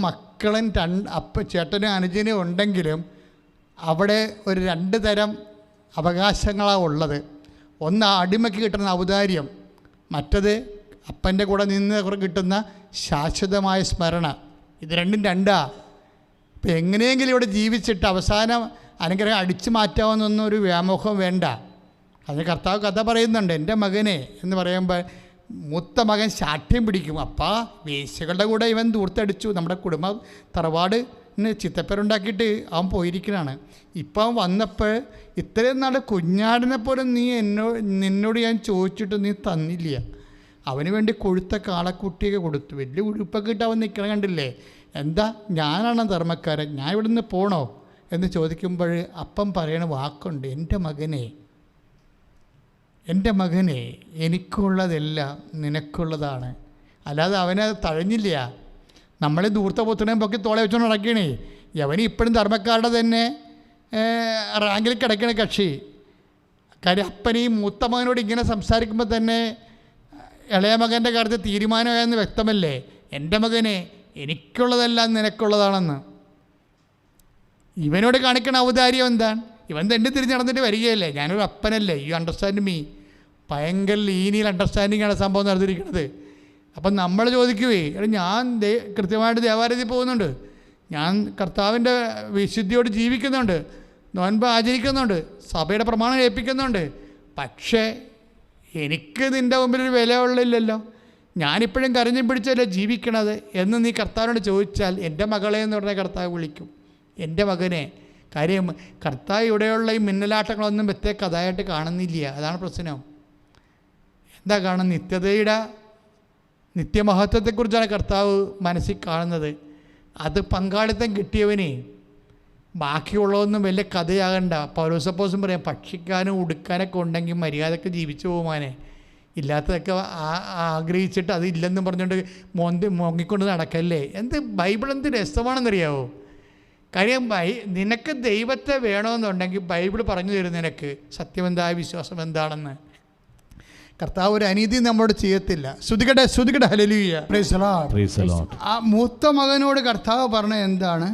ചേട്ടനും അനുജനും ഉണ്ടെങ്കിലും അവിടെ ഒരു 2 തരം അവകാശങ്ങളാണ് ഉള്ളത്. ഒന്ന് അടിമയ്ക്ക് കിട്ടുന്ന ഔദാര്യം, മറ്റത് അപ്പൻ്റെ കൂടെ നിന്ന് കിട്ടുന്ന ശാശ്വതമായ സ്മരണ. ഇത് രണ്ടാ. ഇപ്പം എങ്ങനെയെങ്കിലും ഇവിടെ ജീവിച്ചിട്ട് അവസാനം അനുഗ്രഹം അടിച്ചു മാറ്റാമെന്നൊന്നും ഒരു വ്യാമോഹം വേണ്ട. അതിന് കർത്താവ് കഥ പറയുന്നുണ്ട്. എൻ്റെ മകനെ എന്ന് പറയുമ്പോൾ മൂത്ത മകൻ ശാഠ്യം പിടിക്കും. അപ്പാ, വേശ്യകളുടെ കൂടെ ഇവൻ ദൂർത്തടിച്ചു, നമ്മുടെ കുടുംബ തറവാട് ചിത്തപ്പേരുണ്ടാക്കിയിട്ട് അവൻ പോയിരിക്കണാണ്. ഇപ്പം അവൻ വന്നപ്പോൾ ഇത്രയും നാൾ കുഞ്ഞാടിനെ പോലെ നിന്നോട് ഞാൻ ചോദിച്ചിട്ട് നീ തന്നില്ല. അവന് വേണ്ടി കൊഴുത്ത കാളക്കുട്ടിയൊക്കെ കൊടുത്തു, വലിയ ഉടുപ്പൊക്കെ ഇട്ട് അവൻ നിൽക്കണം, കണ്ടില്ലേ? എന്താ, ഞാനാണ് ധർമ്മക്കാരൻ, ഞാൻ ഇവിടെ നിന്ന് പോണോ എന്ന് ചോദിക്കുമ്പോൾ അപ്പം പറയണ വാക്കുണ്ട്, എൻ്റെ മകനെ എനിക്കുള്ളതെല്ലാം നിനക്കുള്ളതാണ്. അല്ലാതെ അവനെ തഴഞ്ഞില്ല. നമ്മളെ ദൂർത്ത പൊത്തണേയും പൊക്കി തോളെ വെച്ചോണ്ട് നടക്കണേ. അവന് ഇപ്പോഴും ധർമ്മക്കാരുടെ തന്നെ റാങ്കിൽ കിടക്കണ കക്ഷി. കാര്യം അപ്പൻ ഈ മൂത്ത മകനോട് ഇങ്ങനെ സംസാരിക്കുമ്പോൾ തന്നെ ഇളയ മകൻ്റെ കാര്യത്തിൽ തീരുമാനമായെന്ന് വ്യക്തമല്ലേ? എൻ്റെ മകനെ എനിക്കുള്ളതെല്ലാം നിനക്കുള്ളതാണെന്ന്. ഇവനോട് കാണിക്കണ ഔദാര്യം എന്താണ്? ഇവൻ തന്നെ തിരിഞ്ഞ് നടന്നിട്ട് വരികയല്ലേ? ഞാനൊരു അപ്പനല്ലേ, യു അണ്ടർസ്റ്റാൻഡ് മീ. ഭയങ്കര ലീനിയൽ അണ്ടർസ്റ്റാൻഡിങ്ങാണ് സംഭവം നടന്നിരിക്കുന്നത്. അപ്പം നമ്മൾ ചോദിക്കുവേ, ഞാൻ കൃത്യമായിട്ട് ദേവാലയത്തിൽ പോകുന്നുണ്ട്, ഞാൻ കർത്താവിൻ്റെ വിശുദ്ധിയോട് ജീവിക്കുന്നുണ്ട്, നോൻപ് ആചരിക്കുന്നുണ്ട്, സഭയുടെ പ്രമാണം ഏൽപ്പിക്കുന്നുണ്ട്, പക്ഷേ എനിക്ക് നിൻ്റെ മുമ്പിലൊരു വില ഉള്ളില്ലല്ലോ, ഞാനിപ്പോഴും കരഞ്ഞു പിടിച്ചല്ലേ ജീവിക്കണത് എന്ന് നീ കർത്താവിനോട് ചോദിച്ചാൽ എൻ്റെ മകളെ എന്ന് പറഞ്ഞാൽ കർത്താവ് വിളിക്കും, എൻ്റെ മകനെ. കാര്യം കർത്താവ് ഇവിടെയുള്ള ഈ മിന്നലാട്ടങ്ങളൊന്നും വ്യക്തി കഥയായിട്ട് കാണുന്നില്ല. അതാണ് പ്രശ്നം. എന്താ കാണുന്നത്? നിത്യതയുടെ നിത്യമഹത്വത്തെക്കുറിച്ചാണ് കർത്താവ് മനസ്സിൽ കാണുന്നത്. അത് പങ്കാളിത്തം കിട്ടിയവനെ ബാക്കിയുള്ളതൊന്നും വലിയ കഥയാകണ്ട. പൗലോസപ്പോസും പറയാം, ഭക്ഷിക്കാനും ഉടുക്കാനൊക്കെ ഉണ്ടെങ്കിൽ മര്യാദക്ക് ജീവിച്ചു പോകുവാനേ, ഇല്ലാത്തതൊക്കെ ആഗ്രഹിച്ചിട്ട് അതില്ലെന്നും പറഞ്ഞുകൊണ്ട് മോങ്ങിക്കൊണ്ട് നടക്കല്ലേ. ബൈബിൾ എന്ത് രസമാണെന്നറിയാവോ? കാര്യം നിനക്ക് ദൈവത്തെ വേണമെന്നുണ്ടെങ്കിൽ ബൈബിൾ പറഞ്ഞു തരും നിനക്ക് സത്യമെന്തായ വിശ്വാസം എന്താണെന്ന്. കർത്താവ് ഒരു അനീതി നമ്മളോട് ചെയ്യത്തില്ല. ശ്രുതികടെ ഹല്ലേലൂയ, പ്രൈസ് ദി ലോർഡ്. ആ മൂത്ത മകനോട് കർത്താവ് പറഞ്ഞ എന്താണ്?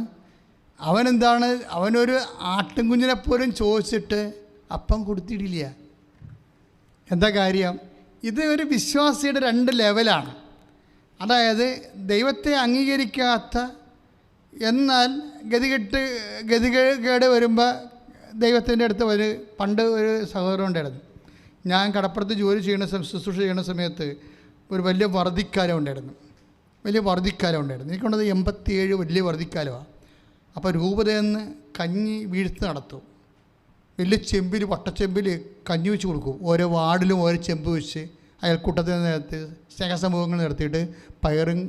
അവനൊരു ആട്ടിൻകുഞ്ഞിനെ പോലും ചോദിച്ചിട്ട് അപ്പം കൊടുത്തിടില്ല. എന്താ കാര്യം? ഇത് ഒരു വിശ്വാസിയുടെ 2 ലെവലാണ്. അതായത് ദൈവത്തെ അംഗീകരിക്കാത്ത, എന്നാൽ ഗതികേട് വരുമ്പോൾ ദൈവത്തിൻ്റെ അടുത്ത് പണ്ട് ഒരു സഹോദരൻ ഉണ്ടായിരുന്നു. ഞാൻ കടപ്പുറത്ത് ജോലി ശുശ്രൂഷ ചെയ്യുന്ന സമയത്ത് ഒരു വലിയ വറുതിക്കാലം ഉണ്ടായിരുന്നു. എനിക്കുള്ളത് 87 വലിയ വറുതിക്കാലമാണ്. അപ്പോൾ രൂപതയിൽ നിന്ന് കഞ്ഞി വീഴ്ത്ത് നടത്തും. വലിയ ചെമ്പിൽ, വട്ടച്ചെമ്പിൽ കഞ്ഞി വെച്ച് കൊടുക്കും. ഓരോ വാർഡിലും ഓരോ ചെമ്പ് വെച്ച് അയൽക്കൂട്ടത്തിൽ നിർത്തി സ്നേഹസമൂഹങ്ങൾ നിർത്തിയിട്ട് പയറും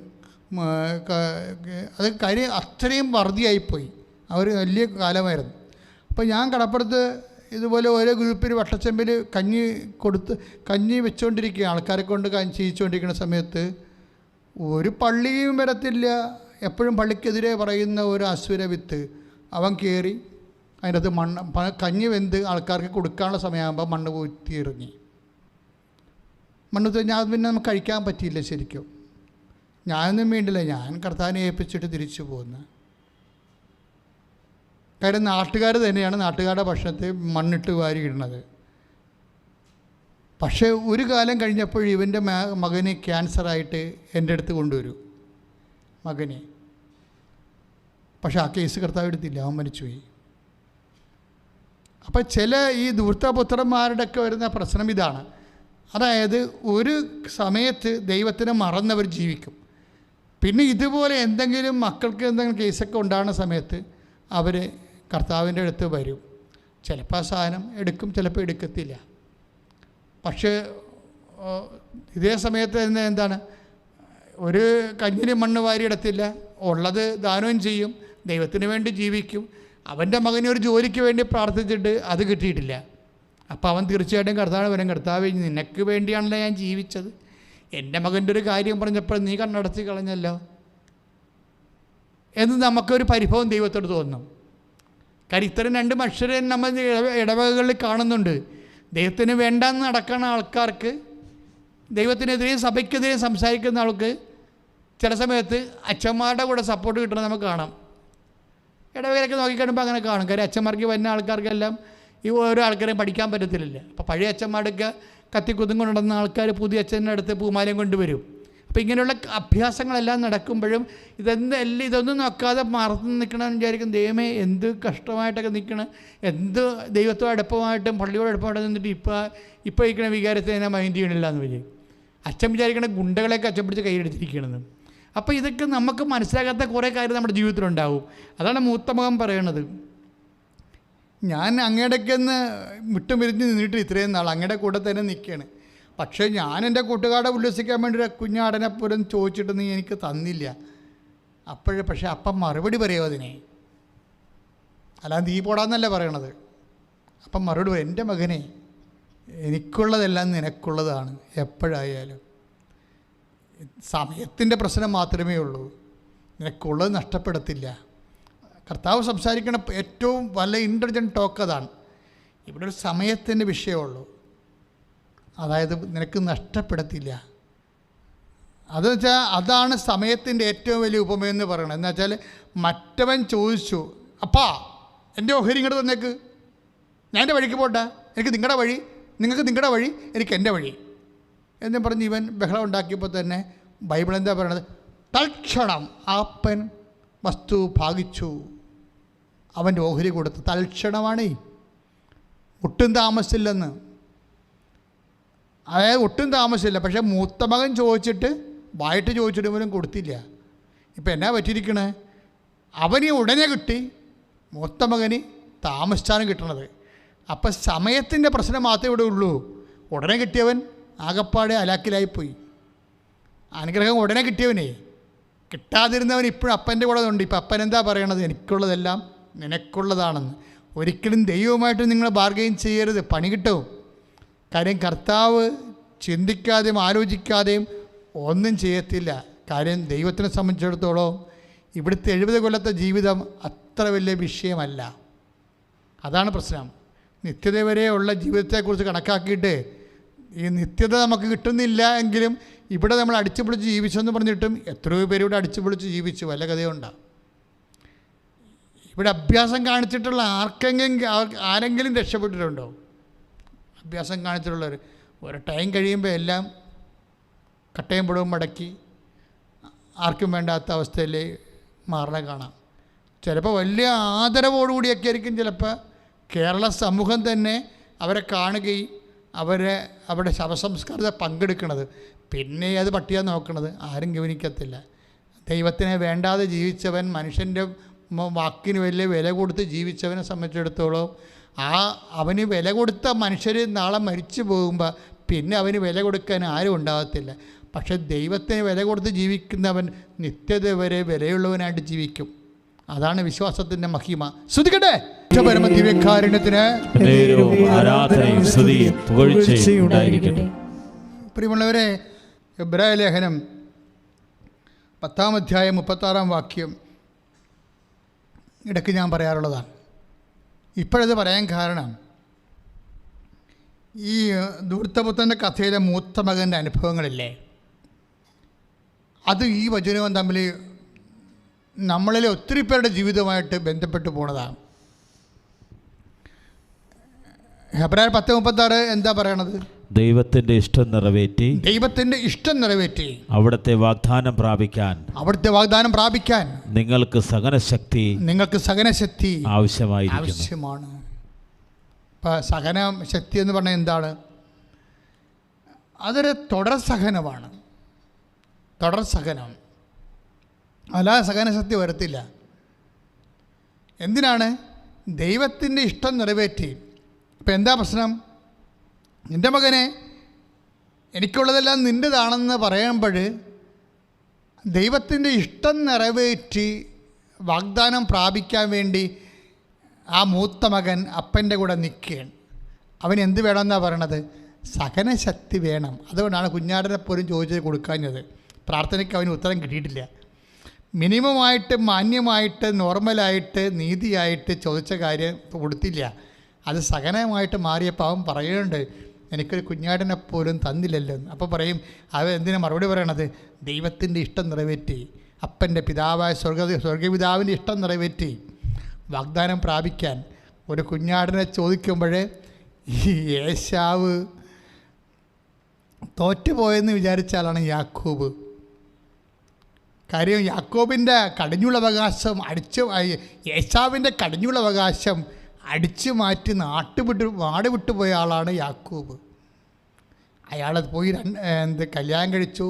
അത് കാര്യം അത്രയും വറുതിയായിപ്പോയി. അവർ വലിയ കാലമായിരുന്നു. അപ്പോൾ ഞാൻ കടപ്പുറത്ത് ഇതുപോലെ ഓരോ ഗ്രൂപ്പിൽ വട്ടച്ചെമ്പിൽ കഞ്ഞി വെച്ചുകൊണ്ടിരിക്കുക, ആൾക്കാരെ കൊണ്ട് ചെയ്യിച്ചുകൊണ്ടിരിക്കുന്ന സമയത്ത് ഒരു പള്ളിയും വരത്തില്ല. എപ്പോഴും പള്ളിക്കെതിരെ പറയുന്ന ഒരു അസുര വിത്ത് അവൻ കയറി അതിൻ്റെ അകത്ത് കഞ്ഞി വെന്ത് ആൾക്കാർക്ക് കൊടുക്കാനുള്ള സമയമാകുമ്പോൾ മണ്ണ് പൂത്തി എറിഞ്ഞ്. മണ്ണ് കഴിഞ്ഞാൽ അത് പിന്നെ നമുക്ക് കഴിക്കാൻ പറ്റിയില്ല ശരിക്കും. ഞാനൊന്നും വേണ്ടില്ല, ഞാൻ കർത്താവിനെ ഏൽപ്പിച്ചിട്ട് തിരിച്ചു പോകുന്നു. കാര്യം നാട്ടുകാർ തന്നെയാണ് നാട്ടുകാരുടെ ഭക്ഷണത്തെ മണ്ണിട്ട് വാരി ഇടുന്നത്. പക്ഷേ ഒരു കാലം കഴിഞ്ഞപ്പോൾ ഇവൻ്റെ മകന് ക്യാൻസറായിട്ട് എൻ്റെ അടുത്ത് കൊണ്ടുവരും മകനെ. പക്ഷെ ആ കേസ് കർത്താവ് എടുത്തില്ല, അവൻ മരിച്ചുപോയി. അപ്പം ചില ഈ ധൂർത്തപുത്രന്മാരുടെയൊക്കെ വരുന്ന പ്രശ്നം ഇതാണ്. അതായത് ഒരു സമയത്ത് ദൈവത്തിനെ മറന്നവർ ജീവിക്കും. പിന്നെ ഇതുപോലെ എന്തെങ്കിലും മക്കൾക്ക് എന്തെങ്കിലും കേസൊക്കെ ഉണ്ടാകുന്ന സമയത്ത് അവർ കർത്താവിൻ്റെ അടുത്ത് വരും. ചിലപ്പോൾ ആ സാധനം എടുക്കും, ചിലപ്പോൾ എടുക്കത്തില്ല. പക്ഷേ ഇതേ സമയത്ത് തന്നെ എന്താണ്, ഒരു കഞ്ഞിന് മണ്ണ് വാരിയിടത്തില്ല, ഉള്ളത് ദാനവും ചെയ്യും, ദൈവത്തിന് വേണ്ടി ജീവിക്കും. അവൻ്റെ മകന് ഒരു ജോലിക്ക് വേണ്ടി പ്രാർത്ഥിച്ചിട്ട് അത് കിട്ടിയിട്ടില്ല. അപ്പോൾ അവൻ തീർച്ചയായിട്ടും കർത്താവ് വരും, കർത്താവ് നിനക്ക് വേണ്ടിയാണല്ലോ ഞാൻ ജീവിച്ചത്, എൻ്റെ മകൻ്റെ ഒരു കാര്യം പറഞ്ഞപ്പോൾ നീ കണ്ണടച്ച് കളഞ്ഞല്ലോ എന്ന് നമുക്കൊരു പരിഭവം ദൈവത്തോട് തോന്നും. കാര്യം ഇത്തരം രണ്ട് മനുഷ്യരെ നമ്മൾ ഇടവകകളിൽ കാണുന്നുണ്ട്. ദൈവത്തിന് വേണ്ടാന്ന് നടക്കുന്ന ആൾക്കാർക്ക്, ദൈവത്തിനെതിരെയും സഭയ്ക്കെതിരെയും സംസാരിക്കുന്ന ആൾക്ക് ചില സമയത്ത് അച്ഛന്മാരുടെ കൂടെ സപ്പോർട്ട് കിട്ടണം നമുക്ക് കാണാം. ഇടവകയിലൊക്കെ നോക്കിക്കഴിയുമ്പോൾ അങ്ങനെ കാണും. കാര്യം അച്ഛന്മാർക്ക് വരുന്ന ആൾക്കാർക്കെല്ലാം ഈ ഓരോ ആൾക്കാരെയും പഠിക്കാൻ പറ്റത്തില്ല. അപ്പോൾ പഴയ അച്ഛന്മാരൊക്കെ കത്തിക്കുതും കൊണ്ടുവന്ന ആൾക്കാർ പുതിയ അച്ഛൻ്റെ അടുത്ത് പൂമാലയും കൊണ്ടുവരും. അപ്പോൾ ഇങ്ങനെയുള്ള അഭ്യാസങ്ങളെല്ലാം നടക്കുമ്പോഴും ഇതൊന്നും നോക്കാതെ മറന്ന് നിൽക്കണമെന്ന് വിചാരിക്കും. ദൈവമേ എന്ത് കഷ്ടമായിട്ടൊക്കെ നിൽക്കണം, എന്ത് ദൈവത്തോട് അടുപ്പമായിട്ടും പള്ളിയോട് അടുപ്പമായിട്ടും നിന്നിട്ട് ഇപ്പോൾ ഇരിക്കണ വികാരത്തെ ഞാൻ മൈൻഡ് ചെയ്യണില്ല എന്ന് വിചാരിക്കും. അച്ഛൻ വിചാരിക്കണ ഗുണ്ടകളെയൊക്കെ അച്ഛൻ പിടിച്ച് കൈയെടുത്തിരിക്കണമെന്ന്. അപ്പോൾ ഇതൊക്കെ നമുക്ക് മനസ്സിലാകാത്ത കുറേ കാര്യം നമ്മുടെ ജീവിതത്തിലുണ്ടാവും. അതാണ് മൂത്ത മകൻ പറയണത്. ഞാൻ അങ്ങയുടെയൊക്കെന്ന് വിട്ടും പിരിഞ്ഞ് നിന്നിട്ട് ഇത്രയും നാൾ അങ്ങയുടെ കൂടെ തന്നെ നിൽക്കുകയാണ്. പക്ഷേ ഞാൻ എൻ്റെ കൂട്ടുകാരെ ഉല്ലസിക്കാൻ വേണ്ടി ഒരു കുഞ്ഞാടനെ പോലും ചോദിച്ചിട്ട് നീ എനിക്ക് തന്നില്ല. പക്ഷേ അപ്പം മറുപടി പറയുമോ അതിനെ? അല്ലാതെ നീ പോടാന്നല്ല പറയണത്. അപ്പം മറുപടി പറയും, എൻ്റെ മകനെ എനിക്കുള്ളതെല്ലാം നിനക്കുള്ളതാണ്. എപ്പോഴായാലും സമയത്തിൻ്റെ പ്രശ്നം മാത്രമേ ഉള്ളൂ, നിനക്കുള്ളത് നഷ്ടപ്പെടത്തില്ല. കർത്താവ് സംസാരിക്കണ ഏറ്റവും നല്ല ഇൻ്റലിജൻറ്റ് ടോക്ക് അതാണ്. ഇവിടെ ഒരു സമയത്തിൻ്റെ വിഷയമുള്ളൂ, അതായത് നിനക്ക് നഷ്ടപ്പെടത്തില്ല. അതെന്ന് വെച്ചാൽ അതാണ് സമയത്തിൻ്റെ ഏറ്റവും വലിയ ഉപമയെന്ന് പറയണത്. എന്ന് വെച്ചാൽ മറ്റവൻ ചോദിച്ചു, അപ്പാ എൻ്റെ ഓഹരി ഇങ്ങോട്ട് തന്നേക്ക്, ഞാൻ എൻ്റെ വഴിക്ക് പോട്ടെ, എനിക്ക് നിങ്ങളുടെ വഴി, നിങ്ങൾക്ക് നിങ്ങളുടെ വഴി, എനിക്ക് എൻ്റെ വഴി എന്നും പറഞ്ഞ് ഇവൻ ബഹളം ഉണ്ടാക്കിയപ്പോൾ തന്നെ ബൈബിൾ എന്താ പറയണത്? തൽക്ഷണം അപ്പൻ വസ്തു ഭാഗിച്ചു, അവൻ്റെ ഓഹരി കൊടുത്ത്. തൽക്ഷണമാണ്, ഒട്ടും താമസിച്ചില്ലെന്ന്. അതായത് ഒട്ടും താമസമില്ല. പക്ഷേ മൂത്ത മകൻ ചോദിച്ചിട്ട് വായിട്ട് ചോദിച്ചിട്ട് പോലും കൊടുത്തില്ല. ഇപ്പം എന്നാ പറ്റിയിരിക്കണേ? അവന് ഉടനെ കിട്ടി, മൂത്ത മകന് താമസിച്ചാണ് കിട്ടണത്. അപ്പം സമയത്തിൻ്റെ പ്രശ്നം മാത്രമേ ഇവിടെ ഉള്ളൂ. ഉടനെ കിട്ടിയവൻ ആകപ്പാടെ അലാക്കിലായിപ്പോയി. അനുഗ്രഹം ഉടനെ കിട്ടിയവനേ, കിട്ടാതിരുന്നവൻ ഇപ്പോഴും അപ്പൻ്റെ കൂടെ ഉണ്ട്. ഇപ്പം അപ്പൻ എന്താ പറയണത്? എനിക്കുള്ളതെല്ലാം നിനക്കുള്ളതാണെന്ന്. ഒരിക്കലും ദൈവമായിട്ട് നിങ്ങൾ ബാർഗെയിൻ ചെയ്യരുത്, പണി കിട്ടും. കാര്യം കർത്താവ് ചിന്തിക്കാതെയും ആലോചിക്കാതെയും ഒന്നും ചെയ്യത്തില്ല. കാര്യം ദൈവത്തിനെ സംബന്ധിച്ചിടത്തോളം ഇവിടുത്തെ 70 കൊല്ലത്തെ ജീവിതം അത്ര വലിയ വിഷയമല്ല. അതാണ് പ്രശ്നം. നിത്യത വരെയുള്ള ജീവിതത്തെക്കുറിച്ച് കണക്കാക്കിയിട്ട് ഈ നിത്യത നമുക്ക് കിട്ടുന്നില്ല എങ്കിലും ഇവിടെ നമ്മൾ അടിച്ചുപൊളിച്ച് ജീവിച്ചെന്ന് പറഞ്ഞിട്ടും എത്രയോ പേര് ഇവിടെ അടിച്ചുപൊളിച്ച് ജീവിച്ചു, വല്ല കഥയുണ്ടാകും. ഇവിടെ അഭ്യാസം കാണിച്ചിട്ടുള്ള ആരെങ്കിലും രക്ഷപ്പെട്ടിട്ടുണ്ടോ? അഭ്യാസം കാണിച്ചിട്ടുള്ളവർ ഒരു ടൈം കഴിയുമ്പോൾ എല്ലാം കട്ടയും പുടവും മടക്കി ആർക്കും വേണ്ടാത്ത അവസ്ഥയിൽ മാറണ കാണാം. ചിലപ്പോൾ വലിയ ആദരവോടുകൂടിയൊക്കെ ആയിരിക്കും ചിലപ്പോൾ കേരള സമൂഹം തന്നെ അവരെ കാണുകയും അവരുടെ ശവസംസ്കാരത്തെ പങ്കെടുക്കുന്നത്. പിന്നെ അത് പട്ടിയാൻ നോക്കണത് ആരും ഗവനിക്കത്തില്ല. ദൈവത്തിനെ വേണ്ടാതെ ജീവിച്ചവൻ, മനുഷ്യൻ്റെ വാക്കിന് വലിയ വില കൊടുത്ത് ജീവിച്ചവനെ സംബന്ധിച്ചിടത്തോളം അവന് വില കൊടുത്ത മനുഷ്യർ നാളെ മരിച്ചു പോകുമ്പോൾ പിന്നെ അവന് വില കൊടുക്കാൻ ആരും ഉണ്ടാകത്തില്ല. പക്ഷെ ദൈവത്തിന് വില കൊടുത്ത് ജീവിക്കുന്നവൻ നിത്യത വരെ വിലയുള്ളവനായിട്ട് ജീവിക്കും. അതാണ് വിശ്വാസത്തിൻ്റെ മഹിമ. സ്തുതിക്കട്ടെ ദിവ്യകാരുണ്യത്തിന്. പ്രിയമുള്ളവരെ, എബ്രായ ലേഖനം 10-ാം അധ്യായം 36-ാം വാക്യം ഇടയ്ക്ക് ഞാൻ പറയാറുള്ളതാണ്. ഇപ്പോഴത് പറയാൻ കാരണം ഈ ധൂർത്തപുത്രൻ്റെ കഥയിലെ മൂത്ത മകൻ്റെ അനുഭവങ്ങളില്ലേ, അത് ഈ വചനവും തമ്മിൽ നമ്മളിലെ ഒത്തിരി പേരുടെ ജീവിതമായിട്ട് ബന്ധപ്പെട്ട് പോണതാണ്. ഹെബ്രായർ 10:36 എന്താ പറയണത്? ദൈവത്തിന്റെ ഇഷ്ടം നിറവേറ്റി, ദൈവത്തിന്റെ ഇഷ്ടം നിറവേറ്റി അവിടുത്തെ വാഗ്ദാനം പ്രാപിക്കാൻ നിങ്ങൾക്ക് സഹനശക്തി ആവശ്യമാണ്. ഇപ്പം സഹനശക്തി എന്ന് പറഞ്ഞാൽ എന്താണ്? അതൊരു തുടർ സഹനം. അല്ലാതെ സഹനശക്തി വരത്തില്ല. എന്തിനാണ്? ദൈവത്തിൻ്റെ ഇഷ്ടം നിറവേറ്റി. ഇപ്പം എന്താ പ്രശ്നം? നിൻ്റെ മകനെ, എനിക്കുള്ളതെല്ലാം നിൻ്റെതാണെന്ന് പറയുമ്പോൾ ദൈവത്തിൻ്റെ ഇഷ്ടം നിറവേറ്റി വാഗ്ദാനം പ്രാപിക്കാൻ വേണ്ടി ആ മൂത്ത മകൻ അപ്പൻ്റെ കൂടെ നിൽക്കുകയാണ്. അവന് എന്ത് വേണമെന്നാണ് പറയണത്? സഹനശക്തി വേണം. അതുകൊണ്ടാണ് കുഞ്ഞാടനെ പോലും ചോദിച്ചത് കൊടുക്കാഞ്ഞത്. പ്രാർത്ഥനയ്ക്ക് അവന് ഉത്തരം കിട്ടിയിട്ടില്ല. മിനിമമായിട്ട്, മാന്യമായിട്ട്, നോർമലായിട്ട്, നീതിയായിട്ട് ചോദിച്ച കാര്യം കൊടുത്തില്ല. അത് സഹനമായിട്ട് മാറിയപ്പോൾ അവൻ പറയുന്നുണ്ട്, എനിക്കൊരു കുഞ്ഞാടനെ പോലും തന്നില്ലല്ലോ. അപ്പോൾ പറയും, അവൻ എന്തിനാ മറുപടി പറയണത്? ദൈവത്തിൻ്റെ ഇഷ്ടം നിറവേറ്റി, അപ്പൻ്റെ പിതാവായ സ്വർഗപിതാവിൻ്റെ ഇഷ്ടം നിറവേറ്റി വാഗ്ദാനം പ്രാപിക്കാൻ ഒരു കുഞ്ഞാടനെ ചോദിക്കുമ്പോൾ ഈ ഏശാവ് തോറ്റുപോയെന്ന് വിചാരിച്ച ആളാണ് യാക്കോബ്. കാര്യം യാക്കോബിൻ്റെ കടിഞ്ഞുള്ള അവകാശം ഏശാവിൻ്റെ കടിഞ്ഞുള്ള അവകാശം അടിച്ചു മാറ്റി നാട് വിട്ടുപോയ ആളാണ് യാക്കോബ്. അയാൾ പോയി കല്യാണം കഴിച്ചു.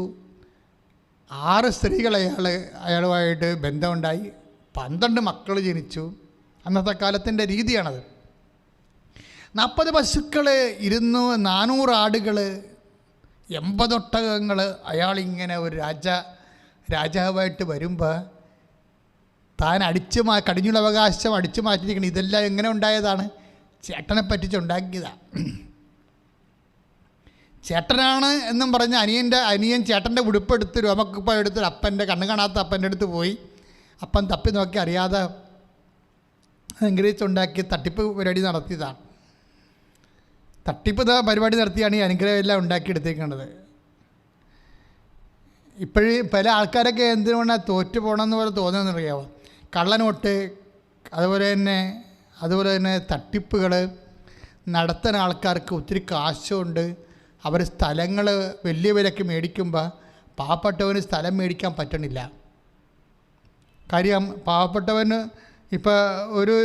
6 സ്ത്രീകൾ അയാളുമായിട്ട് ബന്ധമുണ്ടായി. 12 മക്കൾ ജനിച്ചു. അന്നത്തെ കാലത്തിൻ്റെ രീതിയാണത്. 40 പശുക്കൾ, 400 ആടുകൾ, 80 ഒട്ടകങ്ങൾ. അയാളിങ്ങനെ ഒരു രാജാവായിട്ട് വരുമ്പോൾ താൻ കടിഞ്ഞുള്ള അവകാശം അടിച്ചു മാറ്റിയിരിക്കണം. ഇതെല്ലാം എങ്ങനെ ഉണ്ടായതാണ്? ചേട്ടനെ പറ്റിച്ചുണ്ടാക്കിയതാണ്. ചേട്ടനാണ് എന്നും പറഞ്ഞ് അനിയൻ ചേട്ടൻ്റെ ഉടുപ്പെടുത്ത്, രോമക്കുപ്പ എടുത്ത് അപ്പൻ്റെ കണ്ണ് കാണാത്ത അപ്പൻ്റെ അടുത്ത് പോയി. അപ്പൻ തപ്പി നോക്കി അറിയാതെ അനുഗ്രഹിച്ചുണ്ടാക്കി തട്ടിപ്പ് പരിപാടി നടത്തിയതാണ്. തട്ടിപ്പ് പരിപാടി നടത്തിയാണ് ഈ അനുഗ്രഹം എല്ലാം ഉണ്ടാക്കിയെടുത്തേക്കേണ്ടത്. ഇപ്പോഴും പല ആൾക്കാരൊക്കെ എന്തിനുകൊണ്ടാണ് തോറ്റു പോകണമെന്ന് പോലെ തോന്നുന്നതെന്നറിയാമോ? കള്ളനോട്ട്, അതുപോലെ തന്നെ തട്ടിപ്പുകൾ നടത്തുന്ന ആൾക്കാർക്ക് ഒത്തിരി കാശുണ്ട്. അവർ സ്ഥലങ്ങൾ വലിയ വിലയ്ക്ക് മേടിക്കുമ്പോൾ പാവപ്പെട്ടവന് സ്ഥലം മേടിക്കാൻ പറ്റണില്ല. കാര്യം പാവപ്പെട്ടവന് ഇപ്പോൾ ഒരു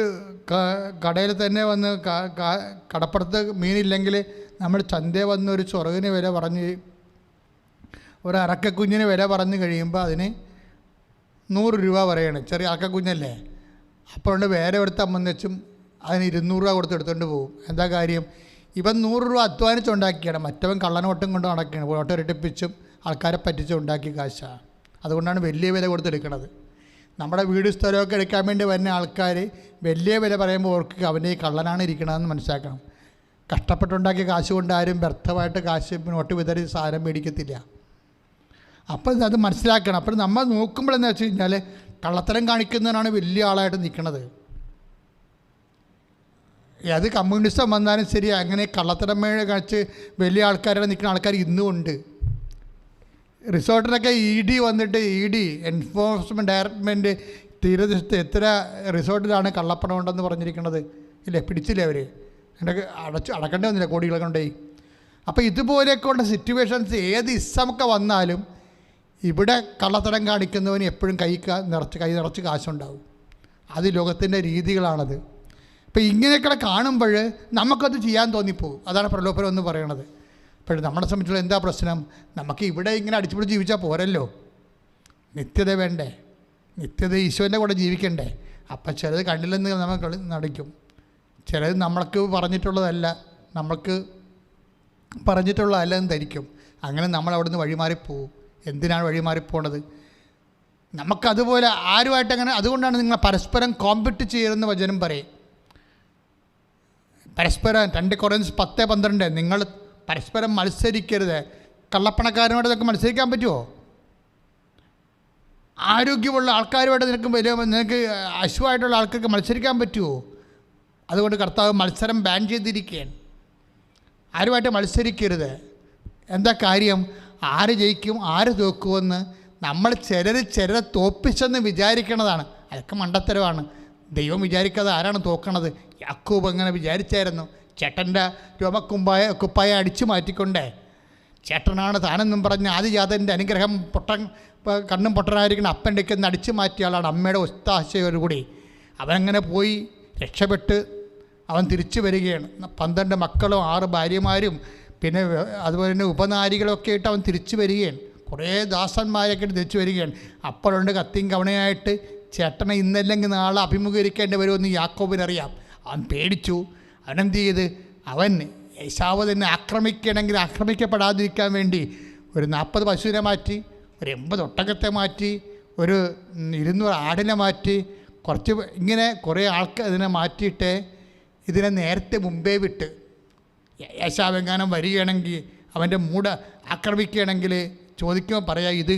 കടയിൽ തന്നെ വന്ന് കടപ്പുറത്ത് മീനില്ലെങ്കിൽ നമ്മൾ ചന്തയിൽ വന്ന് ഒരു ചൊറകിന് വില പറഞ്ഞ്, ഒരു അറക്കക്കുഞ്ഞിന് വില പറഞ്ഞു കഴിയുമ്പോൾ അതിന് 100 രൂപ പറയണം. ചെറിയ അറക്കക്കുഞ്ഞല്ലേ. അപ്പോൾ വേറെ എടുത്ത് സംബന്ധിച്ചും അതിന് 200 രൂപ കൊടുത്ത് എടുത്തുകൊണ്ട് പോകും. എന്താ കാര്യം? ഇവൻ 100 രൂപ അധ്വാനിച്ചുണ്ടാക്കിയാണ്, മറ്റവൻ കള്ളനോട്ടം കൊണ്ട് നടക്കുകയാണ്. ഓട്ടം ഇരട്ടിപ്പിച്ചും ആൾക്കാരെ പറ്റിച്ചും ഉണ്ടാക്കിയ കാശാണ്. അതുകൊണ്ടാണ് വലിയ വില കൊടുത്തെടുക്കുന്നത്. നമ്മുടെ വീട് സ്ഥലമൊക്കെ എടുക്കാൻ വേണ്ടി വരുന്ന ആൾക്കാർ വലിയ വില പറയുമ്പോൾ ഓർക്ക് അവൻ്റെ ഈ കള്ളനാണ് ഇരിക്കണമെന്ന് മനസ്സിലാക്കണം. കഷ്ടപ്പെട്ടുണ്ടാക്കിയ കാശ് കൊണ്ട് ആരും വ്യർത്ഥമായിട്ട് കാശ് നോട്ട് വിതറി സാധനം മേടിക്കത്തില്ല. അപ്പോൾ അത് മനസ്സിലാക്കണം. അപ്പോൾ നമ്മൾ നോക്കുമ്പോഴെന്ന് വെച്ച് കഴിഞ്ഞാൽ കള്ളത്തരം കാണിക്കുന്നവനാണ് വലിയ ആളായിട്ട് നിൽക്കുന്നത്. അത് കമ്മ്യൂണിസം വന്നാലും ശരി, അങ്ങനെ കള്ളത്തരം കാണിച്ച് വലിയ ആൾക്കാരുടെ നിൽക്കുന്ന ആൾക്കാർ ഇന്നും ഉണ്ട്. റിസോർട്ടിലൊക്കെ ED വന്നിട്ട് എൻഫോഴ്സ്മെൻറ്റ് ഡയറക്ടറേറ്റ് തീരദേശത്ത് എത്ര റിസോർട്ടിലാണ് കള്ളപ്പണം ഉണ്ടെന്ന് പറഞ്ഞിരിക്കുന്നത് ഇല്ലേ? പിടിച്ചില്ലേ അവർ? അതിൻ്റെ അടക്കേണ്ടി വന്നില്ല കോടികളെ കൊണ്ടേ. അപ്പോൾ ഇതുപോലെയൊക്കെയുള്ള സിറ്റുവേഷൻസ് ഏത് ഇസ്സമൊക്കെ വന്നാലും ഇവിടെ കള്ളത്തരം കാണിക്കുന്നവന് എപ്പോഴും കൈ നിറച്ച് കാശുണ്ടാവും. അത് ലോകത്തിൻ്റെ രീതികളാണത്. അപ്പോൾ ഇങ്ങനെയൊക്കെ കാണുമ്പോൾ നമുക്കത് ചെയ്യാൻ തോന്നിപ്പോകും. അതാണ് പ്രലോഭനം എന്ന് പറയണത്. അപ്പോൾ നമ്മളെ സംബന്ധിച്ചുള്ള എന്താ പ്രശ്നം? നമുക്ക് ഇവിടെ ഇങ്ങനെ അടിച്ചുപിടിച്ച് ജീവിച്ചാൽ പോരല്ലോ. നിത്യത വേണ്ടേ? നിത്യത ഈശോൻ്റെ കൂടെ ജീവിക്കണ്ടേ? അപ്പം ചിലത് കണ്ടില്ലെന്ന് നമ്മൾ നടിക്കും. ചിലത് നമ്മൾക്ക് പറഞ്ഞിട്ടുള്ളതല്ലെന്ന് ധരിക്കും. അങ്ങനെ നമ്മൾ അവിടെ നിന്ന് വഴിമാറിപ്പോവും. എന്തിനാണ് വഴിമാറിപ്പോണത്? നമുക്കതുപോലെ ആരുമായിട്ട് അങ്ങനെ. അതുകൊണ്ടാണ് നിങ്ങൾ പരസ്പരം കോമ്പറ്റ് ചെയ്യരുതെന്ന് വചനം പറയും. പരസ്പരം 2 കൊറിന്ത്യർ 10:12 നിങ്ങൾ പരസ്പരം മത്സരിക്കരുത്. കള്ളപ്പണക്കാരനോട് നിനക്ക് മത്സരിക്കാൻ പറ്റുമോ? ആരോഗ്യമുള്ള ആൾക്കാരുമായിട്ട് നിനക്ക് അശുവായിട്ടുള്ള ആൾക്കാർക്ക് മത്സരിക്കാൻ പറ്റുമോ? അതുകൊണ്ട് കർത്താവ് മത്സരം ബാൻ ചെയ്തിരിക്കുകയാണ്. ആരുമായിട്ട് മത്സരിക്കരുത്. എന്താ കാര്യം? ആര് ജയിക്കും ആര് തോക്കുമെന്ന് നമ്മൾ ചിലരെ തോപ്പിച്ചെന്ന് വിചാരിക്കണതാണ്. അതൊക്കെ മണ്ടത്തരമാണ്. ദൈവം വിചാരിക്കാതെ ആരാണ് തോക്കണത്? യാക്കോബ് അങ്ങനെ വിചാരിച്ചായിരുന്നു. ചേട്ടൻ്റെ കുപ്പായ അടിച്ചു മാറ്റിക്കൊണ്ടേ ചേട്ടനാണ് താനെന്നും പറഞ്ഞ് ആദിജാതൻ്റെ അനുഗ്രഹം കണ്ണും പൊട്ടനായിരിക്കണം അപ്പൻ്റെ ഒക്കെ അടിച്ചു മാറ്റിയ ആളാണ്. അമ്മയുടെ ഒത്താശയോടുകൂടി അവനങ്ങനെ പോയി രക്ഷപ്പെട്ട് അവൻ തിരിച്ചു വരികയാണ്. 12 മക്കളും 6 ഭാര്യമാരും പിന്നെ അതുപോലെ തന്നെ ഉപനാരികളൊക്കെ ആയിട്ട് അവൻ തിരിച്ചു വരികയാണ്. കുറേ ദാസന്മാരൊക്കെ തിരിച്ചു വരികയാണ്. അപ്പോഴുണ്ട് കത്തിയും കവണയായിട്ട് ചേട്ടനെ ഇന്നല്ലെങ്കിൽ നാളെ അഭിമുഖീകരിക്കേണ്ടി വരുമെന്ന് യാക്കോബിനറിയാം. അവൻ പേടിച്ചു. അവനെന്ത് ചെയ്ത്, അവൻ ഏശാവ് തന്നെ ആക്രമിക്കപ്പെടാതിരിക്കാൻ വേണ്ടി ഒരു 40 പശുവിനെ മാറ്റി, ഒരു 80 ഒട്ടകത്തെ മാറ്റി, ഒരു 200 ആടിനെ മാറ്റി, ഇങ്ങനെ കുറേ ആൾക്ക് അതിനെ മാറ്റിയിട്ട് ഇതിനെ നേരത്തെ മുമ്പേ വിട്ട് ഏശാവെങ്ങാനും വരികയാണെങ്കിൽ അവൻ്റെ ആക്രമിക്കുകയാണെങ്കിൽ ചോദിക്കുമ്പോൾ പറയാം, ഇത്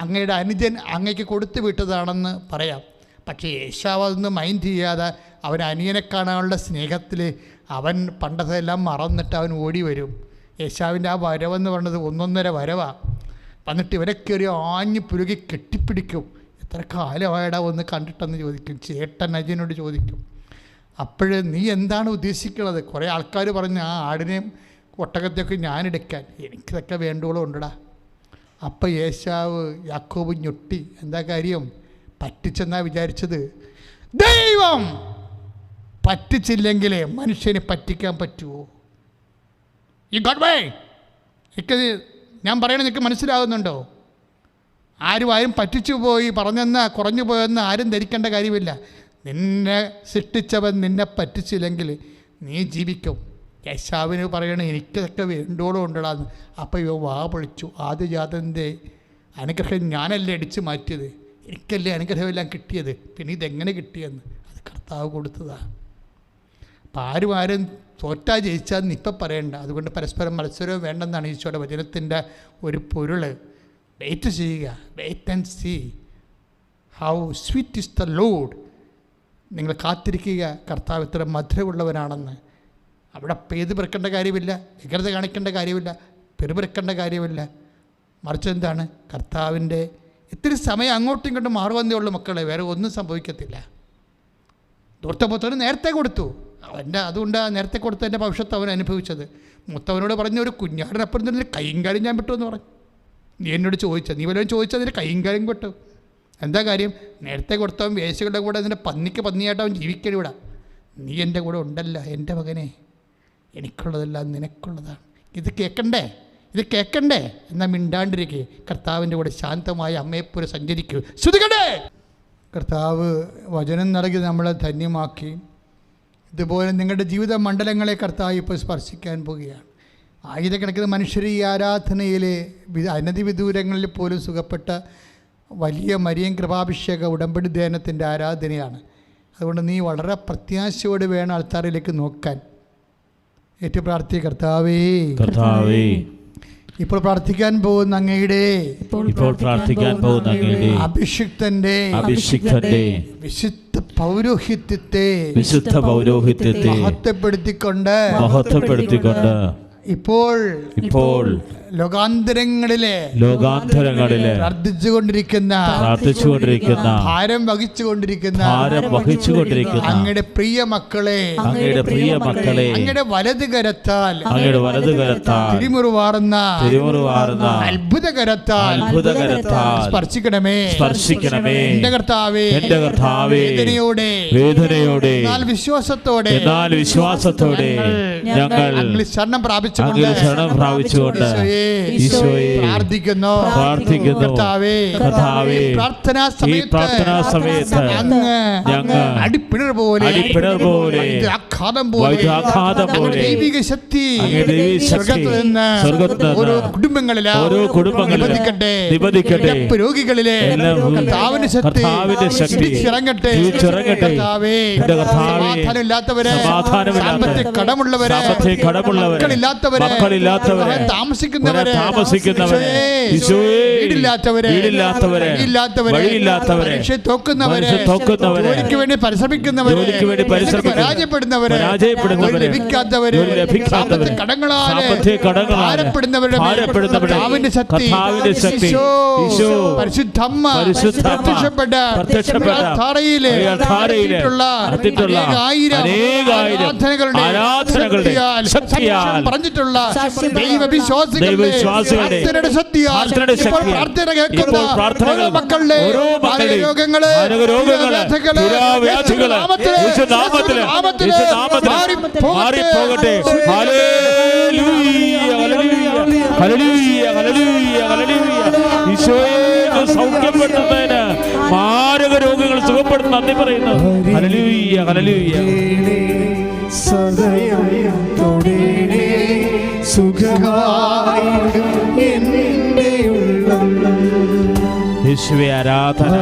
അങ്ങയുടെ അനുജൻ അങ്ങയ്ക്ക് കൊടുത്തു വിട്ടതാണെന്ന് പറയാം. പക്ഷേ ഏശാവ് അതൊന്നും മൈൻഡ് ചെയ്യാതെ അവൻ അനിയനെ കാണാനുള്ള സ്നേഹത്തിൽ അവൻ പണ്ടതെല്ലാം മറന്നിട്ട് അവൻ ഓടി വരും. ഏശാവിൻ്റെ ആ വരവെന്ന് പറഞ്ഞത് 1.5 വരവാണ്. വന്നിട്ട് ഇവരൊക്കെ ഒരു ആഞ്ഞ് പുരുകി കെട്ടിപ്പിടിക്കും. എത്ര കാലമായിടാ ഒന്ന് കണ്ടിട്ടെന്ന് ചോദിക്കും. ചേട്ടൻ അജയനോട് ചോദിക്കും, അപ്പോൾ നീ എന്താണ് ഉദ്ദേശിക്കുന്നത്? കുറേ ആൾക്കാർ പറഞ്ഞു, ആ ആടിനെയും ഒട്ടകത്തെയൊക്കെ ഞാനെടുക്കാൻ, എനിക്കിതൊക്കെ വേണ്ടോളം ഉണ്ടടാ. അപ്പം ഏശാവ് യാക്കോബ് ഞൊട്ടി. എന്താ കാര്യം? പറ്റിച്ചെന്നാ വിചാരിച്ചത്. ദൈവം പറ്റിച്ചില്ലെങ്കിൽ മനുഷ്യനെ പറ്റിക്കാൻ പറ്റുമോ? ഈ ഗോഡ് വേ ഞാൻ പറയണത് നിനക്ക് മനസ്സിലാകുന്നുണ്ടോ? ആരും പറ്റിച്ചു പോയി പറഞ്ഞെന്ന് കുറഞ്ഞു പോയെന്ന് ആരും ധരിക്കേണ്ട കാര്യമില്ല. നിന്നെ സൃഷ്ടിച്ചവൻ നിന്നെ പറ്റിച്ചില്ലെങ്കിൽ നീ ജീവിക്കും. യേശാവിന് പറയണേ, എനിക്കതൊക്കെ വേണ്ടോളം ഉണ്ടടാന്ന്. അപ്പോൾ ഇവ വാ പൊളിച്ചു. ആദ്യജാതൻ്റെ അനുഗ്രഹം ഞാനല്ലേ അടിച്ചു മാറ്റിയത്, എനിക്കല്ലേ അനുഗ്രഹമെല്ലാം കിട്ടിയത്, പിന്നെ ഇതെങ്ങനെ കിട്ടിയെന്ന് അത് കർത്താവ് കൊടുത്തതാണ്. അപ്പം ആരും തോറ്റാ ജയിച്ചാന്ന് ഇപ്പം പറയണ്ട. അതുകൊണ്ട് പരസ്പരം മത്സരവും വേണ്ടെന്നാണ് ഈശോയുടെ വചനത്തിൻ്റെ ഒരു പൊരുൾ. വെയിറ്റ് ചെയ്യുക, wait and see how sweet is the lord. നിങ്ങൾ കാത്തിരിക്കുക, കർത്താവ് ഇത്ര മധുരമുള്ളവനാണെന്ന്. അവിടെ പെയ്ത് പിറക്കേണ്ട കാര്യമില്ല, വികൃത കാണിക്കേണ്ട കാര്യമില്ല, പെരുപിറക്കേണ്ട കാര്യമില്ല. മറിച്ച് എന്താണ്, കർത്താവിൻ്റെ ഇത്തിരി സമയം അങ്ങോട്ടും ഇങ്ങോട്ടും മാറുവന്നേ ഉള്ളൂ മക്കളെ, വേറെ ഒന്നും സംഭവിക്കത്തില്ല. ദൂർത്തപുത്രന് നേരത്തെ കൊടുത്തു, അതുകൊണ്ട് നേരത്തെ കൊടുത്തതിൻ്റെ ഭവിഷ്യത്ത് അവൻ അനുഭവിച്ചത്. മൂത്തവനോട് പറഞ്ഞ, ഒരു കുഞ്ഞാടിനപ്പുറം തന്നെ കൈയും കാര്യം ഞാൻ വിട്ടു എന്ന് പറഞ്ഞു. നീ എന്നോട് ചോദിച്ചത്, നീ വല്ലതും ചോദിച്ചതിന് കൈയും കാര്യം വിട്ടു. എന്താ കാര്യം? നേരത്തെ കൊടുത്തവൻ വേശികളുടെ കൂടെ അതിൻ്റെ പന്നിയായിട്ട് അവൻ ജീവിക്കണം ഇവിടെ. നീ എൻ്റെ കൂടെ ഉണ്ടല്ല എൻ്റെ മകനെ, എനിക്കുള്ളതെല്ലാം നിനക്കുള്ളതാണ്. ഇത് കേൾക്കണ്ടേ എന്നാൽ മിണ്ടാണ്ടിരിക്കുക. കർത്താവിൻ്റെ കൂടെ ശാന്തമായ അമ്മയെപ്പോലെ സഞ്ചരിക്കൂ. ശ്രുതികടേ കർത്താവ് വചനം നൽകി നമ്മളെ ധന്യമാക്കി. ഇതുപോലെ നിങ്ങളുടെ ജീവിത മണ്ഡലങ്ങളെ കർത്താവ് ഇപ്പോൾ സ്പർശിക്കാൻ പോവുകയാണ്. ആയിരക്കണക്കിന് മനുഷ്യർ ഈ ആരാധനയിൽ അനധി വിദൂരങ്ങളിൽ പോലും സുഖപ്പെട്ട വലിയ മരിയൻ കൃപാഭിഷേക ഉടമ്പടി ധ്യാനത്തിൻ്റെ ആരാധനയാണ്. അതുകൊണ്ട് നീ വളരെ പ്രത്യാശയോട് വേണം ആൾത്താറിലേക്ക് നോക്കാൻ. ഏറ്റു പ്രാർത്ഥിക്കുക, കർത്താവേ ഇപ്പോൾ പ്രാർത്ഥിക്കാൻ പോകുന്ന അങ്ങയുടെ അഭിഷിക്തന്റെ വിശുദ്ധ പൗരോഹിത്യത്തെ മഹത്വപ്പെടുത്തിക്കൊണ്ട് ഇപ്പോൾ ലോകാന്തരങ്ങളിലെ പ്രാർത്ഥിച്ചുകൊണ്ടിരിക്കുന്ന ഭാരം വഹിച്ചുകൊണ്ടിരിക്കുന്ന അങ്ങയുടെ പ്രിയ മക്കളെ അങ്ങയുടെ വലത് കരത്താൽ തിരുമുറുവാറുന്ന അത്ഭുത കരത്താൽ സ്പർശിക്കണമേ. എന്റെ കർത്താവേ, വേദനയോടെ എന്നാൽ വിശ്വാസത്തോടെ ഞങ്ങൾ ശരണം പ്രാപിച്ചുകൊണ്ട് പ്രാർത്ഥിക്കുന്നു. കർത്താവേ, പ്രാർത്ഥനാ സമയത്ത് അങ്ങ് അടിപ്പിണർ പോലെ ആഘാതം പോലെ ദൈവിക ശക്തി സ്വർഗ്ഗത്തിൽ നിന്ന് ഓരോ കുടുംബങ്ങളിലെ രോഗികളിലെ കർത്താവിന്റെ ശക്തി ഇറങ്ങട്ടെ. കർത്താവേ, സമാധാനമില്ലാത്തവരെ, സാമ്പത്തിക കടമുള്ളവരെ, മക്കളില്ലാത്തവരെ, മക്കളില്ലാത്തവരെ, താമസിക്കുന്നവരെ, വീടില്ലാത്തവരെ, വഴിയില്ലാത്തവരെ, തോക്കുന്നവരെ, ജോലിക്ക് വേണ്ടി പരിശ്രമിക്കുന്നവരെ, പരാജയപ്പെടുന്നവരെ, ലഭിക്കാത്തവരെ, കടങ്ങളാലെ ഭാരപ്പെടുന്നവരെ, കർത്താവിന്റെ ശക്തി പരിശുദ്ധമ്മ പ്രത്യക്ഷപ്പെട്ട ആരാധനകളുടെ ശക്തിയാൽ പറഞ്ഞിട്ടുള്ള ദൈവവിശ്വാസികളുടെ ശക്തിയാൽ പ്രാർത്ഥന കേൾക്കുന്ന ഓരോ മക്കളുടെ രോഗങ്ങള് മാറിപ്പോകട്ടെ. ഈശോയെ സൗഖ്യപ്പെടുന്നതിന്, മാരക രോഗങ്ങൾ സുഖപ്പെടുന്ന നന്ദി പറയുന്നു. Hallelujah, hallelujah. യേശുവേ ആരാധന.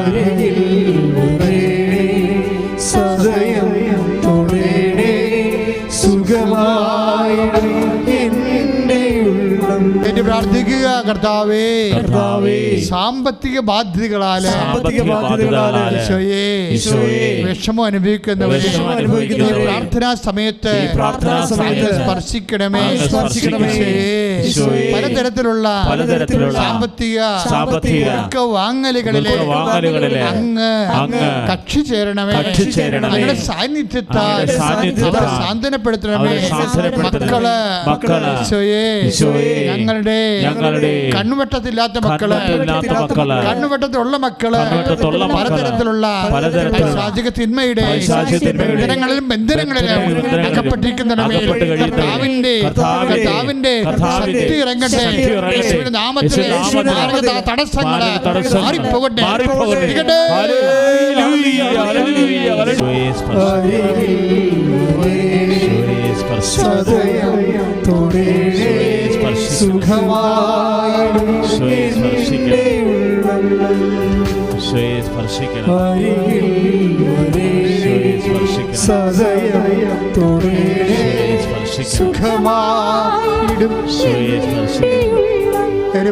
പ്രാർത്ഥിക്കുക. കർത്താവേ, സാമ്പത്തിക ബാധ്യതകളാല് വിഷമം അനുഭവിക്കുന്നവരെ പ്രാർത്ഥനാ സമയത്ത് സ്പർശിക്കണമേ. പലതരത്തിലുള്ള സാമ്പത്തിക വാങ്ങലുകളിലെ അങ്ങ് കക്ഷി ചേരണമേ. അങ്ങയുടെ സാന്നിധ്യത്താൽ സാന്ത്വനപ്പെടുത്തണമേ. മക്കള് ഞങ്ങളുടെ കണ്ണുവെട്ടത്തില്ലാത്ത മക്കള്, കണ്ണുവെട്ടത്തിലുള്ള മക്കള്, പലതരത്തിലുള്ള പൈശാചിക തിന്മയുടെ ബന്ധനങ്ങളിലും അകപ്പെട്ടിരിക്കുന്നവരെ കർത്താവിന്റെ ശക്തി ഇറങ്ങട്ടെ. നാമത്തിൽ തടസ്സങ്ങള് മാറിപ്പോകട്ടെ.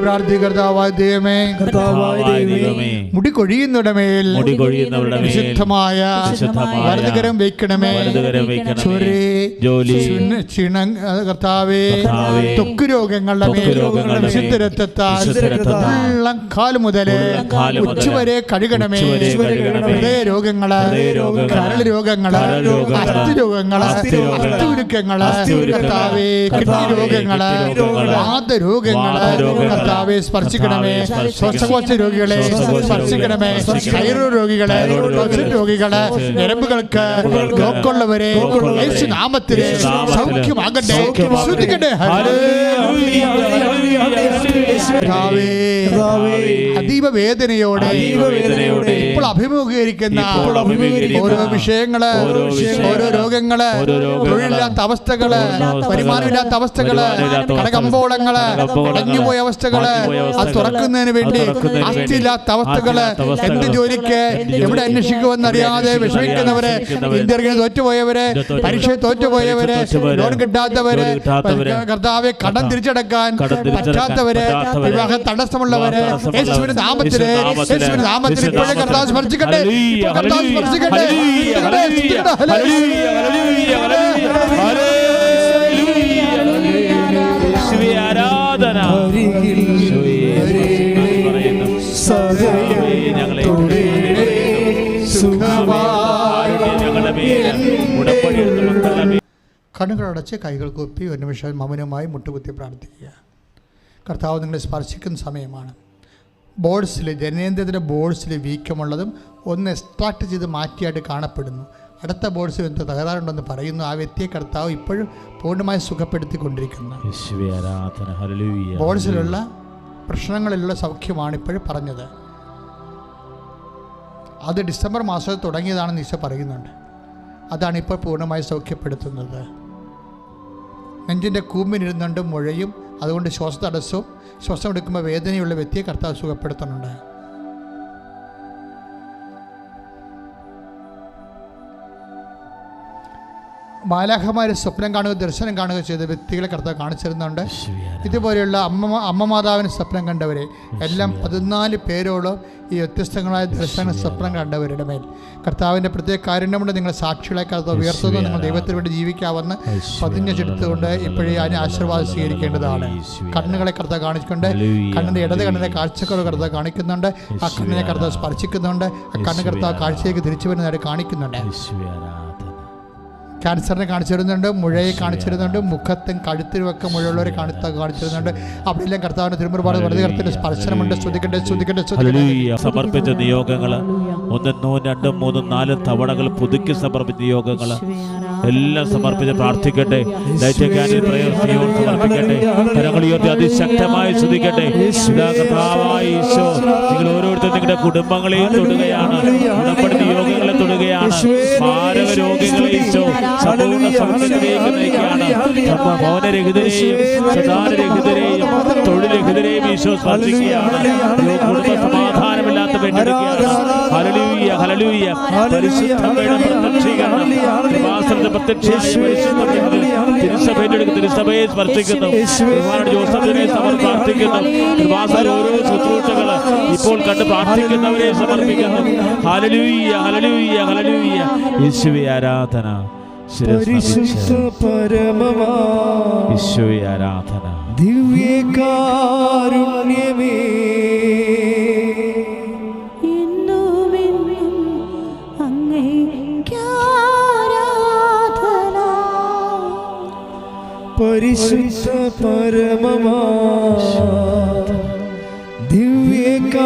പ്രാർത്ഥികർത്താവായ ദൈവമേ, മുടി കൊഴിയുന്നവരുടെമേൽ വിശുദ്ധമായ വലതുകരം വയ്ക്കണമേ. കർത്താവേ, ത്വക്ക് രോഗങ്ങളുടെ മേൽ വിശുദ്ധ രക്തത്താൽ കാല് മുതൽ ഉച്ചവരെ കഴുകണമേ. ഹൃദയ രോഗങ്ങള്, കരൾ രോഗങ്ങള്, അസ്ഥി രോഗങ്ങള്, അസ്ഥിഉരുക്കങ്ങള്, കർത്താവേ, കിഡ്നി രോഗങ്ങള്, വാതരോഗങ്ങള് കർത്താവേ സ്പർശിക്കണമേ. ശ്വാസകോശ രോഗികളെ സ്പർശിക്കണമേ. തൈറോയ്ഡ് രോഗികളെ, രോഗികളെ, ഞരമ്പുകൾക്ക് രോഗമുള്ളവരെ യേശുനാമത്തിൽ സൗഖ്യമാകട്ടെ. ശ്രദ്ധിക്കട്ടെ. അതീവ വേദനയോടെ ഇപ്പോൾ അഭിമുഖീകരിക്കുന്ന ഓരോ വിഷയങ്ങള്, ഓരോ രോഗങ്ങള്, തൊഴിലില്ലാത്ത അവസ്ഥകള്, വരുമാനമില്ലാത്ത അവസ്ഥകള്, കടകമ്പോളങ്ങള്, അടഞ്ഞുപോയ അവസ്ഥകള്, അത് തുറക്കുന്നതിന് വേണ്ടി ആസ്തിയില്ലാത്ത അവസ്ഥകള്, എന്ത് ജോലിക്ക് എവിടെ അന്വേഷിക്കുമെന്നറിയാതെ വിഷമിക്കുന്നവര്, ഇന്റർവ്യൂ തോറ്റുപോയവര്, പരീക്ഷ തോറ്റുപോയവര്, ലോൺ കിട്ടാത്തവര്, കർത്താവെ കടം തിരിച്ചടക്കാൻ പറ്റാത്തവര്, വിവാഹ തടസ്സമുള്ളവര്, യേശുവിന്റെ നാമത്തില്, യേശുവിന്റെ നാമത്തിൽ ഇപ്പോഴേ കർത്താവ് സ്പർശിക്കട്ടെ. കർത്താവ് സ്പർശിക്കട്ടെ. ആരാധന. കണ്ണുകളടച്ച് കൈകൾ കുപ്പി ഒരു നിമിഷം മൗനമായി മുട്ടുകുത്തി പ്രാർത്ഥിക്കുക. കർത്താവ് നിങ്ങളെ സ്പർശിക്കുന്ന സമയമാണ്. ബോൾസിൽ, ജനനേന്ദ്രിയത്തിൻ്റെ ബോൾസിൽ വീക്കമുള്ളതും ഒന്ന് എക്സ്ട്രാക്ട് ചെയ്ത് മാറ്റിയായിട്ട് കാണപ്പെടുന്നു. അടുത്ത ബോൾസിൽ എന്ത് തകരാറുണ്ടെന്ന് പറയുന്നു. ആ വ്യക്തിയെ കർത്താവ് ഇപ്പോഴും പൂർണ്ണമായി സുഖപ്പെടുത്തിക്കൊണ്ടിരിക്കുന്നു. ബോൾസിലുള്ള പ്രശ്നങ്ങളിലുള്ള സൗഖ്യമാണ് ഇപ്പോഴും പറഞ്ഞത്. അത് ഡിസംബർ മാസത്തിൽ തുടങ്ങിയതാണെന്ന് ഈശോ പറയുന്നുണ്ട്. അതാണ് ഇപ്പോൾ പൂർണ്ണമായി സൗഖ്യപ്പെടുത്തുന്നത്. നെഞ്ചിൻ്റെ കൂമ്പിനിരുന്നുണ്ട് മുഴയും, അതുകൊണ്ട് ശ്വാസതടസ്സവും ശ്വാസം എടുക്കുമ്പോൾ വേദനയുള്ള വ്യക്തിയെ കർത്താവ് സുഖപ്പെടുത്തുന്നുണ്ട്. മാലാഖമാർ സ്വപ്നം കാണുക, ദർശനം കാണുക ചെയ്ത വ്യക്തികളെ കർത്താവ് കാണിച്ചിരുന്നുണ്ട്. ഇതുപോലെയുള്ള അമ്മ മാതാവിന് സ്വപ്നം കണ്ടവരെ എല്ലാം 14 പേരോളം ഈ വ്യത്യസ്തങ്ങളായ ദർശന സ്വപ്നം കണ്ടവരുടെ മേൽ കർത്താവിൻ്റെ പ്രത്യേക കാരുണ്യമുണ്ട്. നിങ്ങൾ സാക്ഷികളെ കർത്താവ് ഉയർത്തുന്നു. നിങ്ങൾ ദൈവത്തിന് വേണ്ടി ജീവിക്കാമെന്ന് പ്രതിജ്ഞ ചെലുത്തുകൊണ്ട് ഇപ്പോഴേ അതിന് ആശീർവാദം സ്വീകരിക്കേണ്ടതാണ്. കണ്ണുകളെ കർത്താവ് കാണിച്ചുകൊണ്ട് കണ്ണിൻ്റെ ഇടത് കണ്ണിൻ്റെ കാഴ്ചക്കുറവ് കർത്താവ് കാണിക്കുന്നുണ്ട്. ആ കണ്ണിനെ കർത്താവ് സ്പർശിക്കുന്നുണ്ട്. ആ കണ്ണ് കർത്താവ് കാഴ്ചയ്ക്ക് തിരിച്ചു വരുന്നതായിട്ട് കാണിക്കുന്നുണ്ട്. ക്യാൻസറിനെ കാണിച്ചിരുന്നുണ്ട്, മുഴയെ കാണിച്ചിരുന്നുണ്ട്, മുഖത്തും കഴുത്തിനുമൊക്കെ മുഴയുള്ളവരെ കാണിച്ചിരുന്നുണ്ട്. അവിടെയെല്ലാം കർത്താവിന്റെ തിരുമുറുപാട് വെറുതെ കർത്താവിന്റെ സ്പർശനമുണ്ട്. സമർപ്പിച്ച നിയോഗങ്ങൾ 1, 2, 3, 4 തവണകൾ പുതുക്കി സമർപ്പിച്ച നിയോഗങ്ങൾ എല്ലാം സമർപ്പിച്ച് പ്രാർത്ഥിക്കട്ടെ. സമർപ്പിക്കട്ടെ. കരങ്ങൾ ഉയർത്തി അതിശക്തമായി സ്തുതിക്കട്ടെ. ഈശോ, നിങ്ങൾ ഓരോരുത്തരും നിങ്ങളുടെ കുടുംബങ്ങളെയും തൊടുകയാണ്, ഉടമ്പടി നിയോഗങ്ങളെ തൊടുകയാണ്, മാരക രോഗികളെ ഈശോ സമ്പൂർണ്ണ സൗഖ്യത്തിലേക്ക് നയിക്കുകയാണ്. ഭവനരഹിതരെയും സദാനരഹിതരെയും തൊഴിലരഹിതരെയും ഈശോ സ്പർശിക്കുകയാണ്. കുടുംബ സമാധാനമില്ലാത്ത വേണ്ടിയിരിക്കുകയാണ്. Hallelujah, hallelujah. പരിശുദ്ധയുടെ പ്രത്യക്ഷീകരണം, കൃപാസനത്തിന്റെ പ്രത്യക്ഷമായ പരിശുദ്ധ തിരുസഭയുടെ തിരുസഭയെ സ്പർശിക്കുന്നു. ജോസഫിനെ പ്രാർത്ഥിക്കുന്നു. കൃപാസന ഓരോ ശുശ്രൂഷകൾ ഇപ്പോൾ കണ്ട് പ്രാർത്ഥിക്കുന്നവരെ സമർപ്പിക്കുന്നു. Hallelujah, hallelujah, hallelujah. യേശുവേ ആരാധന. പരിശുദ്ധ പരമമാ യേശുവേ ആരാധന. ദിവ്യകാരുണ്യമേ പരിശുദ്ധ പരമമാ ദിവ്യകാരുണ്യമേ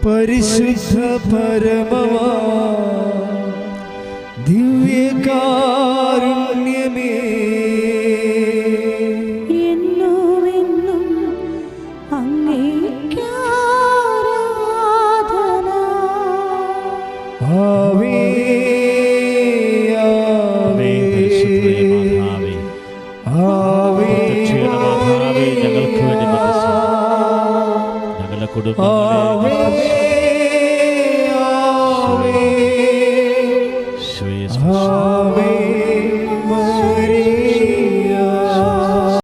പരിശുദ്ധ പരമമാ ദിവ്യകാരുണ്യമേ എന്നുമെന്നും അങ്ങേയ്ക്കാരാധന. ആവേ ആവേ ആവേ ആവേ. ഞങ്ങൾക്ക് വേണ്ടി ഞങ്ങളുടെ കുടുംബങ്ങളെ